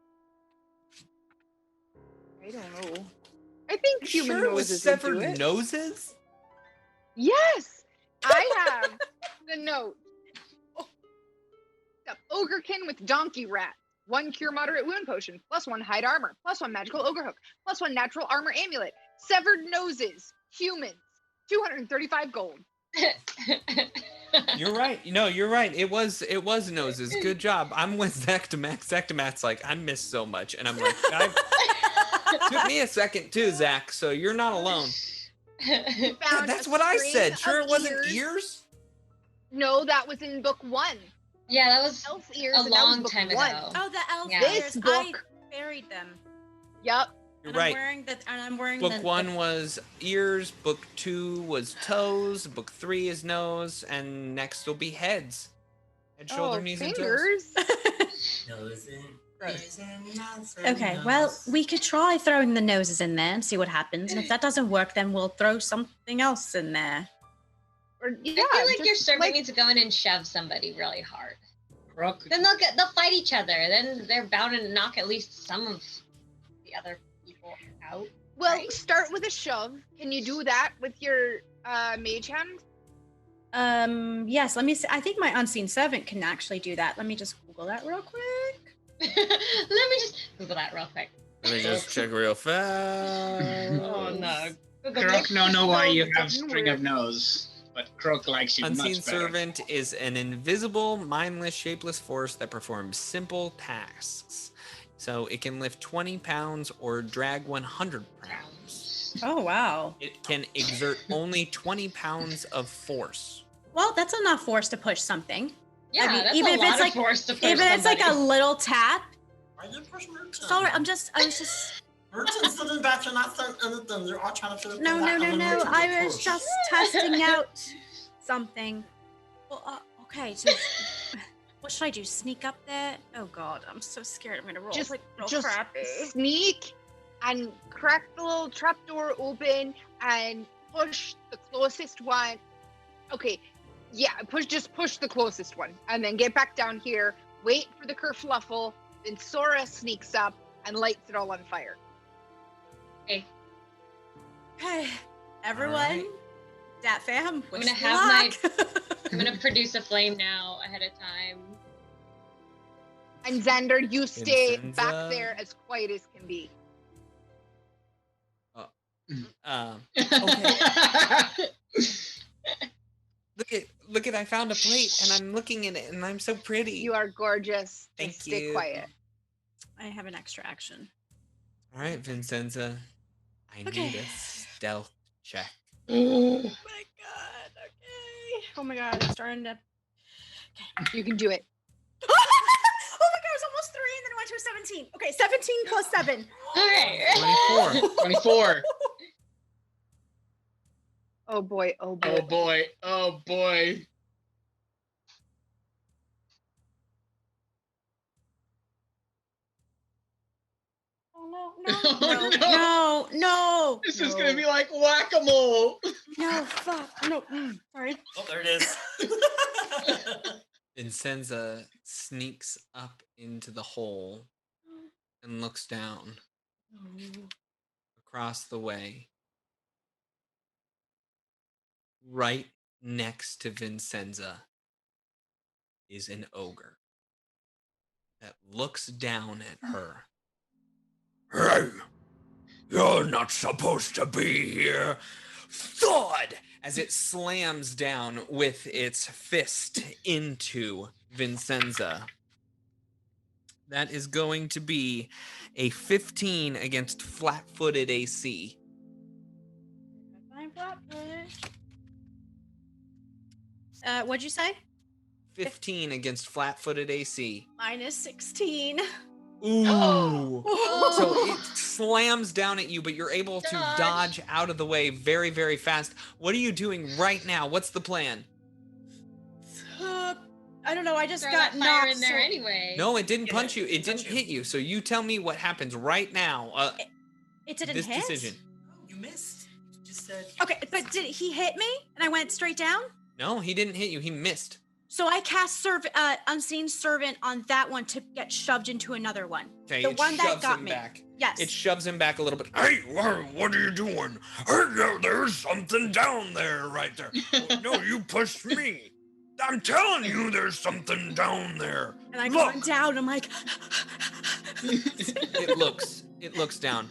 I don't know. I think human Sure, it was noses would do severed it. noses? Yes, I have the note. Oh. The ogrekin with donkey rat. 1 cure moderate wound potion, +1 hide armor, +1 magical ogre hook, +1 natural armor amulet. Severed noses, humans, 235 gold. You're right. No, you're right. It was noses. Good job. I'm with Zactomax. Zactomax like, I missed so much. And I'm like, took me a second too, Zach, so you're not alone. Yeah, Found that's a what I string said. Sure of it wasn't ears? No, that was in book 1. Yeah, that was Elf ears, a and that was long book time 1. ago. Oh, the elf Yeah. This ears. book- I buried them. Yup. You're And right. I'm wearing Book the 1 was ears, book 2 was toes, book 3 is nose, and next will be heads. Head, shoulder, knees, and toes. fingers. Nose in, Gross. ears in, mouth in, Okay, nose. well, we could try throwing the noses in there and see what happens. And if that doesn't work, then we'll throw something else in there. Or I yeah, feel like just, your servant like, needs to go in and shove somebody really hard. Croak, Then they'll fight each other. Then they're bound to knock at least some of the other people out. well, right? start with a shove. Can you do that with your mage hand? Yes, let me see. I think my unseen servant can actually do that. Let me just Google that real quick. Let me just Google that real quick. Let me just check real fast. Oh no. Croak don't know why you have Doesn't string work. of nose, but Croak likes you Unseen much better. Servant is an invisible, mindless, shapeless force that performs simple tasks. So it can lift 20 pounds or drag 100 pounds. Oh, wow. It can exert only 20 pounds of force. Well, that's enough force to push something. Yeah, I mean, that's even a if lot it's of like force to push even if it's like a somebody. little tap. Why did you push Merton? Sorry, I was just Merton's sitting back and not saying anything. They're all trying to figure no. I was just testing out something. Well, okay, so what should I do? Sneak up there? Oh God, I'm so scared. I'm gonna roll Just- like real just crappy. Sneak and crack the little trapdoor open and push the closest one. Okay, yeah, just push the closest one, and then get back down here. Wait for the kerfluffle. Then Sora sneaks up and lights it all on fire. Okay, everyone, Alright. that fam. I'm wish gonna me have luck. I'm gonna produce a flame now ahead of time. And Xander, you stay Vincenza. back there as quiet as can be. Okay. Look at I found a plate and I'm looking at it and I'm so pretty. You are gorgeous. Thank Just stay you. quiet. I have an extra action. All right, Vincenza. I need Okay. a stealth check. Oh my God. Okay. Oh my God, it's starting to. You can do it. Oh my God, it's almost 3 and then it went to a 17. Okay, 17 plus 7. Okay. 24. 24. Oh boy. Oh boy. Oh boy. Oh boy. Oh Oh, no. This is gonna be like whack-a-mole. No, fuck. No, sorry. Oh, there it is. Vincenza sneaks up into the hole and looks down across the way. Right next to Vincenza is an ogre that looks down at her. Hey, you're not supposed to be here. Thud! As it slams down with its fist into Vincenza. That is going to be a 15 against flat-footed AC. What'd you say? 15 against flat-footed AC. Minus 16. Ooh. Oh. So it slams down at you, but you're able to dodge out of the way very, very fast. What are you doing right now? What's the plan? I don't know. I just Throw got that fire knocked in there so- anyway. No, it didn't Yeah, punch you. it It didn't didn't punch you. hit you. So you tell me what happens right now. It didn't This hit. decision. You missed. You just said. Okay, but did he hit me and I went straight down? No, he didn't hit you. He missed. So I cast unseen servant on that one to get shoved into another one. Okay, The it one that shoves got him me. back. Yes. It shoves him back a little bit. Hey, what are you doing? Hey, there's something down there, right there. No, you pushed me. I'm telling you, there's something down there. And I Look. go down. I'm like, It looks down.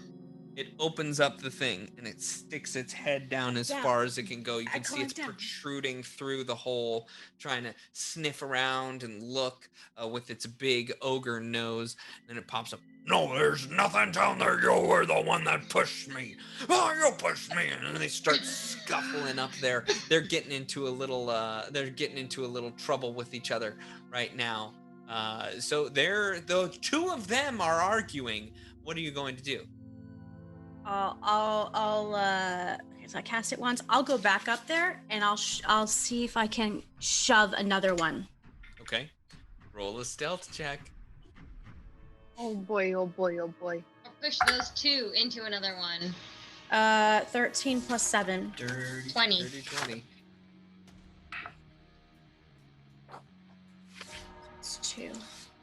It opens up the thing and it sticks its head down as Down. far as it can go. You I can see climb it's down. protruding through the hole, trying to sniff around and look with its big ogre nose. Then it pops up. No, there's nothing down there. You were the one that pushed me. Oh, you pushed me. And they start scuffling up there. They're getting into a little trouble with each other right now. So the two of them are arguing. What are you going to do? Okay, so I cast it once. I'll go back up there and I'll see if I can shove another one. Okay. Roll a stealth check. Oh boy, oh boy, oh boy. Or push those two into another one. 13 plus 7. 20. 20. It's 2.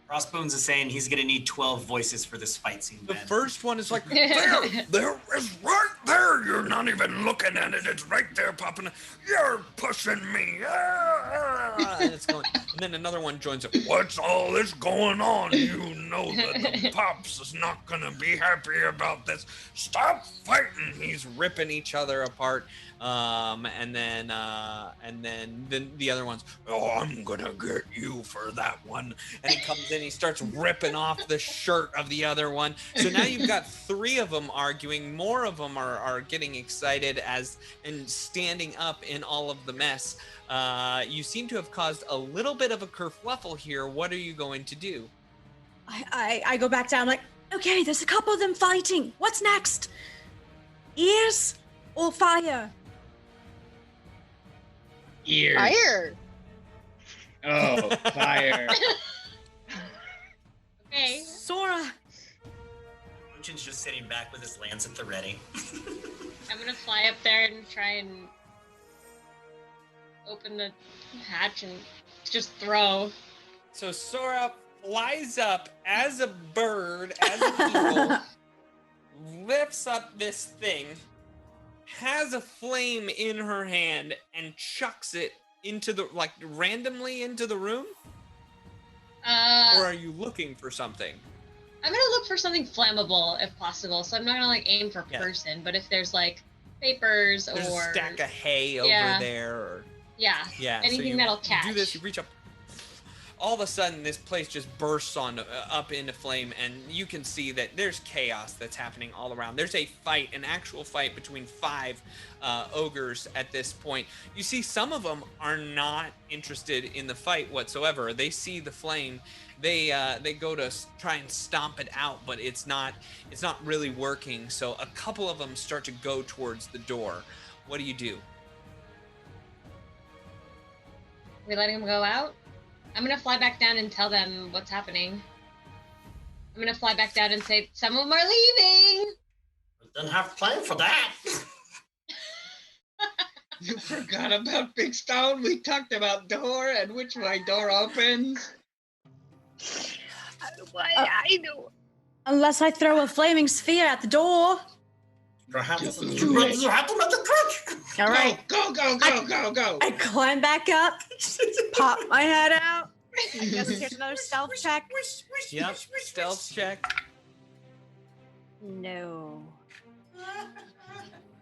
Crossbones is saying he's gonna need 12 voices for this fight scene. The Ben. first one is like, There is right there. You're not even looking at it. It's right there popping. You're pushing me. and it's going. And then another one joins it. What's all this going on? You know that the Pops is not gonna be happy about this. Stop fighting. He's ripping each other apart. And then the other one's, Oh, I'm gonna get you for that one. and he comes in, he starts ripping off the shirt of the other one. So now you've got 3 of them arguing. More of them are getting excited and standing up in all of the mess. You seem to have caused a little bit of a kerfluffle here. What are you going to do? I go back down like, okay, there's a couple of them fighting. What's next? Ears or fire? Ears. Fire. Oh, fire. Okay. Sora. Muchin's just sitting back with his lance at the ready. I'm gonna fly up there and try and open the hatch and just throw. So Sora flies up as a bird, as an eagle, lifts up this thing, has a flame in her hand, and chucks it into the, like, randomly into the room? Or are you looking for something? I'm gonna look for something flammable if possible. So I'm not gonna like aim for a Yeah. person, but if there's like papers There's or a stack of hay over Yeah. there, or yeah, yeah, anything that'll catch. Do this, you reach up. All of a sudden, this place just bursts up into flame, and you can see that there's chaos that's happening all around. There's a fight, an actual fight between 5 ogres at this point. You see, some of them are not interested in the fight whatsoever. They see the flame. They go to try and stomp it out, but it's not really working. So a couple of them start to go towards the door. What do you do? We letting them go out? I'm gonna fly back down and tell them what's happening. I'm gonna fly back down and say some of them are leaving. We didn't have time for that. You forgot about Big Stone? We talked about door and which way door opens. I know. Unless I throw a flaming sphere at the door. Perhaps you have to make a trick. All right. Go. I climb back up, pop my head out. I guess here's another stealth check. Yep, stealth check. No.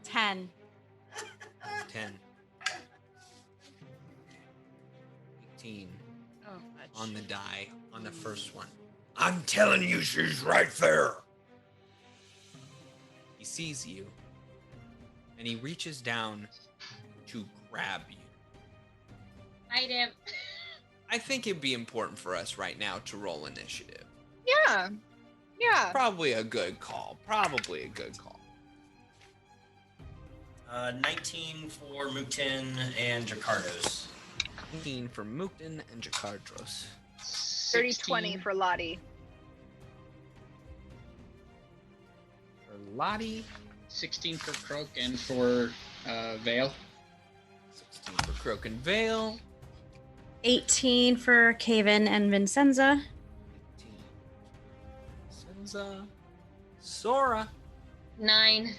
10. 10. 18 Oh, fudge. on the die on the first one. I'm telling you, she's right there. He sees you, and he reaches down to grab you. Fight him. I think it'd be important for us right now to roll initiative. Yeah. Yeah. Probably a good call. 19 for Muktin and Jakardos. 19 for Muktin and Jakardros. 30-20 for Lottie. For Lottie, 16 for Croak and for Vale. 16 for Croak and Vale. 18 for Caven and Vincenza. 18. Senza. Sora. 9.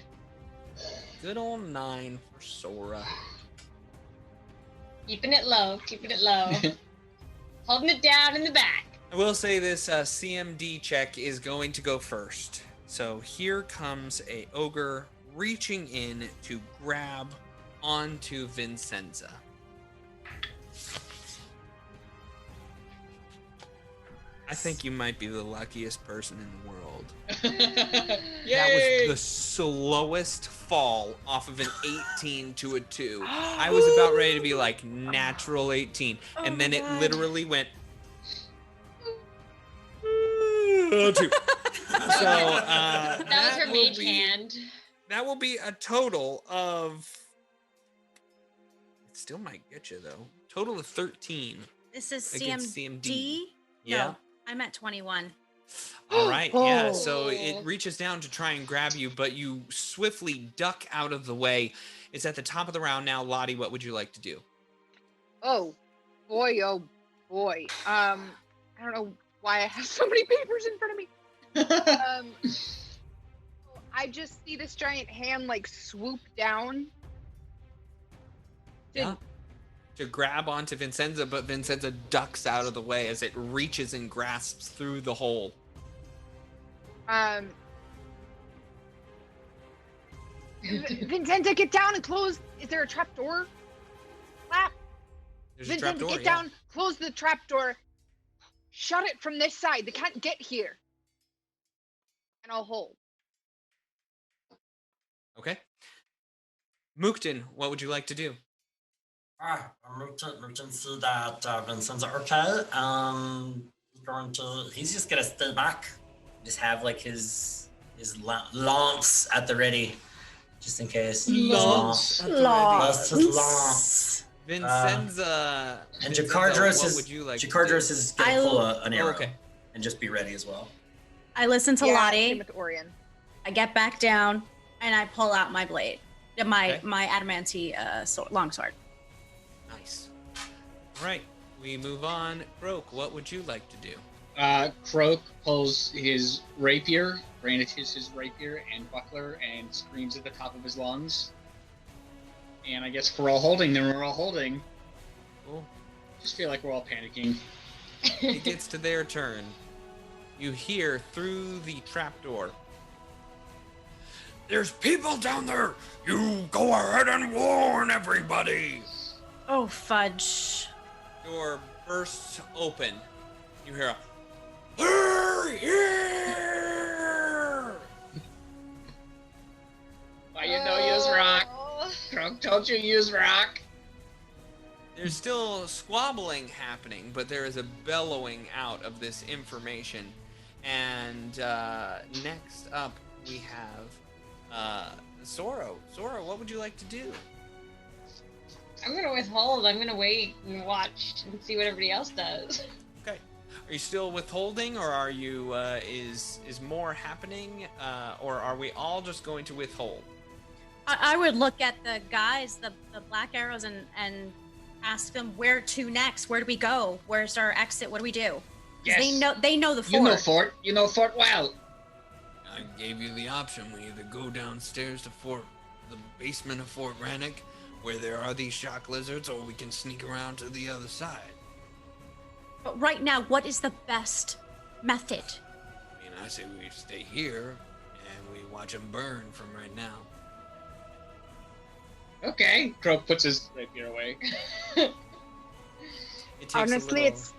Good old 9 for Sora. Keeping it low. Holding it down in the back. I will say this CMD check is going to go first. So here comes a ogre reaching in to grab onto Vincenza. I think you might be the luckiest person in the world. That was the slowest fall off of an 18 to a 2. I was about ready to be like natural 18, and then it literally went 2. So That was her will mage be- hand. That will be a total of. It still might get you though. Total of 13. This is against CMD. Yeah. No, I'm at 21. All right. Yeah. Oh. So it reaches down to try and grab you, but you swiftly duck out of the way. It's at the top of the round now. Lottie, what would you like to do? Oh boy, oh boy. I don't know why I have so many papers in front of me. I just see this giant hand like swoop down. Yeah. To grab onto Vincenza, but Vincenza ducks out of the way as it reaches and grasps through the hole. Vincenza, get down and close. Is there a trap door? Clap. There's a Vincenza, trap door. get down, close the trap door. Shut it from this side. They can't get here. And I'll hold. Okay. Mukden, what would you like to do? Merchant see that Vincent's okay. He's just gonna stay back. Just have like his lance at the ready, just in case. Lance. Lance. Vincenza. And Vincenza, Jakardros what is would you like Jakardros is gonna I'll- pull an arrow. Okay. And just be ready as well. I listen to Same Lottie. with Orion. I get back down and I pull out my blade, my Okay. my adamantine longsword. Nice. All right. We move on. Croak, what would you like to do? Croak pulls his rapier, brandishes his rapier and buckler, and screams at the top of his lungs. And I guess if we're all holding, then we're all holding. Cool. Just feel like we're all panicking. It gets to their turn. You hear through the trapdoor. There's people down there. You go ahead and warn everybody. Oh fudge! Door bursts open. You hear a They're here. Why you know use rock? Croak told you use rock. There's still squabbling happening, but there is a bellowing out of this information. And next up, we have Soro. Soro, what would you like to do? I'm gonna withhold. I'm gonna wait and watch and see what everybody else does. Okay. Are you still withholding, or are you is more happening, or are we all just going to withhold? I would look at the guys, the black arrows, and ask them where to next. Where do we go? Where's our exit? What do we do? 'Cause Yes. They know the fort. You know Fort. You know Fort well. I gave you the option. We either go downstairs to the basement of Fort Rannick, where there are these shock lizards, or we can sneak around to the other side. But right now, what is the best method? I mean, I say we stay here and we watch them burn from right now. Okay. Croak puts his rapier away. It takes Honestly, a little...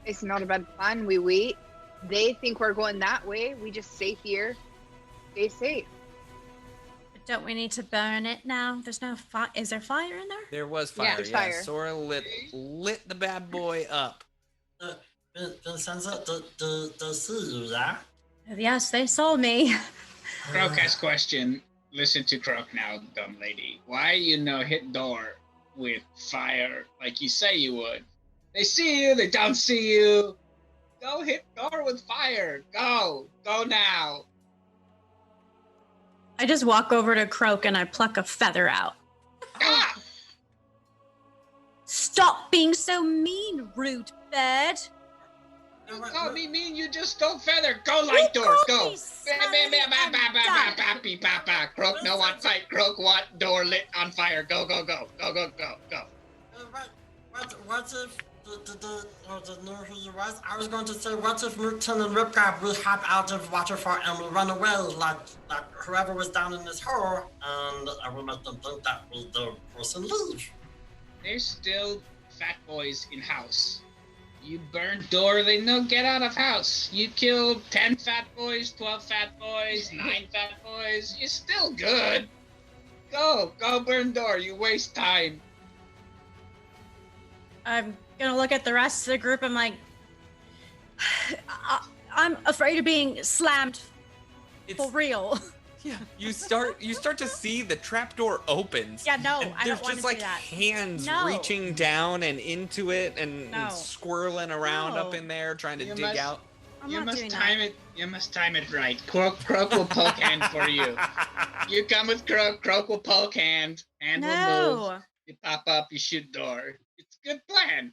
it's not a bad plan. We wait. They think we're going that way. We just stay here. Stay safe. But don't we need to burn it now? There's no fire. Is there fire in there? There was fire. Yeah, there's fire. Sora lit the bad boy up. Vincenza, do see you there? Yes, they saw me. Croak has question. Listen to Croak now, dumb lady. Why you no hit door with fire like you say you would? They see you, they don't see you. Go hit door with fire. Go now. I just walk over to Croak and I pluck a feather out. Ah! Stop being so mean, rude bird. Oh, me mean you just stole feather. Go light door. Go. Croak no want fight. Croak want door lit on fire. Go. What if the know who you was? I was going to say, what if Mukden and Ripcap will hop out of Waterfall and will run away like whoever was down in this hole, and I will make them think that was the person leave. There's still fat boys in house. You burn door, they no get out of house. You kill 10 fat boys, 12 fat boys, 9 fat boys. You're still good. Go burn door. You waste time. I'm gonna look at the rest of the group. I'm like, I'm afraid of being slammed for real. Yeah, you start to see the trapdoor opens. Yeah, no, and I there's don't want just to like do that. hands No. reaching down and into it and No. swirling around up No. in there trying to You dig must- out. I'm You not must doing time that. it. You must time it right. Croak will poke hand for you. You come with Croak. Croak will poke hand. Hand will move. No. You pop up. You shoot door. It's a good plan.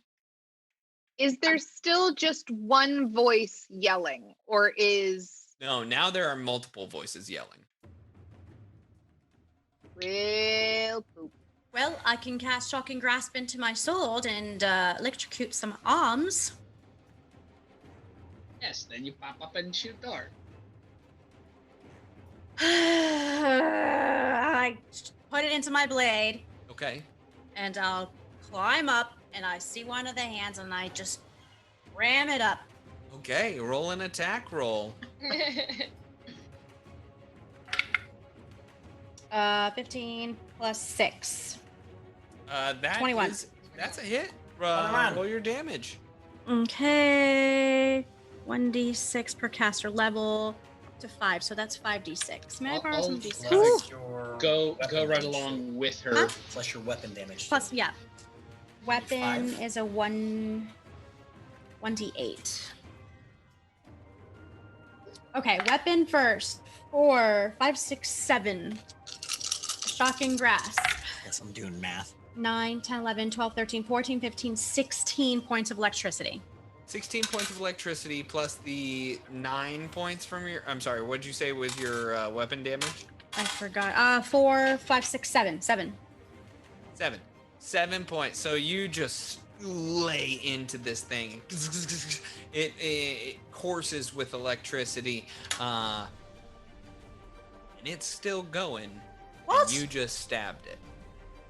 Is there still just one voice yelling, or is No, now there are multiple voices yelling. well poop? Well, I can cast Shocking Grasp into my sword and electrocute some arms. Yes. Then you pop up and shoot door. I put it into my blade, Okay. and I'll climb up, and I see one of the hands, and I just ram it up. Okay, roll an attack roll. 15 plus 6. That 21. That's a hit. around. Roll your damage. Okay. 1d6 per caster level up to 5, so that's 5d6. May I borrow some d6? Plus your Go weapon right damage. along with her. Huh? Plus your weapon damage. Plus, yeah. Weapon 5. is a 1d8. Okay, weapon first. 4, 5, 6, 7. Shocking Grasp. Guess I'm doing math. 9, 10, 11, 12, 13, 14, 15, 16 points of electricity. 16 points of electricity plus the 9 points from your. I'm sorry, what'd you say was your weapon damage? I forgot. 4, 5, 6, 7. 7. 7 points. So you just lay into this thing. It courses with electricity, and it's still going. What? And you just stabbed it.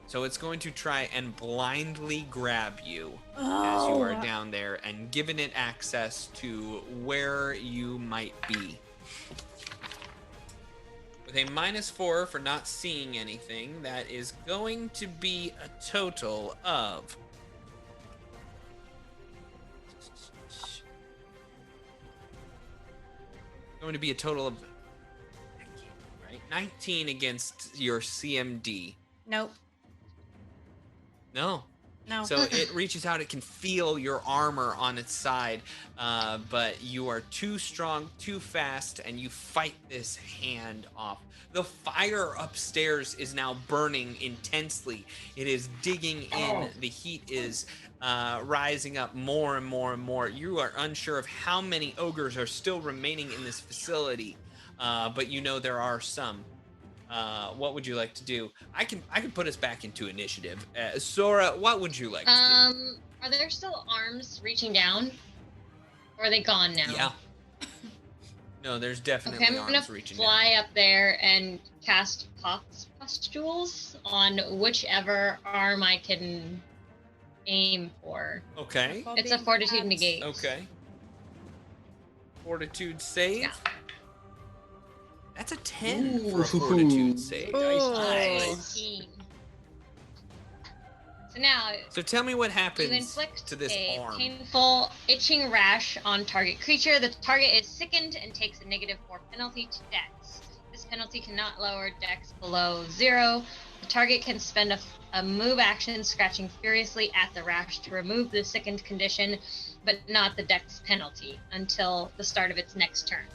So it's going to try and blindly grab you as you are down there and giving it access to where you might be. With a -4 for not seeing anything, that is going to be a total of... Going to be a total of... Right? 19 against your CMD. Nope. No. No. So it reaches out, it can feel your armor on its side, but you are too strong, too fast, and you fight this hand off. The fire upstairs is now burning intensely. It is digging in. The heat is rising up more and more and more. You are unsure of how many ogres are still remaining in this facility, but you know there are some. What would you like to do? I can put us back into initiative. Sora, what would you like to do? Are there still arms reaching down? Or are they gone now? Yeah. No, there's definitely Okay, I'm gonna arms reaching down. fly up there and cast pustules on whichever arm I can aim for. Okay. It's a fortitude negate. Okay. Fortitude save. Yeah. That's a 10 for a fortitude save. Nice. So now, So tell me what you happens inflict to this a arm. painful itching rash on target creature. The target is sickened and takes a -4 penalty to Dex. This penalty cannot lower Dex below 0. The target can spend a move action scratching furiously at the rash to remove the sickened condition, but not the Dex penalty until the start of its next turn.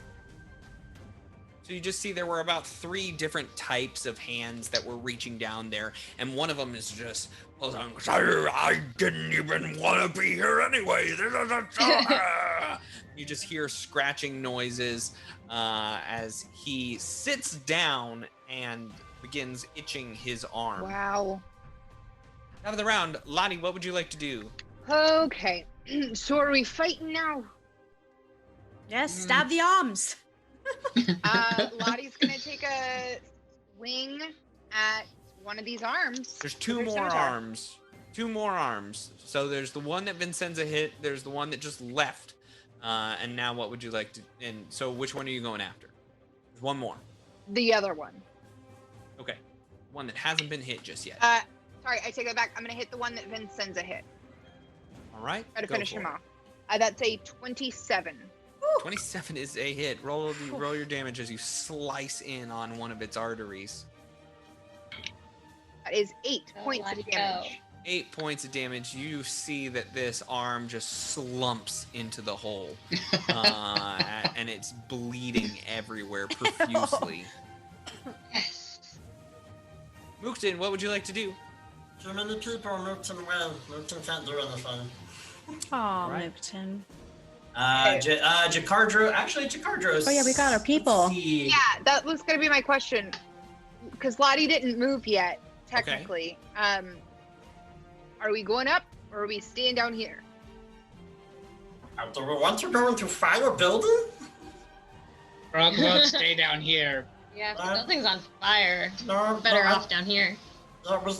So you just see there were about 3 different types of hands that were reaching down there, and one of them is just, I didn't even want to be here anyway. You just hear scratching noises as he sits down and begins itching his arm. Wow. Top of the round, Lottie, what would you like to do? Okay. So are we fighting now? Yes, stab the arms. Lottie's gonna take a swing at one of these arms. There's 2 with her more scimitar. arms. 2 more arms. So there's the one that Vincenza hit. There's the one that just left. And now what would you like to... And so which one are you going after? There's one more. The other one. Okay. One that hasn't been hit just yet. Sorry, I take that back. I'm gonna hit the one that Vincenza hit. All right. Try to go finish for him it. off. That's a 27. 27 is a hit. Roll your damage as you slice in on one of its arteries. That is 8 points of damage. 8 points of damage. You see that this arm just slumps into the hole, and it's bleeding everywhere profusely. Yes. Mookton, what would you like to do? Too many people, Mookton win. Mookton can't do anything. Aw, Mookton. Jakardros. Oh yeah, we got our people. Yeah, that was gonna be my question. Because Lottie didn't move yet, technically. Okay. Are we going up or are we staying down here? Do we want to go into fire building? Croak won't stay down here. Yeah, if the building's on fire, we're better off down here. Yeah, we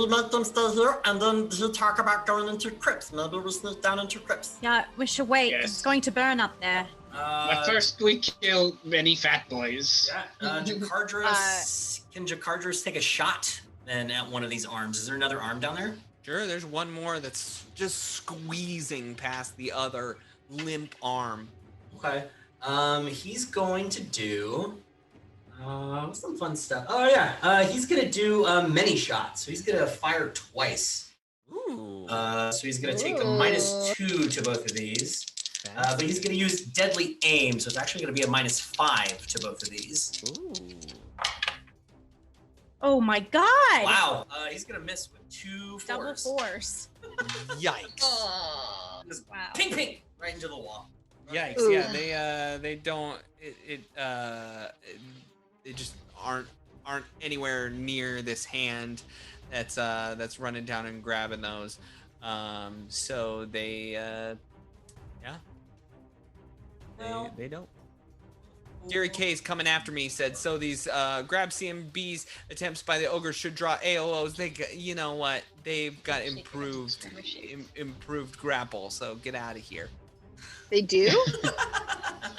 make them stay here, and then he talk about going into crypts. Maybe we sneak down into crypts. Yeah, we should wait. Yes. It's going to burn up there. But first, we kill many fat boys. Yeah, Jakardros. Can Jakardros take a shot then at one of these arms? Is there another arm down there? Sure, there's one more that's just squeezing past the other limp arm. Okay. He's going to do some fun stuff. Oh yeah. He's gonna do many shots. So he's gonna fire twice. Ooh. So he's gonna take a -2 to both of these. But he's gonna use deadly aim, so it's actually gonna be a -5 to both of these. Ooh. Oh my god! Wow. He's gonna miss with 2 Double force. Yikes. Just Wow. ping ping right into the wall. Yikes. Ooh. Yeah, they don't they just aren't anywhere near this hand that's running down and grabbing those. So they they don't. Gary K's coming after me, said, so these grab CMB's attempts by the ogres should draw AOOs. They got, you know what? They've got improved grapple, so get out of here. They do?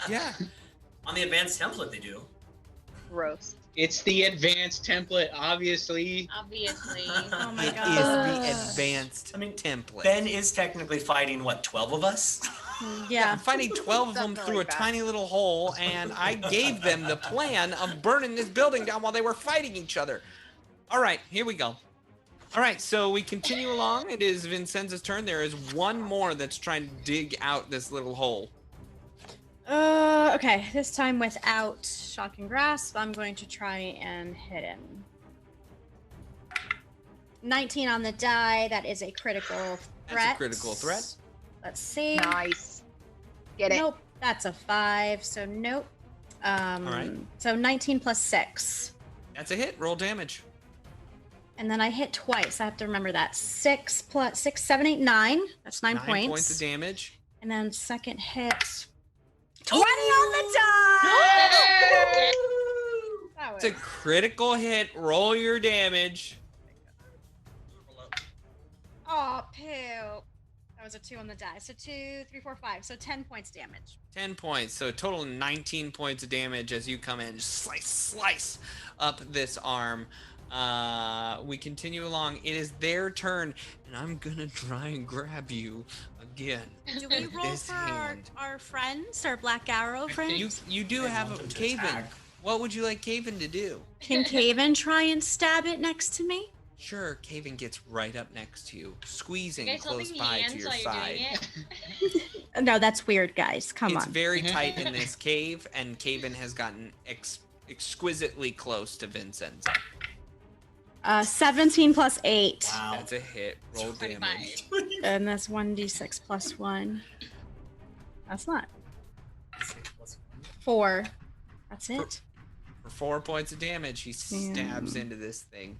Yeah. On the advanced template, they do. Gross. It's the advanced template, obviously. Obviously. Oh my It god. is the advanced template. Ben is technically fighting, what, 12 of us? Yeah. I'm fighting 12 of them Something through like a that. tiny little hole, and I gave them the plan of burning this building down while they were fighting each other. All right, here we go. All right, so we continue along. It is Vincenza's turn. There is one more that's trying to dig out this little hole. Okay. This time without shock and grasp, I'm going to try and hit him. 19 on the die. That is a critical threat. That's a critical threat. Let's see. Nice. Get it. Nope. That's a 5. So nope. All right. So 19 plus 6. That's a hit. Roll damage. And then I hit twice. I have to remember that. 6 plus 6, 7, 8, 9. That's 9 9 points. points of damage. And then second hit. 20 on the die! That It's a critical hit. Roll your damage. Oh, poop. That was a 2 on the die. So 2, 3, 4, 5. So 10 points damage. 10 points. So a total of 19 points of damage as you come in. Just slice up this arm. We continue along. It is their turn, and I'm gonna try and grab you again. Do we with roll this for hand. our friends, our Black Arrow friends? You do have a Caven. What would you like Caven to do? Can Caven try and stab it next to me? Sure, Caven gets right up next to you, squeezing You guys close holding by hands to your while you're side. doing it? No, that's weird, guys. Come It's on. very tight in this cave, and Caven has gotten exquisitely close to Vincenza. 17 plus 8. Wow. That's a hit. Roll 25. damage. And that's 1d6 plus 1. That's not. 4. That's it. For 4 points of damage, he stabs Damn. into this thing.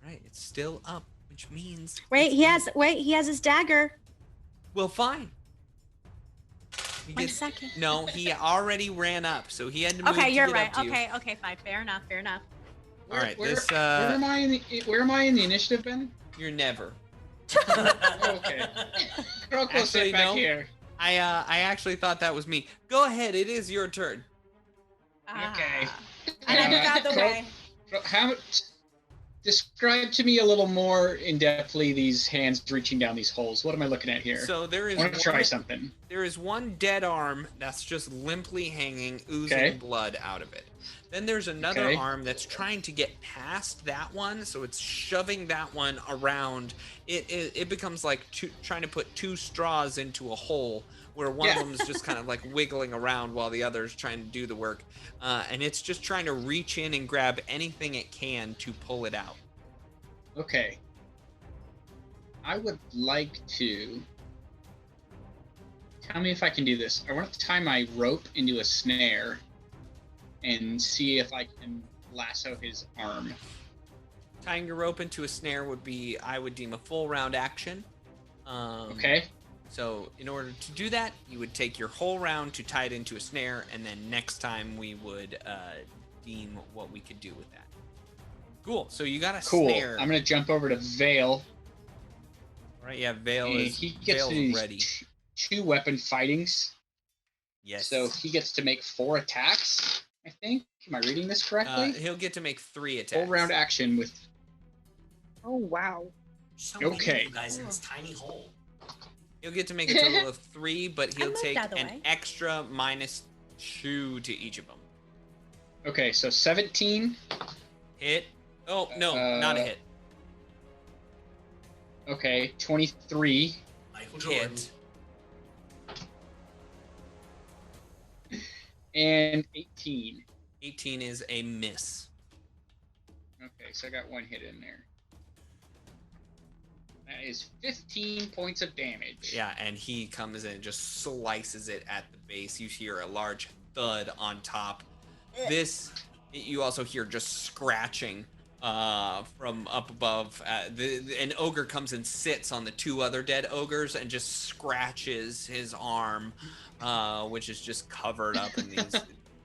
Right, it's still up, which means Wait, he has his dagger. well, fine. He 1 gets- second. No, he already ran up, so he had to move Okay, to you're get right. up to you. Okay, fine. Fair enough. All right, where, this where am I in the initiative, Ben? you're never. Okay. Croak will Actually, sit back no. here. I actually thought that was me. Go ahead, it is your turn. Okay. And I moved out of the Croak- way. How Describe to me a little more in depthly these hands reaching down these holes. What am I looking at here? So there is I want to try something. There is one dead arm that's just limply hanging, oozing blood out of it. Then there's another arm that's trying to get past that one, so it's shoving that one around. It becomes like trying to put two straws into a hole, where one of them is just kind of like wiggling around while the other is trying to do the work. And it's just trying to reach in and grab anything it can to pull it out. Okay. I would like to... Tell me if I can do this. I want to tie my rope into a snare and see if I can lasso his arm. Tying your rope into a snare would be, I would deem, a full round action. Okay. So in order to do that, you would take your whole round to tie it into a snare, and then next time we would deem what we could do with that. Cool. So you got a snare. I'm going to jump over to Vale. All right, yeah, Vale is he gets ready. Two weapon fightings. Yes. So he gets to make 4 attacks, I think. Am I reading this correctly? He'll get to make 3 attacks. Full round action with... Oh, wow. So many of you guys in this tiny hole. He'll get to make a total of 3, but he'll take an extra -2 to each of them. Okay, so 17. Hit. Oh, no, not a hit. Okay, 23. Michael Jordan. Hit. And 18. 18 is a miss. Okay, so I got 1 hit in there. That is 15 points of damage. Yeah, and he comes in and just slices it at the base. You hear a large thud on top. You also hear just scratching from up above. An ogre comes and sits on the 2 other dead ogres and just scratches his arm, which is just covered up in these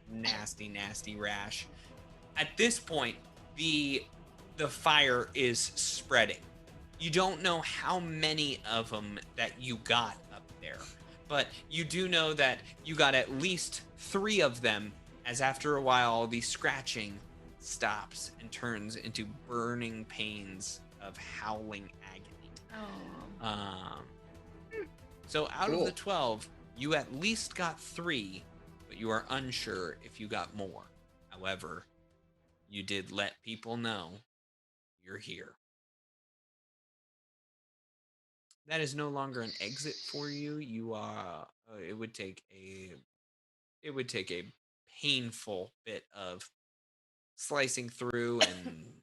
nasty rash. At this point, the fire is spreading. You don't know how many of them that you got up there, but you do know that you got at least 3 of them, as after a while the scratching stops and turns into burning pains of howling agony. So out of the 12, you at least got 3, but you are unsure if you got more. However, you did let people know you're here. That is no longer an exit for you. You are. It would take a painful bit of slicing through and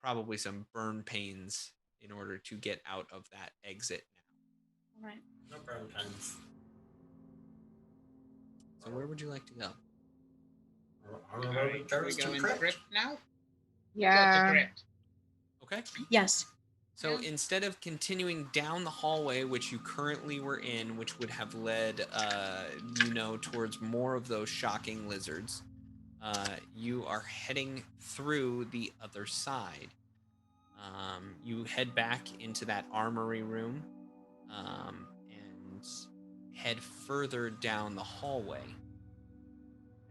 probably some burn pains in order to get out of that exit now. All right. No burn pains. So where would you like to go? Are we going crypt now? Yeah. Crypt. Okay. Yes. So instead of continuing down the hallway, which you currently were in, which would have led, towards more of those shocking lizards, you are heading through the other side. You head back into that armory room and head further down the hallway.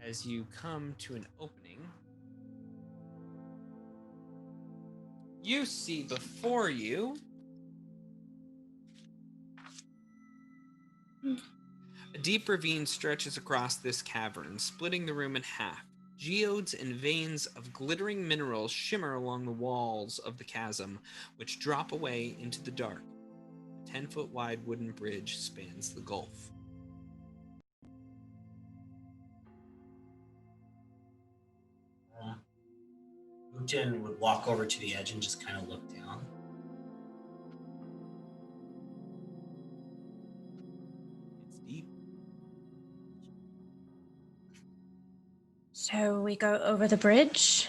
As you come to an opening, you see before you a deep ravine stretches across this cavern, splitting the room in half. Geodes and veins of glittering minerals shimmer along the walls of the chasm, which drop away into the dark. A 10-foot wide wooden bridge spans the gulf. Luton would walk over to the edge and just kind of look down. It's deep. So we go over the bridge.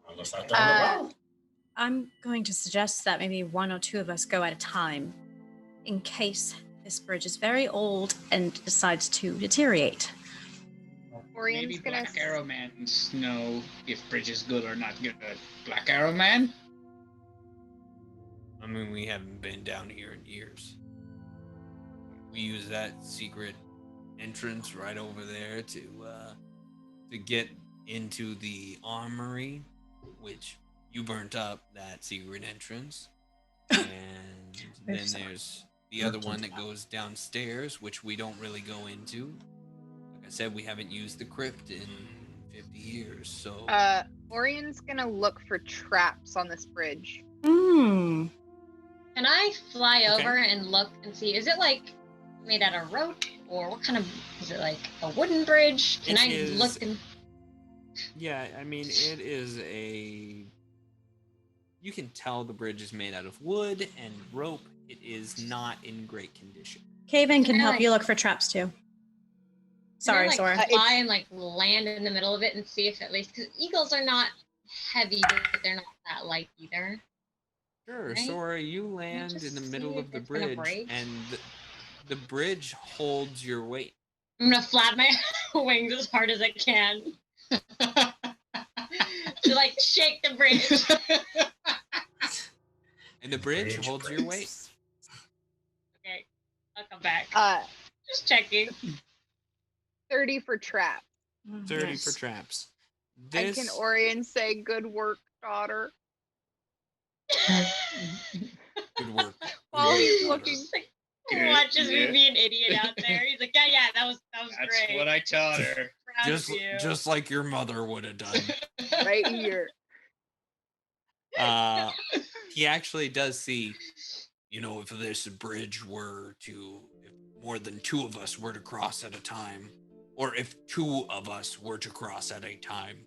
Unless I down the road. I'm going to suggest that maybe 1 or 2 of us go at a time, in case this bridge is very old and decides to deteriorate. Orian's Maybe gonna Black Arrow Man know if bridge is good or not good. Black Arrow Man? I mean, we haven't been down here in years. We use that secret entrance right over there to get into the armory, which you burnt up that secret entrance. And then there's the other one that goes downstairs, which we don't really go into. Like I said, we haven't used the crypt in 50 years, so... Orion's gonna look for traps on this bridge. Can I fly Okay. over and look and see? Is it like made out of rope, or what kind of? Is it like a wooden bridge? Can I look and? Yeah, I mean, it is a... You can tell the bridge is made out of wood and rope. It is not in great condition. Caven can help you look for traps too. Sorry, Can I, Sora. fly and like land in the middle of it and see if at least, because eagles are not heavy, but they're not that light either. Sure, Right? Sora, you land in the middle of the it's gonna bridge, break? and the bridge holds your weight. I'm gonna flap my wings as hard as I can to like shake the bridge. And the bridge holds your weight. Okay, I'll come back. Just checking. 30 for traps. 30 for traps. And can Orion say, "Good work, daughter"? Good work. While he's looking. He watches me be an idiot out there. He's like, yeah, that was That's great. what I taught her. Proud of you. Just like your mother would have done. Right here. He actually does see, if this bridge were to, if more than two of us were to cross at a time, or if two of us were to cross at a time,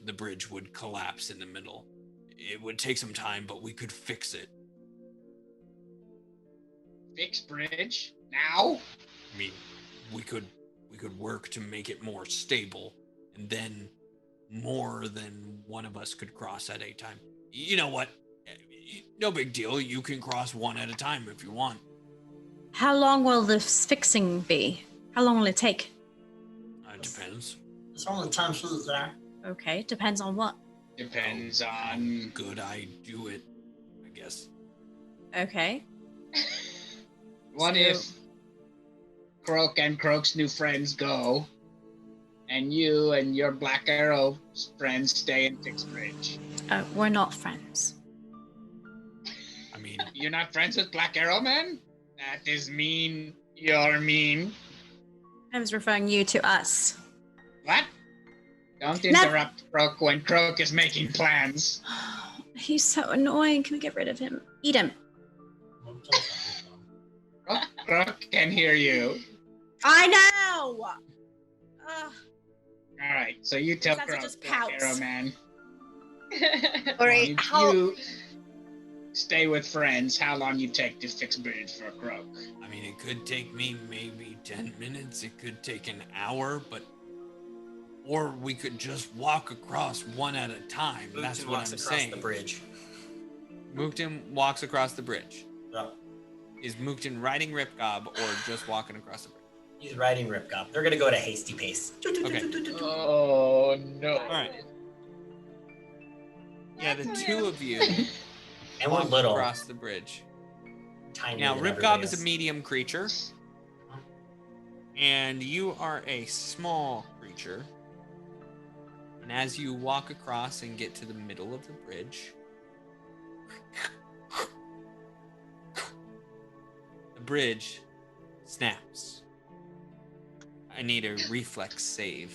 the bridge would collapse in the middle. It would take some time, but we could fix it. Fix bridge now? I mean, we could work to make it more stable, and then more than one of us could cross at a time. You know what? No big deal. You can cross one at a time if you want. How long will this fixing be? How long will it take? It depends. It's all the time she's there. Okay, depends on what. Depends on good I do it, I guess. Okay. What if Croak and Croak's new friends go, and you and your Black Arrow friends stay and fix bridge? We're not friends. I mean, you're not friends with Black Arrow Man? That is mean. You're mean. I was referring you to us. What? Don't interrupt Croak when Croak is making plans. He's so annoying. Can we get rid of him? Eat him. Croak can hear you. I know! All right, so you tell That's Croak, just Black pouts. Arrow Man. All right, You stay with friends. How long you take to fix bridge for Croak? I mean, it could take me maybe 10 minutes. It could take an hour, or we could just walk across one at a time. That's what I'm saying. The bridge. Mookton walks across the bridge. Yeah. Is Mookton riding Ripgob or just walking across the bridge? He's riding Ripgob. They're gonna go at a hasty pace. Okay. Oh no. All right. Yeah, the two of you And we're walk little. across the bridge. Tiny. Now, than Ripgob everybody is a else. medium creature, and you are a small creature. And as you walk across and get to the middle of the bridge, the bridge snaps. I need a reflex save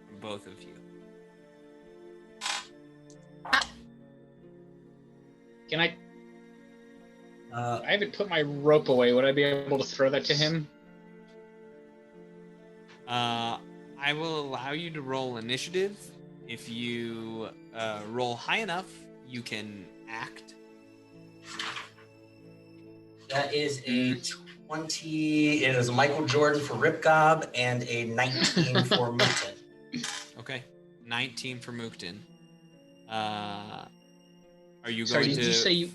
from both of you. Can I? I haven't put my rope away. Would I be able to throw that to him? I will allow you to roll initiative. If you roll high enough, you can act. That is a 20. It is a Michael Jordan for Ripgob and a 19 for Mookton. Okay, 19 for Mookton. Are you Sorry, going did to? you say you? Are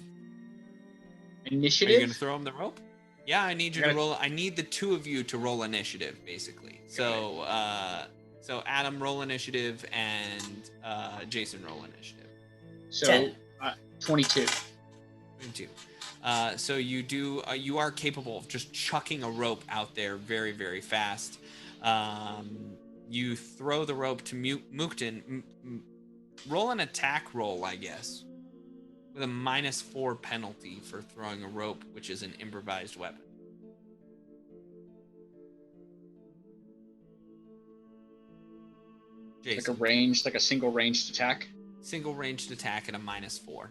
you Initiative? going to throw him the rope? Yeah, I need you to roll. I need the two of you to roll initiative, basically. So, so Adam roll initiative and Jason roll initiative. So, 22. 22. So you do. You are capable of just chucking a rope out there very, very fast. You throw the rope to Mookton. Roll an attack roll, I guess, with a -4 penalty for throwing a rope, which is an improvised weapon. Jason. Like a single ranged attack. Single ranged attack at a -4.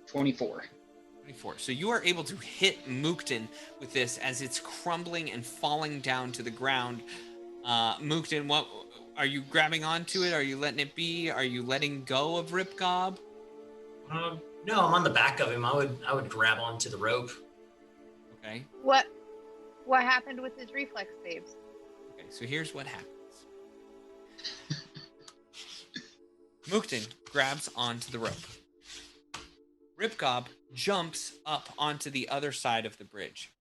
24. 24. So you are able to hit Mookton with this as it's crumbling and falling down to the ground. Mookton, what are you grabbing onto it? Are you letting it be? Are you letting go of Ripgob? No, I'm on the back of him. I would grab onto the rope. Okay. What happened with his reflex saves? Okay, so here's what happens. Mookton grabs onto the rope. Ripgob jumps up onto the other side of the bridge,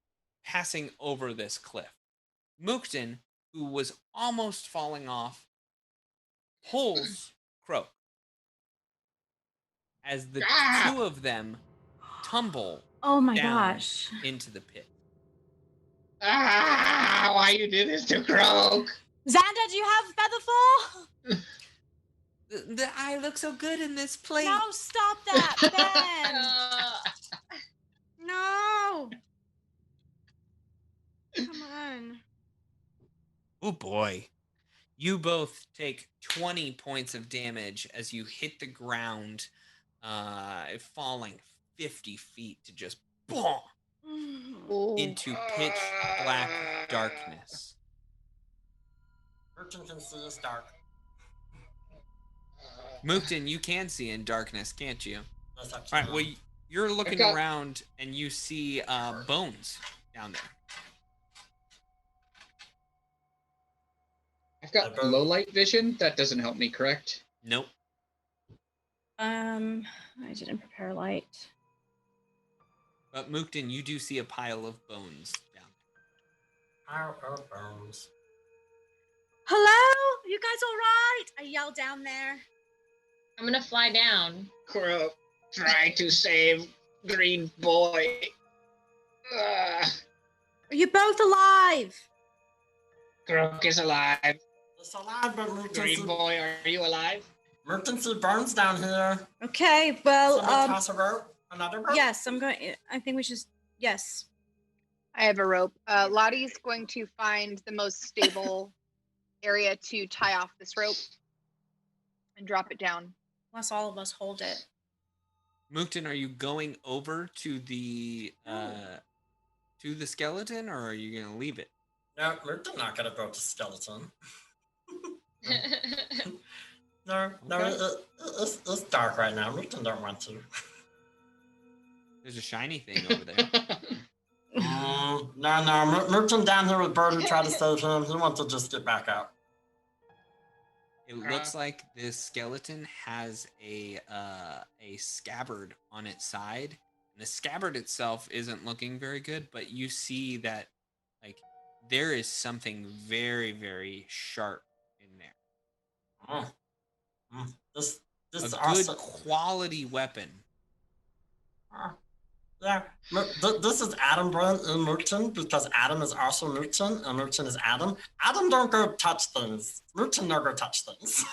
passing over this cliff. Mookton, who was almost falling off, pulls Croak. As the two of them tumble Oh my down gosh. into the pit. Why you did this to Croak? Xander, do you have Featherfall? The eye looks so good in this plate. No, stop that, Ben. No. Come on. Oh boy. You both take 20 points of damage as you hit the ground, falling 50 feet to just boom into pitch black darkness. Merchant can see us dark. Mookton, you can see in darkness, can't you? That's All right, well, you're looking around and you see bones down there. I've got low light vision. That doesn't help me, correct? Nope. I didn't prepare light. But Mookton, you do see a pile of bones down there. Our bones. Hello? You guys all right? I yell down there. I'm gonna fly down. Croak, try to save Green Boy. Are you both alive? Croak is alive. It's alive, but Green Boy, are you alive? Emergency burns down here. Okay, well, Someone toss a rope? Another rope? yes, I think we should, yes. I have a rope. Lottie's going to find the most stable area to tie off this rope and drop it down. Unless all of us hold it. Mookton, are you going over to the skeleton, or are you gonna leave it? No, we're not gonna go to skeleton. No, it's dark right now. We don't want to. There's a shiny thing over there. No. Merchant down here with Birdie tried to save him. He wants to just get back out. It looks like this skeleton has a scabbard on its side. And the scabbard itself isn't looking very good, but you see that like there is something very, very sharp in there. This a is good awesome. quality weapon. Yeah, this is Adam Brand in Merchant because Adam is also Merchant and Merchant is Adam. Adam don't go touch things. Merchant never touch things.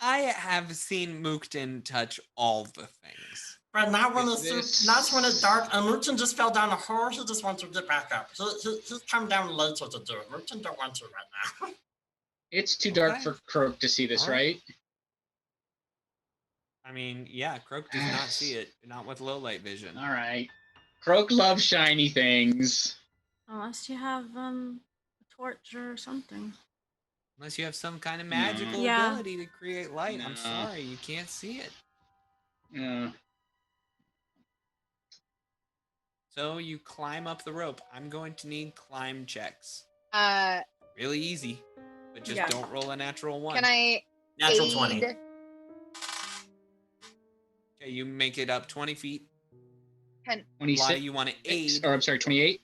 I have seen Mookton touch all the things. But now when that's when it's dark and Merchant just fell down a hole, he just wants to get back up. He's come down later to do it. Merchant don't want to right now. It's too dark for Croak to see this, right? I mean, yeah, Croak does not see it, not with low light vision. All right. Croak loves shiny things. Unless you have a torch or something. Unless you have some kind of magical ability to create light. I'm sorry, you can't see it. Yeah. So you climb up the rope. I'm going to need climb checks. Really easy, but just don't roll a natural 1. Can I Natural 20. Okay, you make it up 20 feet. 26. Why you want to aid? Or I'm sorry, 28.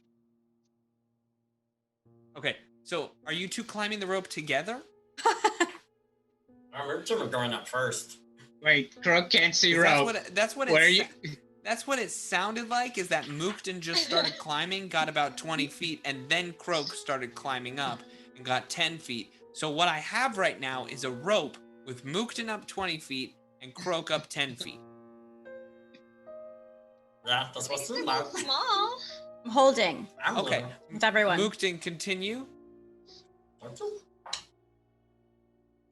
Okay, so are you two climbing the rope together? We're going up first. Wait, Croak can't see rope. That's what it sounded like, is that Mookton just started climbing, got about 20 feet, and then Croak started climbing up. And and got 10 feet. So what I have right now is a rope with Mookton up 20 feet and Croak up 10 feet. Yeah, that's what's in Small. I'm holding Okay. with everyone. Mookton, continue.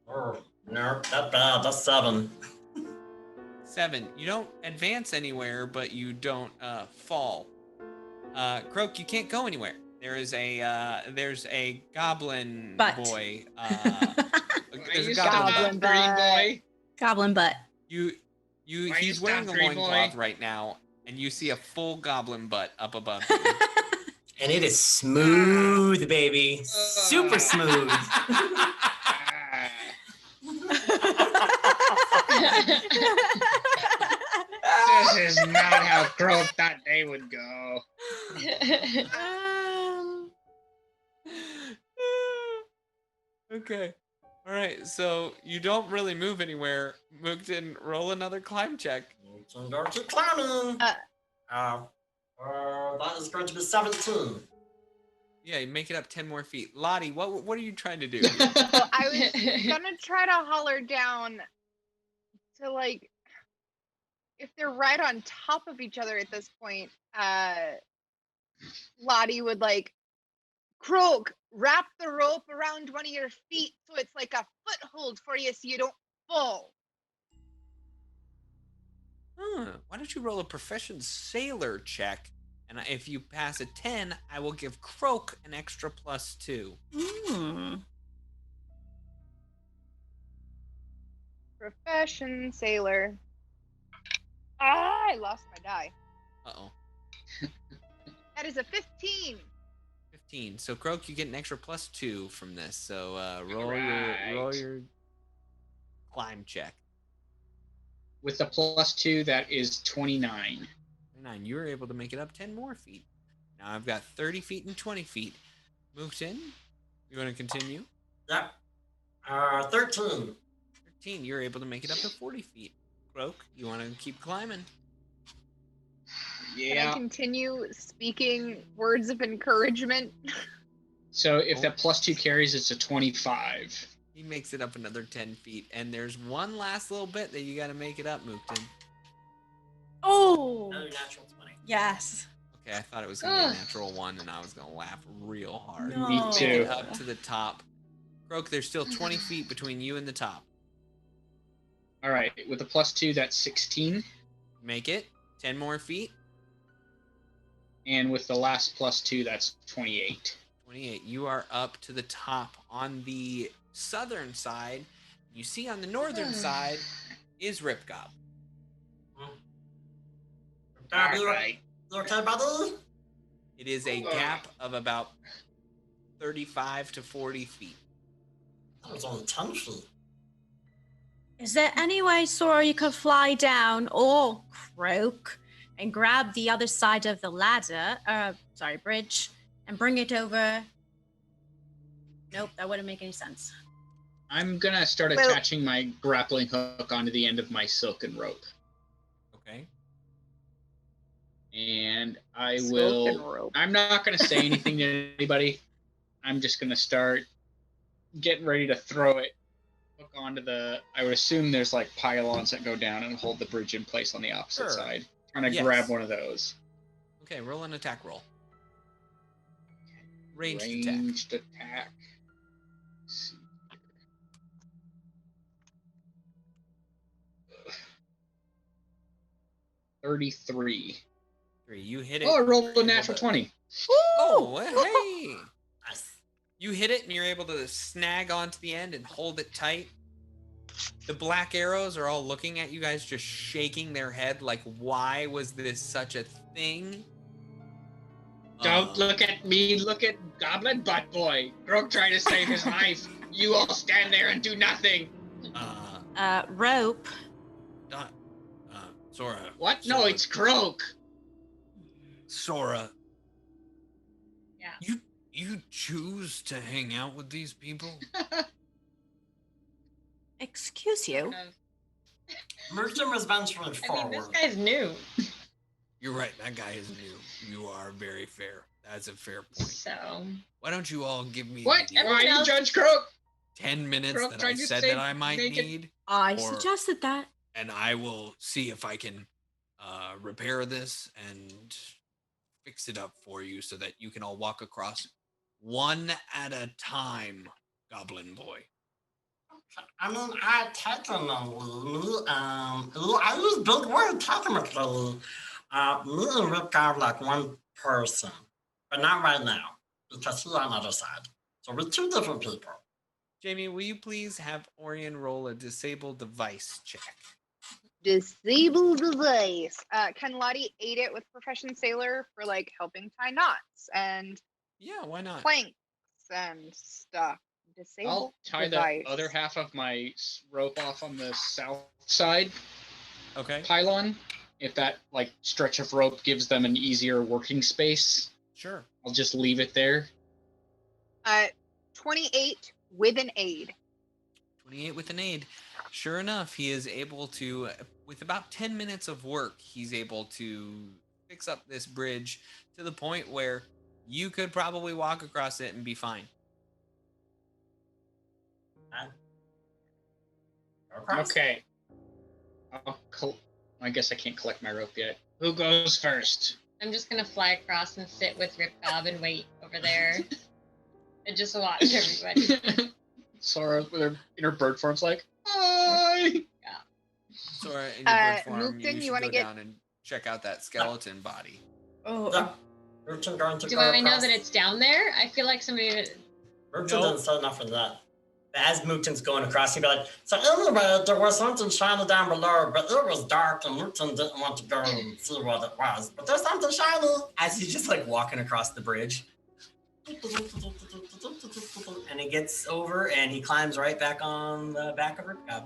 Oh, no, not bad. That's 7. 7. You don't advance anywhere, but you don't fall. Croak, you can't go anywhere. There's a goblin boy. There's a goblin boy. Goblin butt. He's wearing a loincloth right now, and you see a full goblin butt up above you. And it is smooth, baby. Super smooth. This is not how Croak thought they would go. Okay. All right. So you don't really move anywhere. Mookton, roll another climb check. Start to climbing. That is going to be 17. Yeah, you make it up 10 more feet. Lottie, what are you trying to do? Well, I was gonna try to holler down to, like, if they're right on top of each other at this point, Lottie would, like, Croak, wrap the rope around one of your feet so it's like a foothold for you so you don't fall. Why don't you roll a profession sailor check? And if you pass a 10, I will give Croak an extra +2. Profession sailor. I lost my die. Uh-oh. That is a 15. 15. So Croak, you get an extra +2 from this. So roll your climb check. With the +2, that is 29. 29. You were able to make it up 10 more feet. Now I've got 30 feet and 20 feet. Mookton, you want to continue? Yep. 13. 13. You're able to make it up to 40 feet. Croak, you want to keep climbing? Can I continue speaking words of encouragement? So if that +2 carries, it's a 25. He makes it up another 10 feet. And there's one last little bit that you got to make it up, Mookton. Oh! Another natural 20. Yes. Okay, I thought it was going to be a natural 1, and I was going to laugh real hard. No. Me Make too. it up to the top. Croak, there's still 20 feet between you and the top. All right, with the +2, that's 16. Make it. 10 more feet. And with the last +2, that's 28. 28. You are up to the top on the southern side. You see on the northern side is Rip Gob. You okay, buddy? It is a gap of about 35 to 40 feet. That was only 10 feet. Is there any way, Sora, you could fly down or Croak and grab the other side of the ladder, bridge, and bring it over? Nope, that wouldn't make any sense. I'm going to start attaching my grappling hook onto the end of my silken rope. Okay. And I will... I'm not going to say anything to anybody. I'm just going to start getting ready to throw it. Hook onto the... I would assume there's like pylons that go down and hold the bridge in place on the opposite side. Trying to grab one of those. Okay, roll an attack roll. Ranged attack. Let's see here. 33. You hit it. Oh, I rolled a natural 20. Oh, hey! You hit it and you're able to snag onto the end and hold it tight. The black arrows are all looking at you guys, just shaking their head like, why was this such a thing? Don't look at me, look at Goblin Butt Boy. Croak trying to save his life. You all stand there and do nothing. Rope. Sora. What? No, it's Croak. Sora. Yeah. You choose to hang out with these people? Excuse you? Merchant was venturing forward. I mean, this guy's new. You're right, that guy is new. You are very fair. That's a fair point. So. Why don't you all give me What? the Am I the judge, Croak? 10 minutes Croak that I tried to said say that I might make it- need? I Or- suggested that. And I will see if I can repair this and fix it up for you so that you can all walk across one at a time, Goblin Boy. I mean, I technically, I use big word technically. Me and Rick are like one person, but not right now because he's on the other side. So we're two different people. Jamie, will you please have Orion roll a disable device check? Disable device. Can Lottie aid it with Profession Sailor for like helping tie knots and Yeah, why not? planks and stuff? Disable I'll tie device. the other half of my rope off on the south side Okay. pylon. If that like stretch of rope gives them an easier working space, Sure. I'll just leave it there. 28 with an aid. 28 with an aid. Sure enough, he is able to, with about 10 minutes of work, he's able to fix up this bridge to the point where you could probably walk across it and be fine. Okay. I guess I can't collect my rope yet. Who goes first? I'm just gonna fly across and sit with Rip Bob and wait over there. And just watch everybody. Sora in her bird form's like, hi! Sora, in your bird form, Mookton, you you should wanna go get- down and check out that skeleton body. Oh, Merchant going to Do go I know across- that it's down there? I feel like somebody. Merchant doesn't say enough for that. As Mookton's going across, he'd be like, so anyway, there was something shiny down below, but it was dark and Mookton didn't want to go and see what it was. But there's something shiny. As he's just like walking across the bridge. And he gets over and he climbs right back on the back of Ripcob.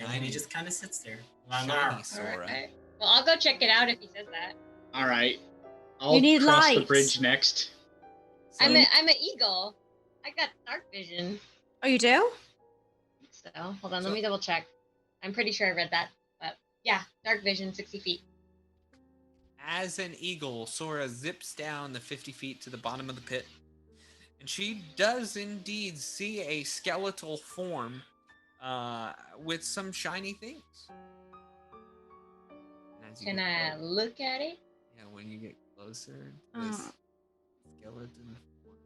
And then he just kind of sits there. Shiny Sora. Alright. Well, I'll go check it out if he says that. Alright. I'll You need cross the lights. bridge next. So, I'm an eagle. I got dark vision. oh, you do? So hold on, let me double check. I'm pretty sure I read that, but yeah, dark vision, 60 feet. as an eagle, Sora zips down the 50 feet to the bottom of the pit. And she does indeed see a skeletal form with some shiny things. And as you Can get I clo- look at it? Yeah, when you get closer to this skeleton form,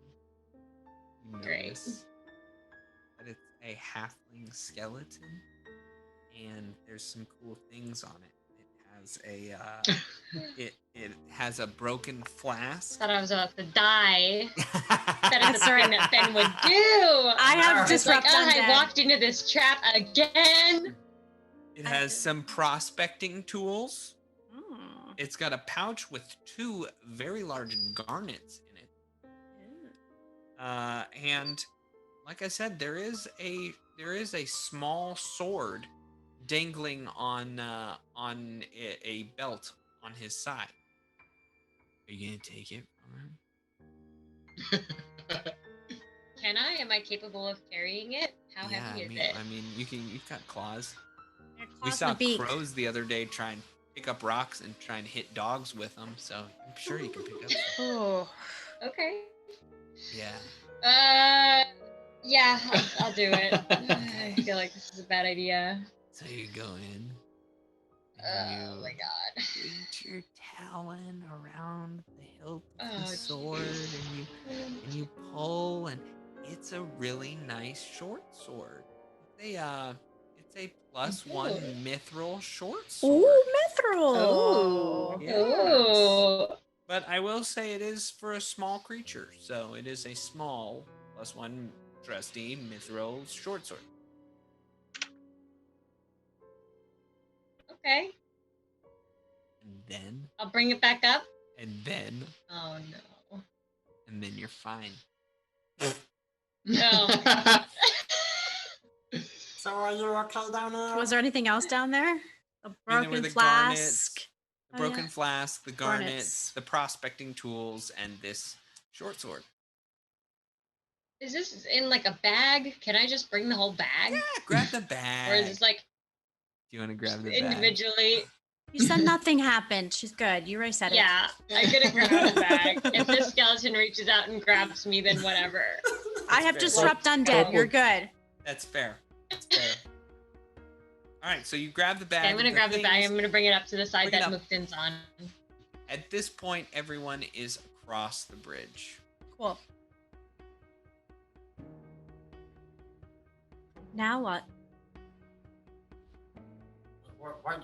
you Great. notice that it's a halfling skeleton, and there's some cool things on it. It has a it has a broken flask. Thought I was about to die. That is That's the thing right. that Ben would do. I have It's like, disrupt I undead. walked into this trap again. It has some prospecting tools. Mm. It's got a pouch with 2 very large garnets in it. And like I said, there is a small sword dangling on a belt on his side. Are you gonna take it from him? Can I? Am I capable of carrying it? How heavy is it? I mean, you've got claws. Your We claws saw and a beak. crows the other day try and pick up rocks and try and hit dogs with them, so I'm sure you can pick up. Oh. Okay. Yeah. Yeah, I'll do it. I feel like this is a bad idea. So you go in. Oh my god. Reach your talon around the hilt of Oh, the sword, and you pull, and it's a really nice short sword. It's a +1 mithril short sword. Ooh, mithril. Oh. Yes. Oh. But I will say it is for a small creature, so it is a small +1 trusty mithril short sword. Okay. And then, I'll bring it back up. Oh no. and then you're fine. No. So are you okay down there? Was there anything else down there? A I mean, there were broken the flask. garnets, the Oh, broken yeah. flask, the garnets, Garnets. the prospecting tools, and this short sword. Is this in like a bag? Can I just bring the whole bag? Yeah, grab the bag. Or is this like Do you want to grab the bag? individually? You said nothing happened. She's good. You already said it. Yeah, I'm gonna grab the bag. If this skeleton reaches out and grabs me, then whatever. I have fair. disrupt undead. You're good. That's fair. That's fair. All right, so you grab the bag. Okay, I'm gonna grab the bag. I'm gonna bring it up to the side that Mukden's on. At this point, everyone is across the bridge. Cool. Now what?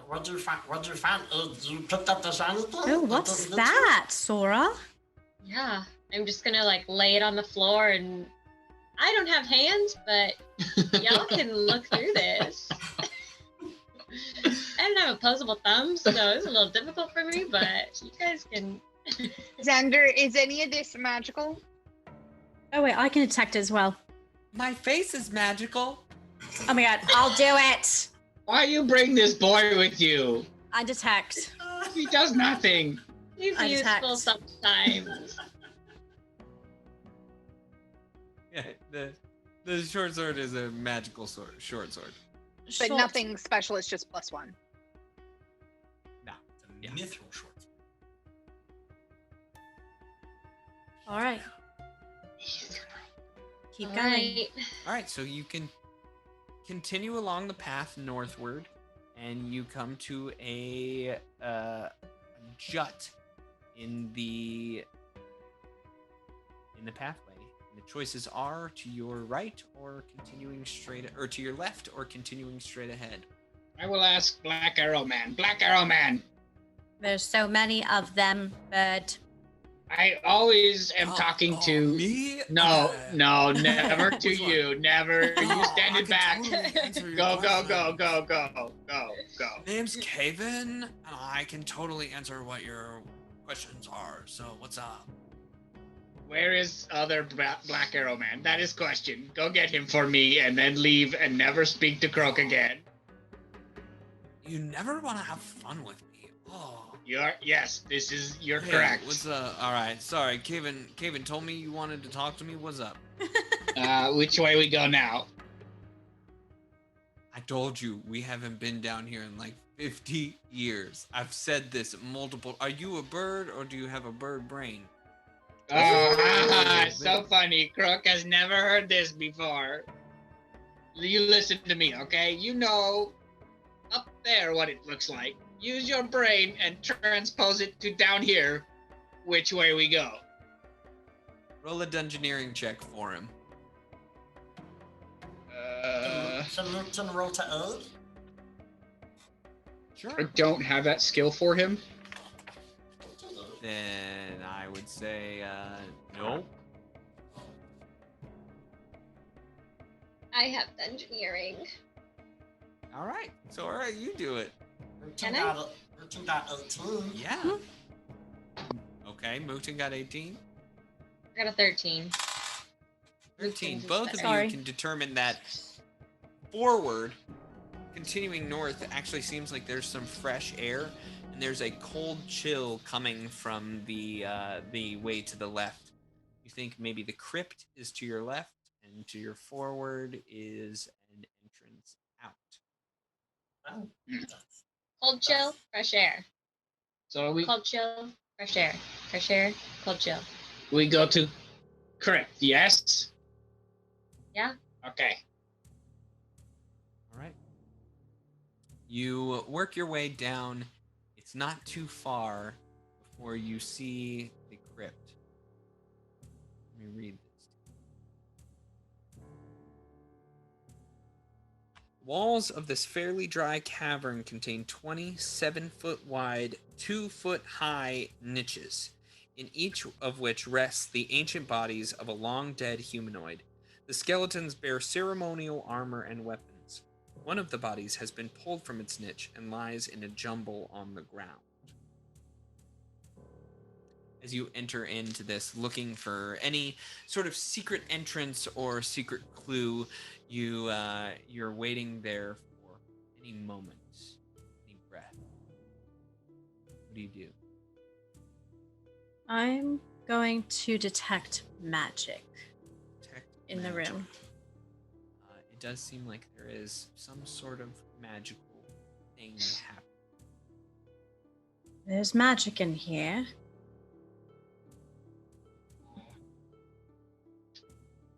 What do you find? What do you find? You picked up the shiny thing? Oh, what's that, Sora? Yeah, I'm just gonna like lay it on the floor, and I don't have hands, but y'all can look through this. I don't have opposable thumbs, so it's a little difficult for me, but you guys can. Xander, is any of this magical? Oh wait, I can detect as well. My face is magical. Oh my god, I'll do it. Why you bring this boy with you? I detect. He does nothing. He's I useful detect. sometimes. Yeah, the short sword is a magical short sword. But nothing special, it's just +1. Nah. It's a mithril short. All right. Keep All going. right. All right, so you can continue along the path northward, and you come to a jut in the pathway. And the choices are to your right or continuing straight, or to your left or continuing straight ahead. I will ask Black Arrow Man. Black Arrow Man. There's so many of them, but I always am talking to me. No, Okay. no, never to Which one? you. Never. No, You stand I it can back. totally answer your Go, question. go. Name's Kaven, and I can totally answer what your questions are. So what's up? Where is other Black Arrow Man? That is question. Go get him for me, and then leave and never speak to Croak again. You never want to have fun with me. Oh. You're Hey, correct. What's up? All right, sorry, Kaven told me you wanted to talk to me. What's up? Which way we go now? I told you we haven't been down here in like 50 years. I've said this multiple. Are you a bird or do you have a bird brain? Oh, so funny. Croak has never heard this before. You listen to me, okay? You know up there what it looks like. Use your brain and transpose it to down here. Which way we go? Roll a dungeoneering check for him. Can Luton roll to aid? Sure. I don't have that skill for him. Then I would say no. I have dungeoneering. All right. So all right, you do it. Can I? Luton got 18. Yeah. Okay, Mooten got 18. I got a 13. 13. Luton's Both of better. you can determine that forward, continuing north, actually seems like there's some fresh air, and there's a cold chill coming from the way to the left. You think maybe the crypt is to your left, and to your forward is an entrance out. Oh, Cold chill, fresh air. So we Cold chill, fresh air. Fresh air, cold chill. go to correct, yes? Yeah. Okay. All right. You work your way down. It's not too far before you see the crypt. Let me read this. Walls of this fairly dry cavern contain 20 7-foot wide, 2-foot high niches, in each of which rests the ancient bodies of a long dead humanoid. The skeletons bear ceremonial armor and weapons. One of the bodies has been pulled from its niche and lies in a jumble on the ground. As you enter into this looking for any sort of secret entrance or secret clue, you're waiting there for any moment, any breath. What do you do? I'm going to detect magic Detect in the magic. room. It does seem like there is some sort of magical thing happening. There's magic in here.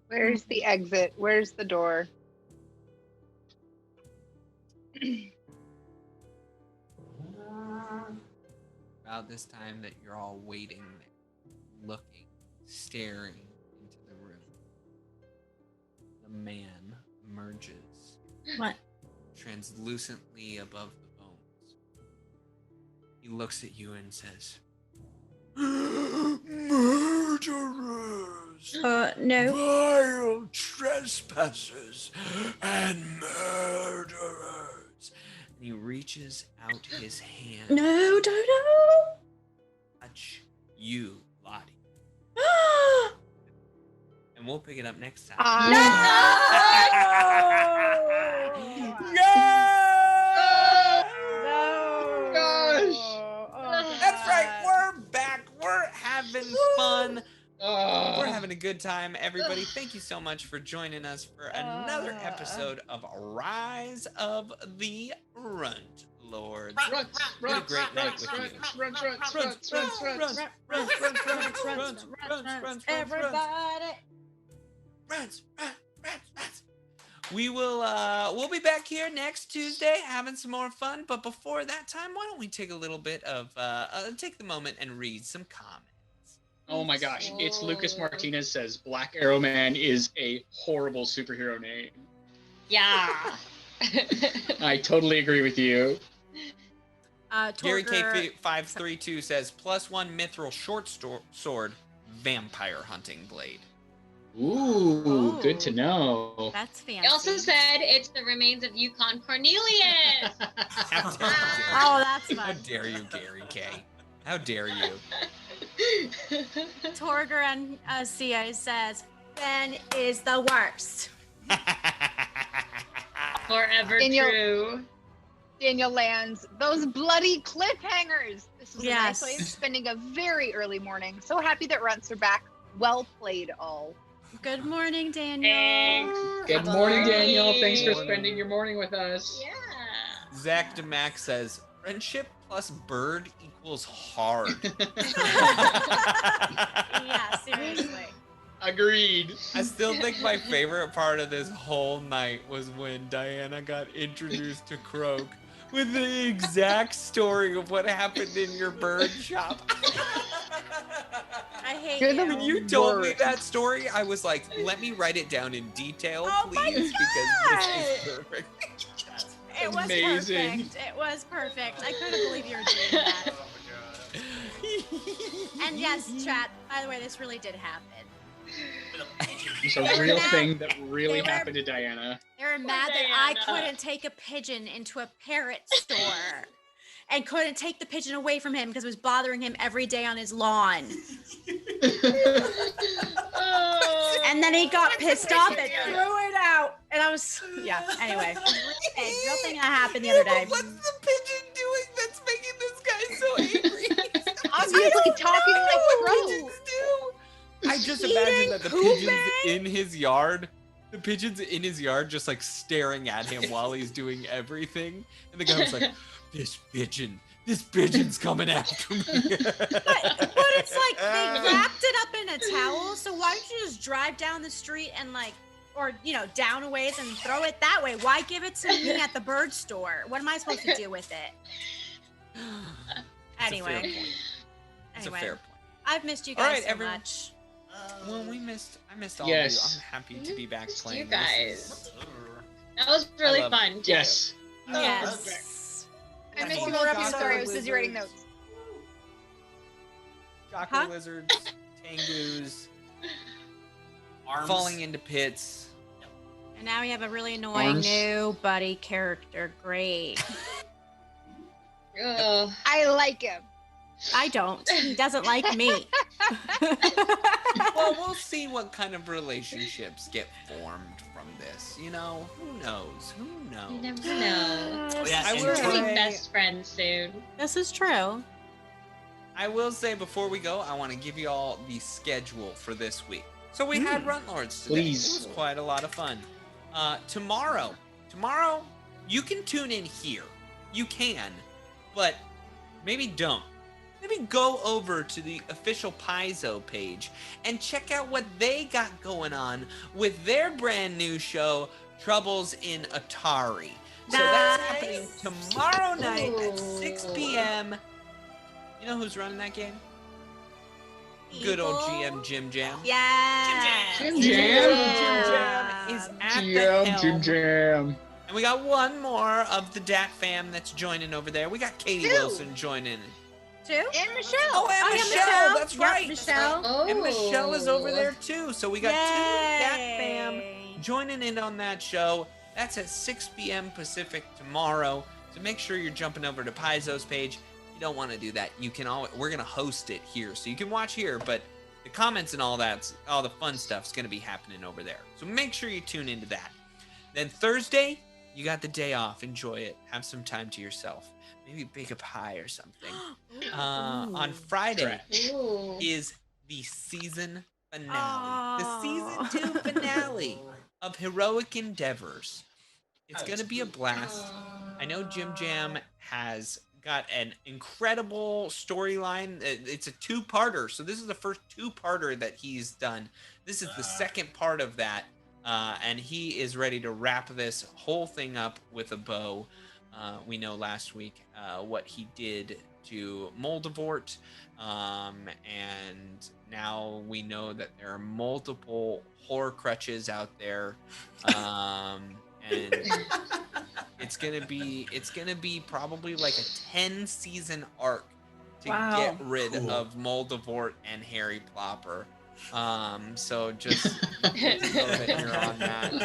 Where's the exit? Where's the door? About this time that you're all waiting, looking, staring into the room, the man emerges. What? Translucently above the bones. He looks at you and says, Murderers! No. Vile trespassers and murderers! and he reaches out his hand. No, Dodo! Touch you, Lottie. And we'll pick it up next time. That's right, we're back. We're having fun. We're having a good time, everybody. Thank you so much for joining us for another episode of Rise of the Runtlords. What a great night with you. Everybody. Runts. We'll be back here next Tuesday having some more fun. But before that time, why don't we take a little bit of take the moment and read some comments. Oh my gosh, it's Lucas Martinez says Black Arrow Man is a horrible superhero name. Yeah. I totally agree with you. Gary K532 says +1 mithril short sword, vampire hunting blade. Ooh, good to know. That's fancy. He also said it's the remains of Yukon Cornelius. How dare you? Oh, that's fun. How dare you, Gary K? How dare you? Torger and Cia says, Ben is the worst. Forever true. Daniel lands those bloody cliffhangers. This was Yes. a nice way of spending a very early morning. So happy that Runts are back. Well played, all. Good morning, Daniel. Thanks. Good morning, Daniel. Thanks for spending your morning with us. Yeah. Zach DeMac says, friendship plus bird equals hard. Yeah, seriously. Agreed. I still think my favorite part of this whole night was when Diana got introduced to Croak with the exact story of what happened in your bird shop. I hate You're the you. When you told me worst. that story, I was like, let me write it down in detail, Oh my please, because this is perfect. It was Amazing. perfect. It was perfect. I couldn't believe you were doing that. And yes, chat, by the way, this really did happen. It's a real thing that really They were- happened to Diana. They were mad that I couldn't take a pigeon into a parrot store and couldn't take the pigeon away from him because it was bothering him every day on his lawn. And then he got pissed off and threw it out. And I was, yeah, anyway. A real thing that happened the other day. What's the pigeon doing that's making this guy so angry? Obviously talking like Croak. Pigeons do. I just imagine that the pigeons in his yard, just like staring at him while he's doing everything. And the guy was like, this pigeon's coming after me. But it's like they wrapped it up in a towel, so why don't you just drive down the street and like, or down a ways and throw it that way? Why give it to me at the bird store? What am I supposed to do with it? Anyway. It's a fair point. I've missed you All guys right, so everyone. much. Well, I missed all Yes. of you. I'm happy to be back Missed playing. you guys. That was really fun, too. Yes. Yes. I missed you all up. Sorry, I was busy writing notes. Shocker lizards, tengus, Arms. falling into pits. And now we have a really annoying Arms. new buddy character. Great. Ugh. I like him. I don't. He doesn't like me. Well, we'll see what kind of relationships get formed from this. Who knows? Who knows? You never know. Oh, yes, I and will We'll be say- best friends soon. This is true. I will say before we go, I want to give you all the schedule for this week. So we had Runtlords today. Please. It was quite a lot of fun. Tomorrow, you can tune in here. You can, but maybe don't. maybe go over to the official Paizo page and check out what they got going on with their brand new show, Troubles in Atari. So that's happening tomorrow night at 6 p.m. You know who's running that game? Good old GM Jim Jam. Yeah. Jim Jim Jam. Jam is at the GM helm. Jim Jam. And we got one more of the Dat fam that's joining over there. We got Katie Wilson joining. Two? And Michelle. Oh, and Michelle. That's right. Michelle. And Michelle is over there too. So we got two Dat fam Yay. joining in on that show. That's at 6 p.m. Pacific tomorrow. So make sure you're jumping over to Paizo's page. If you don't want to do that, you can always, we're gonna host it here, so you can watch here. But the comments and all that, all the fun stuff's gonna be happening over there. So make sure you tune into that. Then Thursday, you got the day off. Enjoy it. Have some time to yourself. Maybe bake a pie or something. On Friday is the season finale. The season 2 finale of Heroic Endeavors. It's going to be a blast. I know Jim Jam has got an incredible storyline. It's a two-parter. So this is the first two-parter that he's done. This is the second part of that. And he is ready to wrap this whole thing up with a bow. We know last week what he did to Moldavort, and now we know that there are multiple horror crutches out there, and it's gonna be probably like a 10-season arc to get rid of Moldavort and Harry Plopper. So just know that you're on that.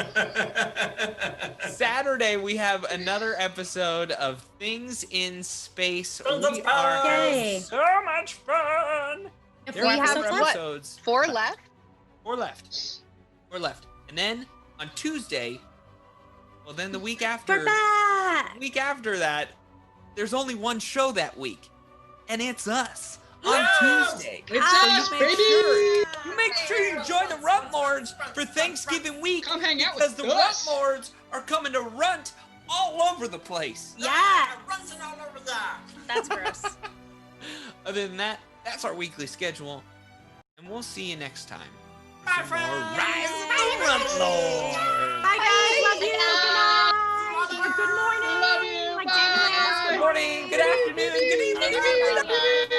Saturday we have another episode of Things in Space. We are having so much fun. We have episodes. Four left. Four left. And then on Tuesday, well then the week after that, there's only one show that week. And it's us. On Tuesday. It's us, baby! You make sure you join the Runtlords for Thanksgiving week. Come hang out because with the us. Runtlords are coming to Runt all over the place. Yeah. Runts all over there. That's gross. Other than that, that's our weekly schedule. And we'll see you next time. Bye, friends. Rise Runtlords. Bye, guys. Love you. Good night. Or good morning. Love you. Like Bye. Daniel asked. Good morning, good afternoon, good evening.